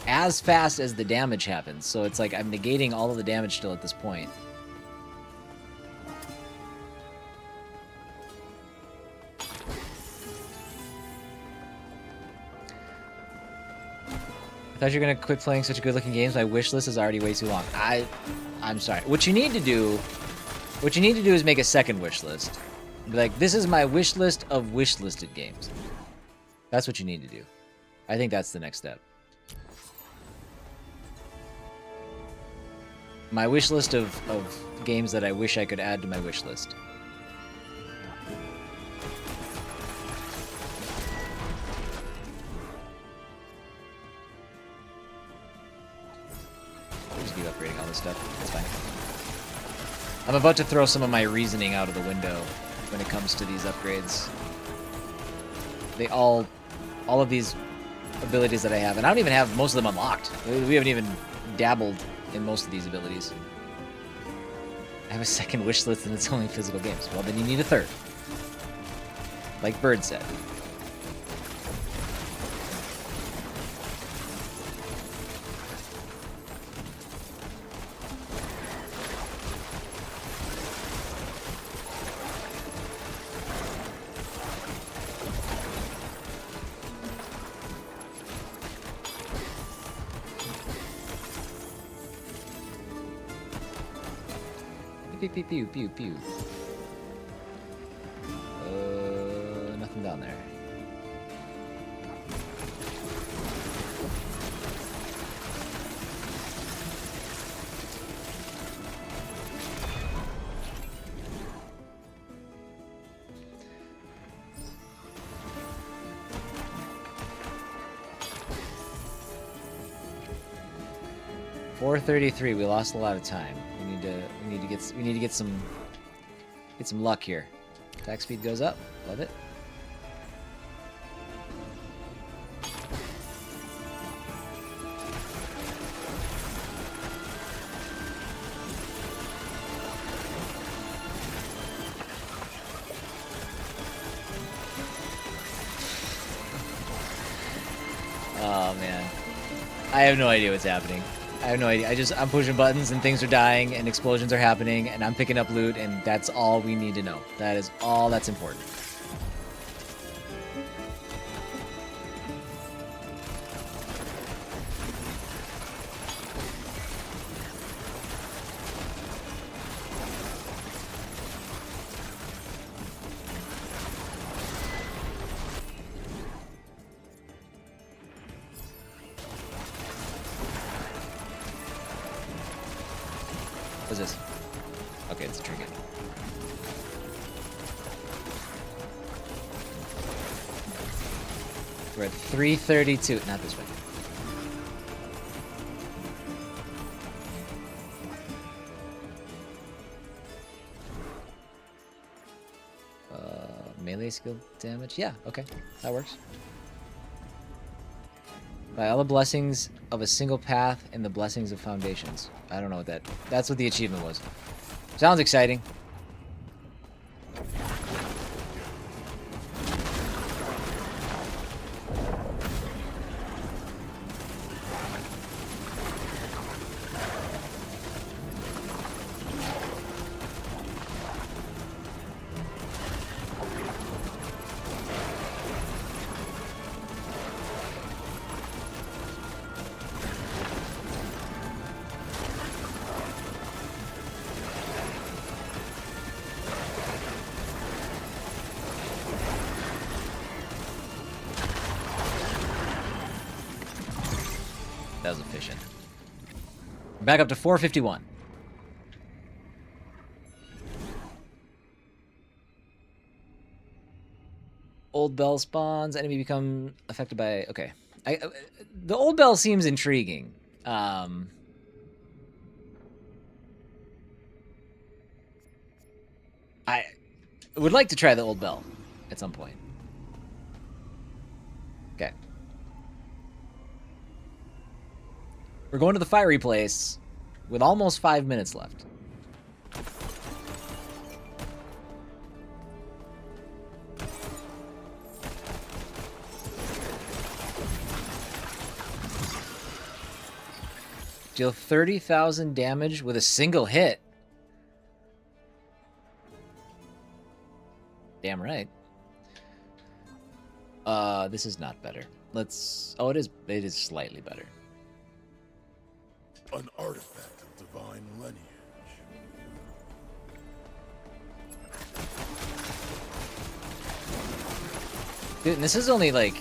as fast as the damage happens. So it's like I'm negating all of the damage still at this point. I thought you were gonna quit playing such good-looking games. My wish list is already way too long. I'm sorry. What you need to do is make a second wish list. Be like, this is my wish list of wish listed games. That's what you need to do. I think that's the next step. My wish list of games that I wish I could add to my wish list. Just keep upgrading all this stuff. It's fine. I'm about to throw some of my reasoning out of the window when it comes to these upgrades. They all of these abilities that I have, and I don't even have most of them unlocked. We haven't even dabbled in most of these abilities. I have a second wish list and it's only physical games. Well, then you need a third. Like Bird said. Pew, pew, pew, pew, pew. Nothing down there. $433. We lost a lot of time. We need to get some luck here. Attack speed goes up. Love it. Oh man, I have no idea what's happening. I have no idea. I'm pushing buttons and things are dying and explosions are happening and I'm picking up loot and that's all we need to know. That is all that's important. What's this? Okay, it's a trinket. We're at 332. Not this way. Melee skill damage? Yeah, okay. That works. By all the blessings of a single path and the blessings of foundations. I don't know what that... That's what the achievement was. Sounds exciting. That was efficient. We're back up to 451. Old bell spawns. Enemy become affected by... Okay. The old bell seems intriguing. I would like to try the old bell at some point. Okay. We're going to the fiery place with almost 5 minutes left. Deal 30,000 damage with a single hit. Damn right. This is not better. Let's... Oh, it is slightly better. An artifact of divine lineage. Dude, and this is only like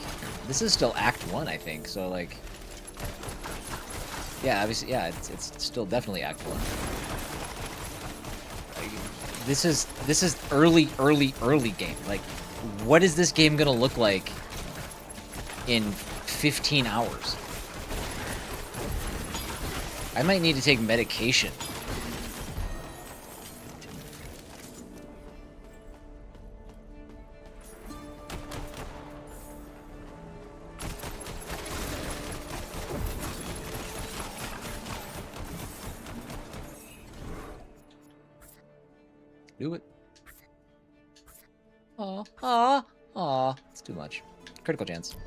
This is still Act 1, I think. So like, yeah, obviously, yeah, it's still definitely Act 1. Like, this is early game. Like, what is this game gonna look like in 15 hours? I might need to take medication. Do it. Aw, aw, aw. It's too much. Critical chance.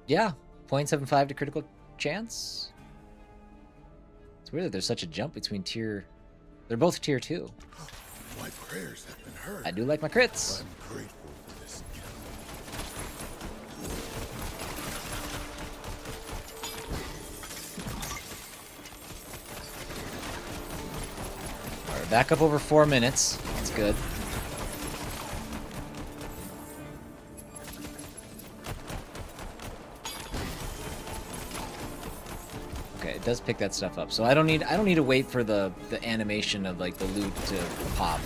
Yeah, 0.75 to critical chance. It's weird that there's such a jump between tier. They're both tier 2. My prayers have been heard. I do like my crits. I'm grateful for this gift. All right, back up over 4 minutes. That's good. It does pick that stuff up, so I don't need to wait for the animation of like the loot to pop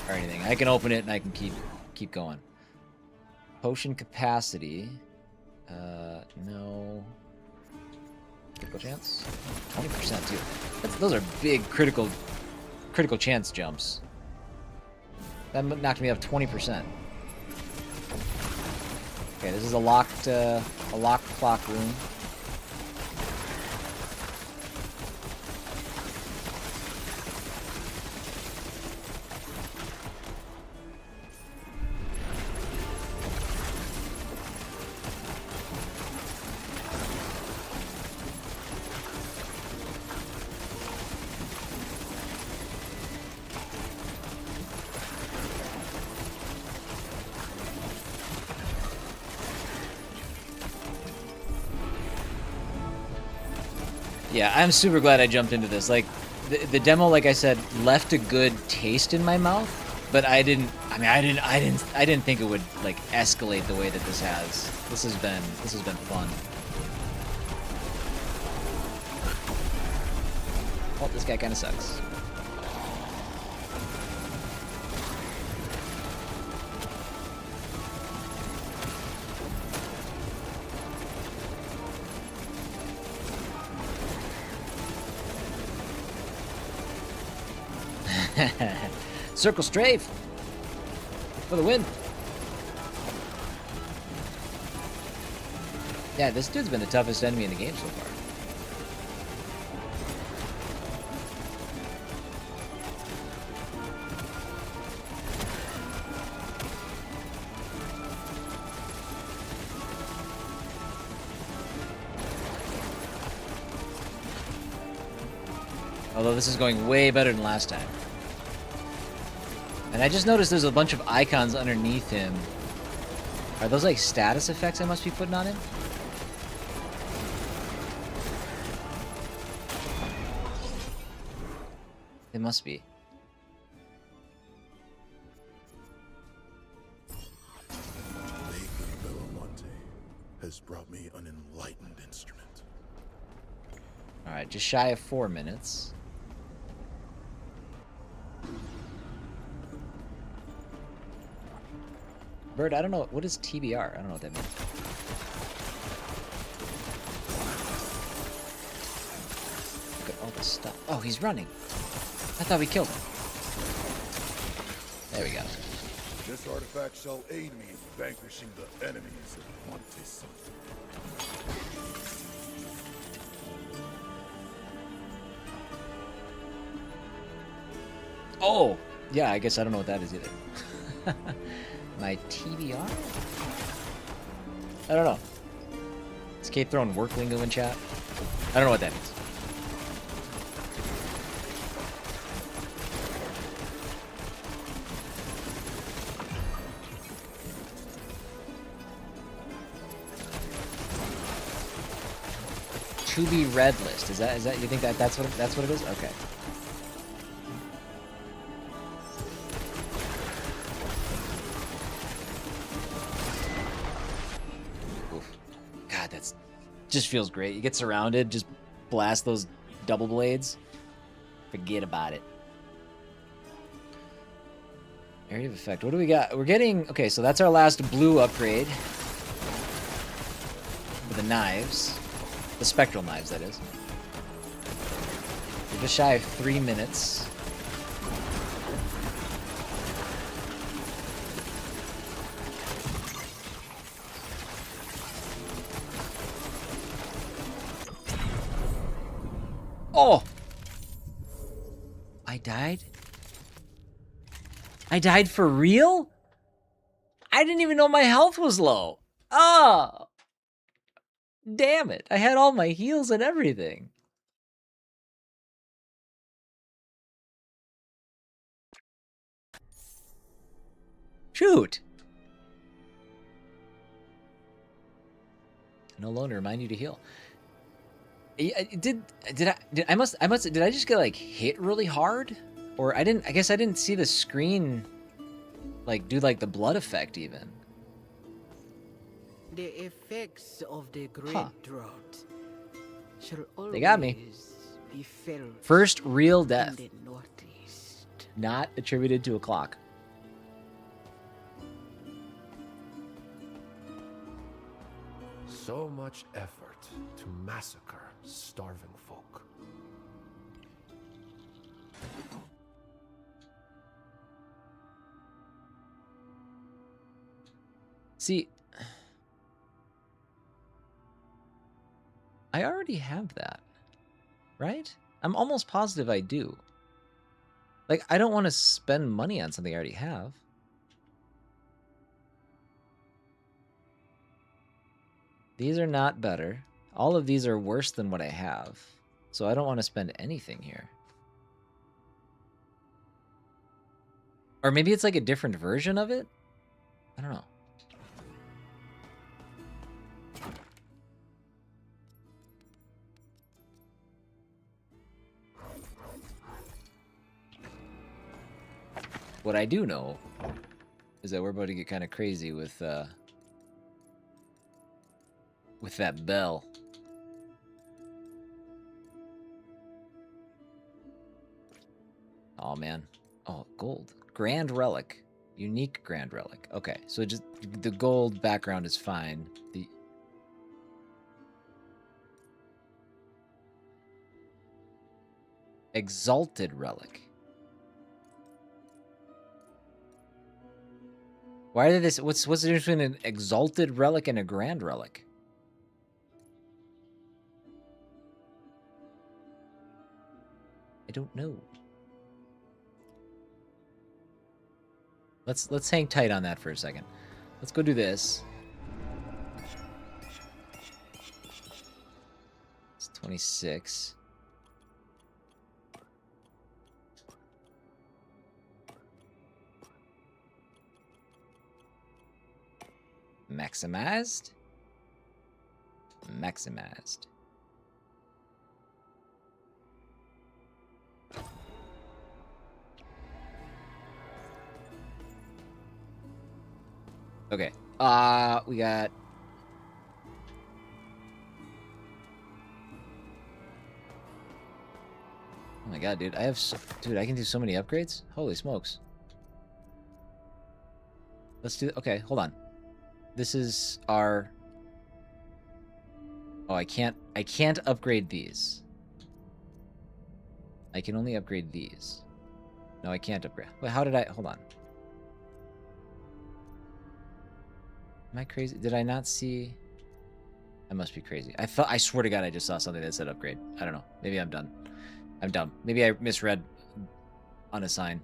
or anything. I can open it and I can keep going. Potion capacity, no. Critical chance, 20% too. Those are big critical chance jumps. That knocked me up 20%. Okay, this is a locked clock room. Yeah, I'm super glad I jumped into this. Like, the demo, like I said, left a good taste in my mouth, but I didn't think it would like escalate the way that this has. This has been fun. Oh, this guy kind of sucks. Circle strafe for the win. Yeah, this dude's been the toughest enemy in the game so far. Although this is going way better than last time. And I just noticed there's a bunch of icons underneath him. Are those like status effects I must be putting on him? It must be. Lately, Belamonte has brought me an enlightened instrument. Alright, just shy of 4 minutes. Bird, I don't know. What is TBR? I don't know what that means. Look at all this stuff. Oh, he's running. I thought we killed him. There we go. This artifact shall aid me in vanquishing the enemies of Monte Santo. Oh! Yeah, I guess I don't know what that is either. My TBR? I don't know. Is Kate throwing work lingo in chat? I don't know what that means. To be read list. Is that you think that's what it is? Okay. Oof. God, that's just feels great. You get surrounded, just blast those double blades. Forget about it. Area of effect. What do we got? We're getting okay, so that's our last blue upgrade. For the knives. The spectral knives, that is. We're just shy of 3 minutes. Oh! I died? I died for real? I didn't even know my health was low. Oh! Damn it. I had all my heals and everything. Shoot. No longer remind you to heal. Did I just get like hit really hard? Or I guess I didn't see the screen like do like the blood effect even. The effects of the great drought shall always They got me. be felt First real in death. the northeast. Not attributed to a clock. So much effort to massacre starving folk. See, I already have that, right? I'm almost positive I do. Like, I don't want to spend money on something I already have. These are not better. All of these are worse than what I have. So I don't want to spend anything here. Or maybe it's like a different version of it? I don't know. What I do know is that we're about to get kind of crazy with that bell. Oh man. Oh, gold. Grand relic. Unique grand relic. Okay, so just the gold background is fine. The exalted relic. Why are they this? What's the difference between an exalted relic and a grand relic? I don't know. Let's hang tight on that for a second. Let's go do this. It's 26. Maximized. Maximized. Okay. We got oh my god, dude. Dude, I can do so many upgrades. Holy smokes. Let's do okay, hold on. This is our oh, I can't upgrade these. I can only upgrade these. No, I can't upgrade. Wait, how did I hold on? Am I crazy? Did I not see? I must be crazy. I swear to God, I just saw something that said upgrade. I don't know. Maybe I'm done. I'm dumb. Maybe I misread on a sign.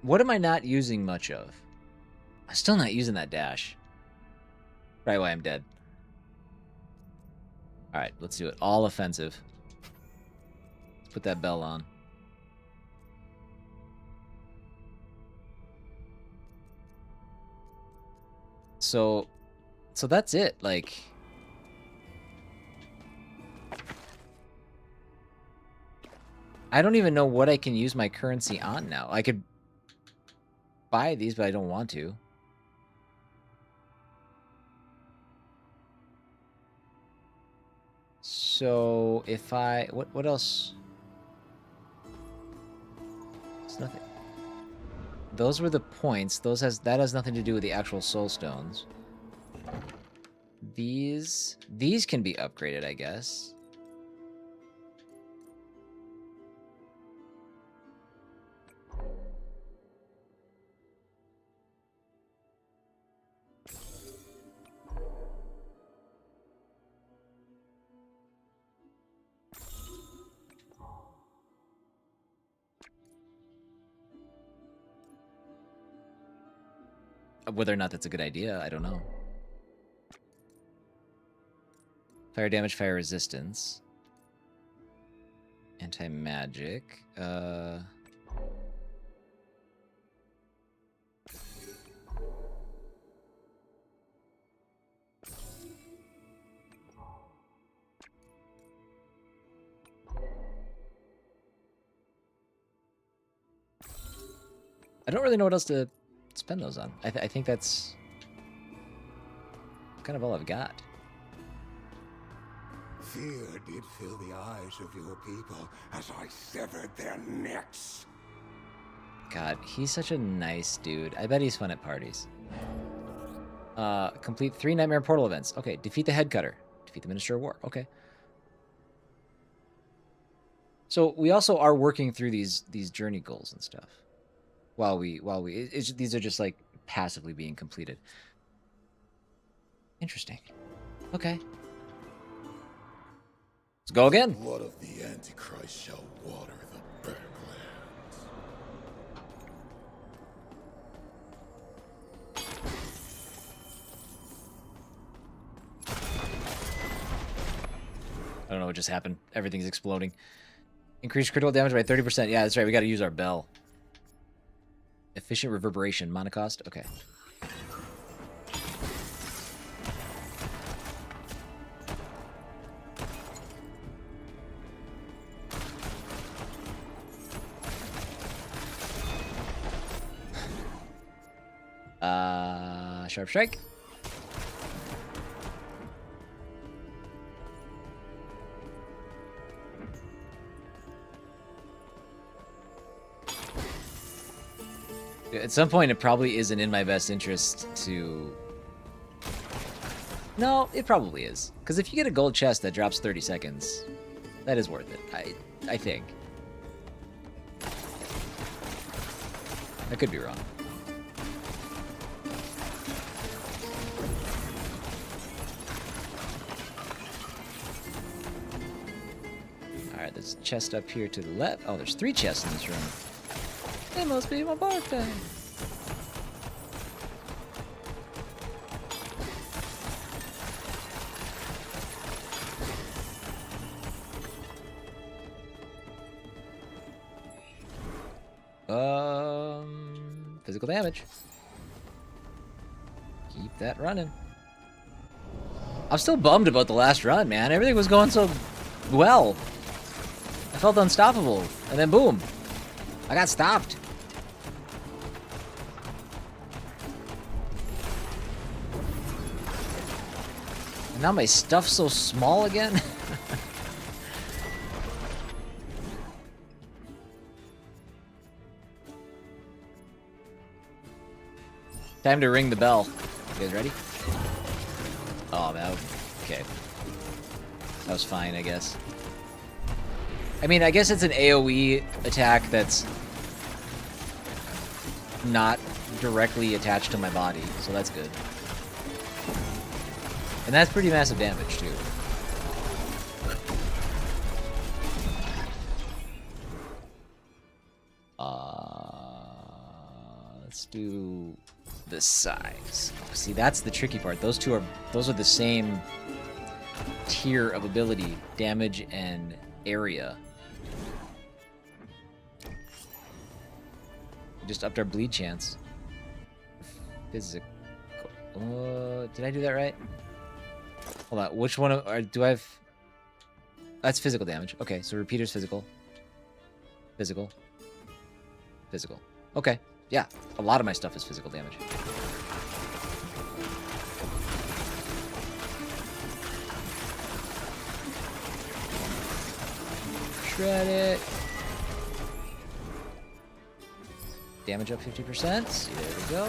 What am I not using much of? I'm still not using that dash. Right away, I'm dead. All right, let's do it. All offensive. Let's put that bell on. So that's it. Like, I don't even know what I can use my currency on now. I could buy these, but I don't want to. So if I, what else? It's nothing. Those were the points. That has nothing to do with the actual soul stones. These can be upgraded, I guess. Whether or not that's a good idea, I don't know. Fire damage, fire resistance. Anti-magic. I don't really know what else to spend those on. I think that's kind of all I've got. Fear did fill the eyes of your people as I severed their necks. God, he's such a nice dude. I bet he's fun at parties. Complete 3 Nightmare Portal events. Okay, defeat the Head Cutter. Defeat the Minister of War. Okay. So we also are working through these journey goals and stuff. These are just like passively being completed. Interesting. Okay. Let's go again. The blood of the Antichrist shall water the backlands. I don't know what just happened. Everything's exploding. Increase critical damage by 30%. Yeah, that's right. We got to use our bell. Efficient reverberation. Mana cost? Okay. Sharp strike. At some point, it probably isn't in my best interest to... No, it probably is. Because if you get a gold chest that drops 30 seconds, that is worth it, I think. I could be wrong. Alright, there's a chest up here to the left. Oh, there's 3 chests in this room. It must be my birthday. Physical damage. Keep that running. I'm still bummed about the last run, man. Everything was going so well. I felt unstoppable, and then boom, I got stopped. And now my stuff's so small again. Time to ring the bell. You guys ready? Oh, man. Okay. That was fine, I guess. I mean, I guess it's an AoE attack that's not directly attached to my body, so that's good. And that's pretty massive damage, too. Let's do the size. Oh, see, that's the tricky part. Those are the same tier of ability, damage and area. We just upped our bleed chance. Physical. Did I do that right? Hold on. Which one do I have? That's physical damage. Okay, so repeater's physical. Physical. Physical. Okay. Yeah, a lot of my stuff is physical damage. Shred it. Damage up 50%. There we go.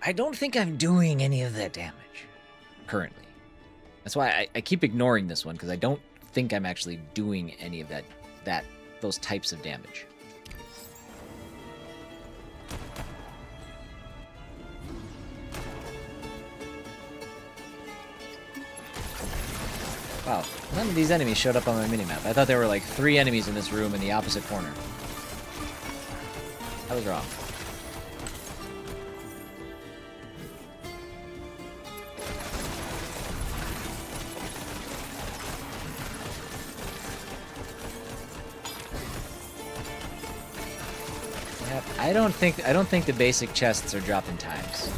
I don't think I'm doing any of that damage currently. That's why I keep ignoring this one, because I don't think I'm actually doing any of those types of damage. Wow, none of these enemies showed up on my minimap. I thought there were like 3 enemies in this room in the opposite corner. I was wrong. I don't think the basic chests are dropping times.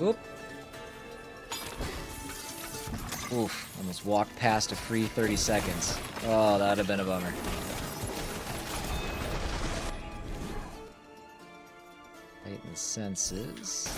Oop. Oof, almost walked past a free 30 seconds. Oh, that would have been a bummer. Heighten the senses.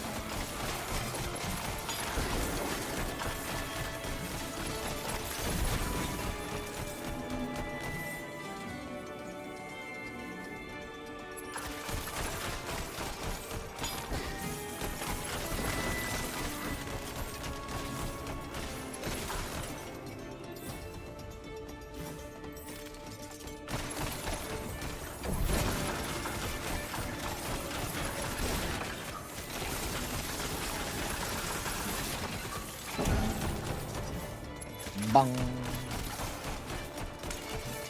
Bong.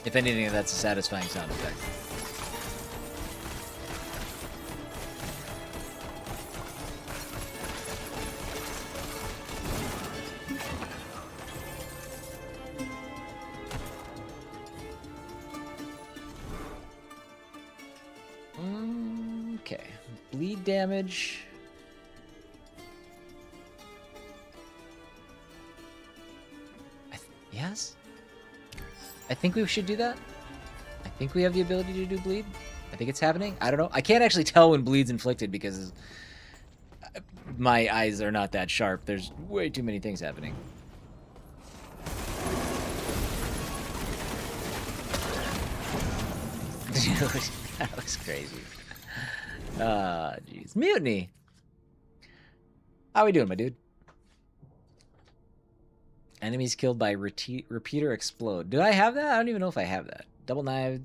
If anything, that's a satisfying sound effect. Okay. Bleed damage. Yes? I think we should do that. I think we have the ability to do bleed. I think it's happening. I don't know. I can't actually tell when bleed's inflicted because my eyes are not that sharp. There's way too many things happening. That was crazy. Jeez. Mutiny. How we doing, my dude? Enemies killed by repeater explode. Do I have that? I don't even know if I have that. Double knives.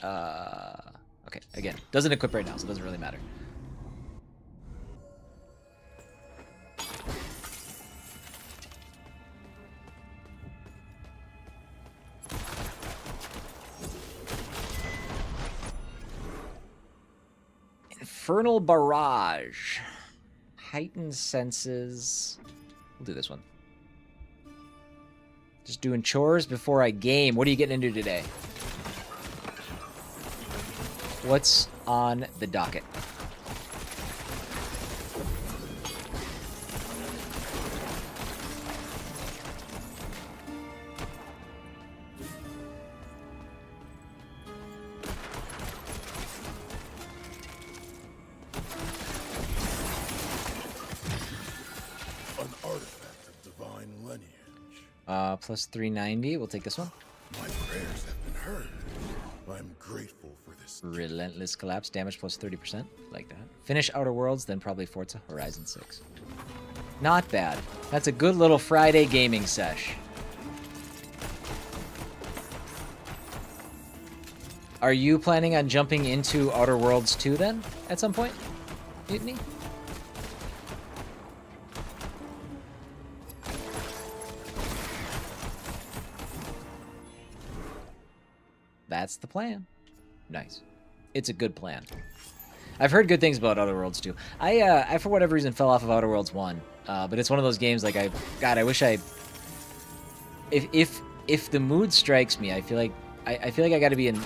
Okay, again, doesn't equip right now, so it doesn't really matter. Infernal Barrage. Heightened senses. We'll do this one. Just doing chores before I game. What are you getting into today? What's on the docket? An Plus 390. We'll take this one. My prayers have been heard. I'm grateful for this. Relentless Collapse. Damage plus 30%. Like that. Finish Outer Worlds, then probably Forza Horizon 6. Not bad. That's a good little Friday gaming sesh. Are you planning on jumping into Outer Worlds 2 then, at some point? Mutiny? That's the plan. Nice. It's a good plan. I've heard good things about Outer Worlds 2. I for whatever reason fell off of Outer Worlds 1, but it's one of those games like I wish I. If the mood strikes me, I feel like I got to be in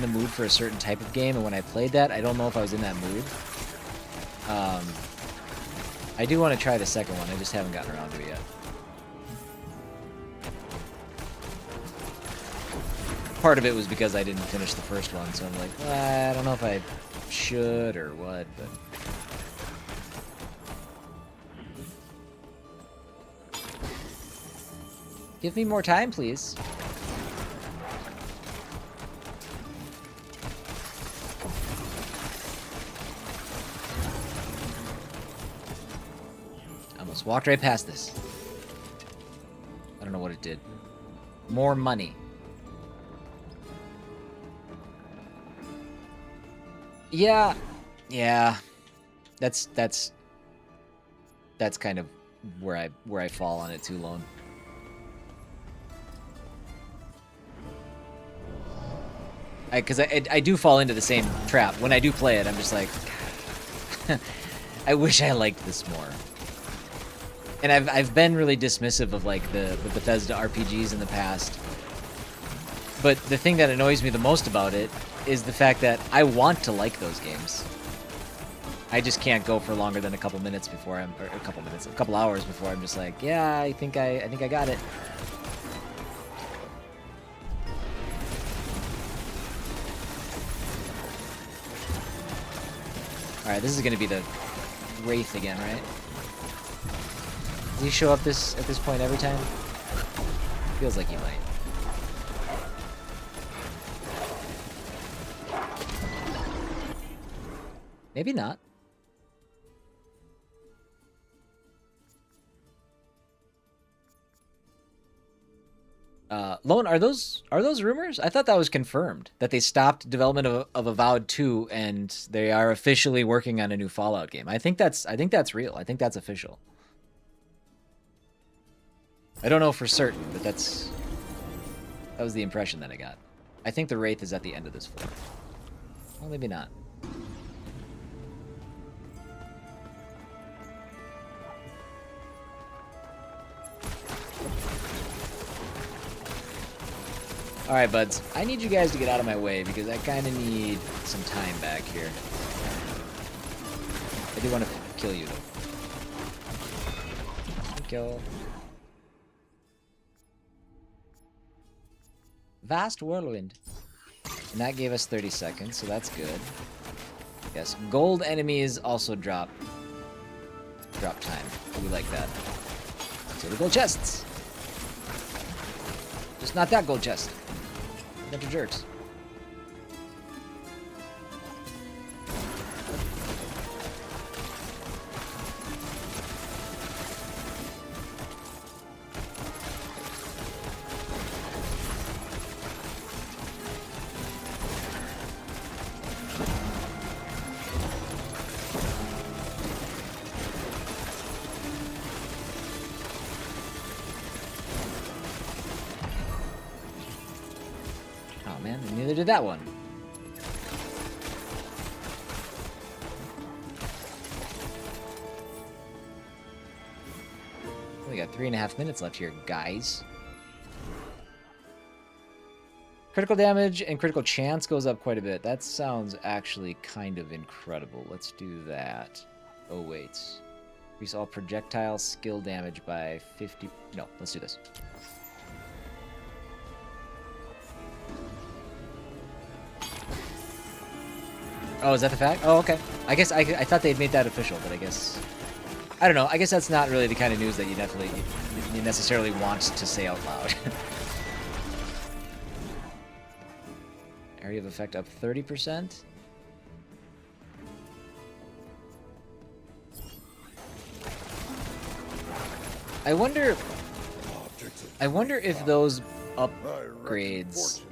the mood for a certain type of game, and when I played that, I don't know if I was in that mood. I do want to try the second one. I just haven't gotten around to it yet. Part of it was because I didn't finish the first one, so I'm like, well, I don't know if I should or what, but... Give me more time, please. I almost walked right past this. I don't know what it did. More money. Yeah. That's kind of where I fall on it too long. Because I do fall into the same trap. When I do play it, I'm just like, I wish I liked this more. And I've been really dismissive of like the Bethesda RPGs in the past. But the thing that annoys me the most about it is the fact that I want to like those games. I just can't go for longer than a couple minutes before a couple hours before I'm just like, yeah, I think I got it. All right, this is gonna be the Wraith again, right? Does he show up at this point every time? Feels like he might. Maybe not. Lone, are those rumors? I thought that was confirmed, that they stopped development of Avowed 2 and they are officially working on a new Fallout game. I think that's real. I think that's official. I don't know for certain, but that was the impression that I got. I think the Wraith is at the end of this floor. Well, maybe not. All right, buds. I need you guys to get out of my way because I kind of need some time back here. I do want to kill you, though. Kill. Vast Whirlwind. And that gave us 30 seconds, so that's good. Yes, gold enemies also drop time. We like that. So the gold chests. Just not that gold chest. Bunch of jerks. Neither did that one. We got 3.5 minutes left here, guys. Critical damage and critical chance goes up quite a bit. That sounds actually kind of incredible. Let's do that. Oh, wait. Increase all projectile skill damage by 50... No, let's do this. Oh, is that the fact? Oh, okay. I guess I thought they'd made that official, but I guess I don't know. I guess that's not really the kind of news that you necessarily want to say out loud. Area of effect up 30%. I wonder if those upgrades,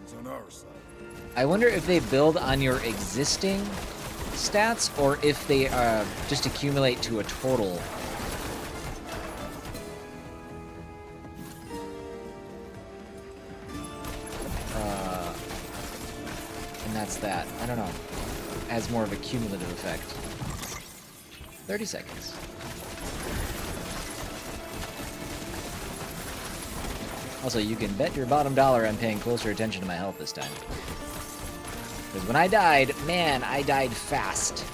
I wonder if they build on your existing stats or if they just accumulate to a total. And that's that. I don't know. Adds more of a cumulative effect. 30 seconds. Also, you can bet your bottom dollar I'm paying closer attention to my health this time. Because when I died, man, I died fast.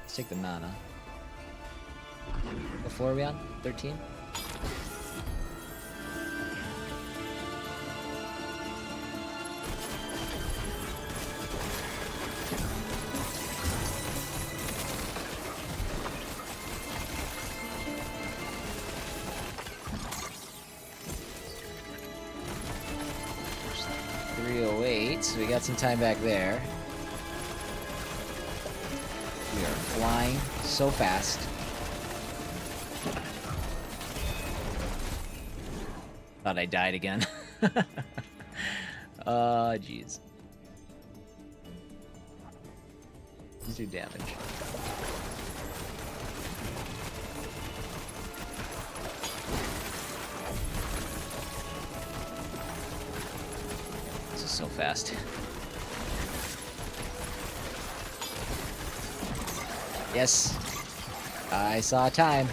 Let's take the mana. What floor are we on? 13? So we got some time back there. We are flying so fast. Thought I died again. Jeez. Let's do damage. So fast. Yes. I saw time.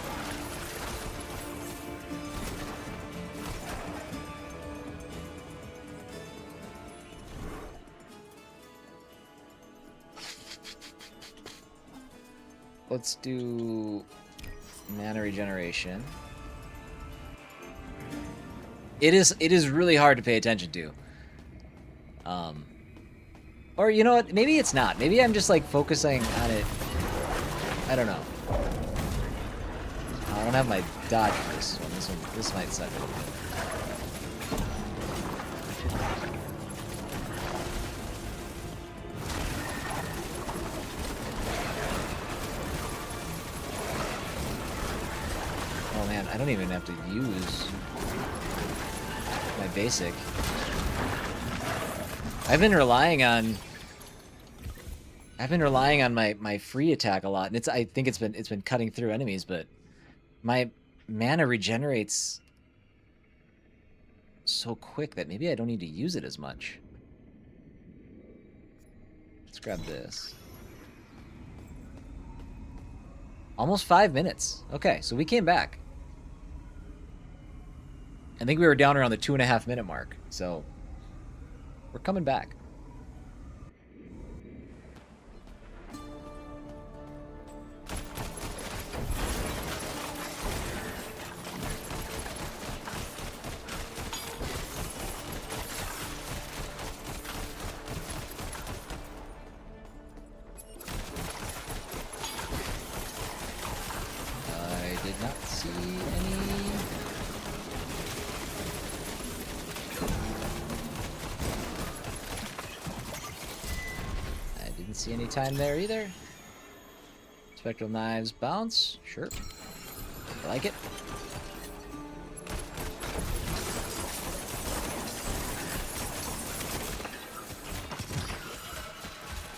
Let's do mana regeneration. It is really hard to pay attention to. Or you know what? Maybe it's not. Maybe I'm just like focusing on it. I don't know. I don't have my dodge for this one. This might suck a little bit. Oh man, I don't even have to use my basic. I've been relying on my free attack a lot, and I think it's been cutting through enemies, but my mana regenerates so quick that maybe I don't need to use it as much. Let's grab this. Almost 5 minutes. Okay, so we came back. I think we were down around the 2.5 minute mark, so we're coming back. I did not see any. See any time there either. Spectral knives bounce, sure. I like it.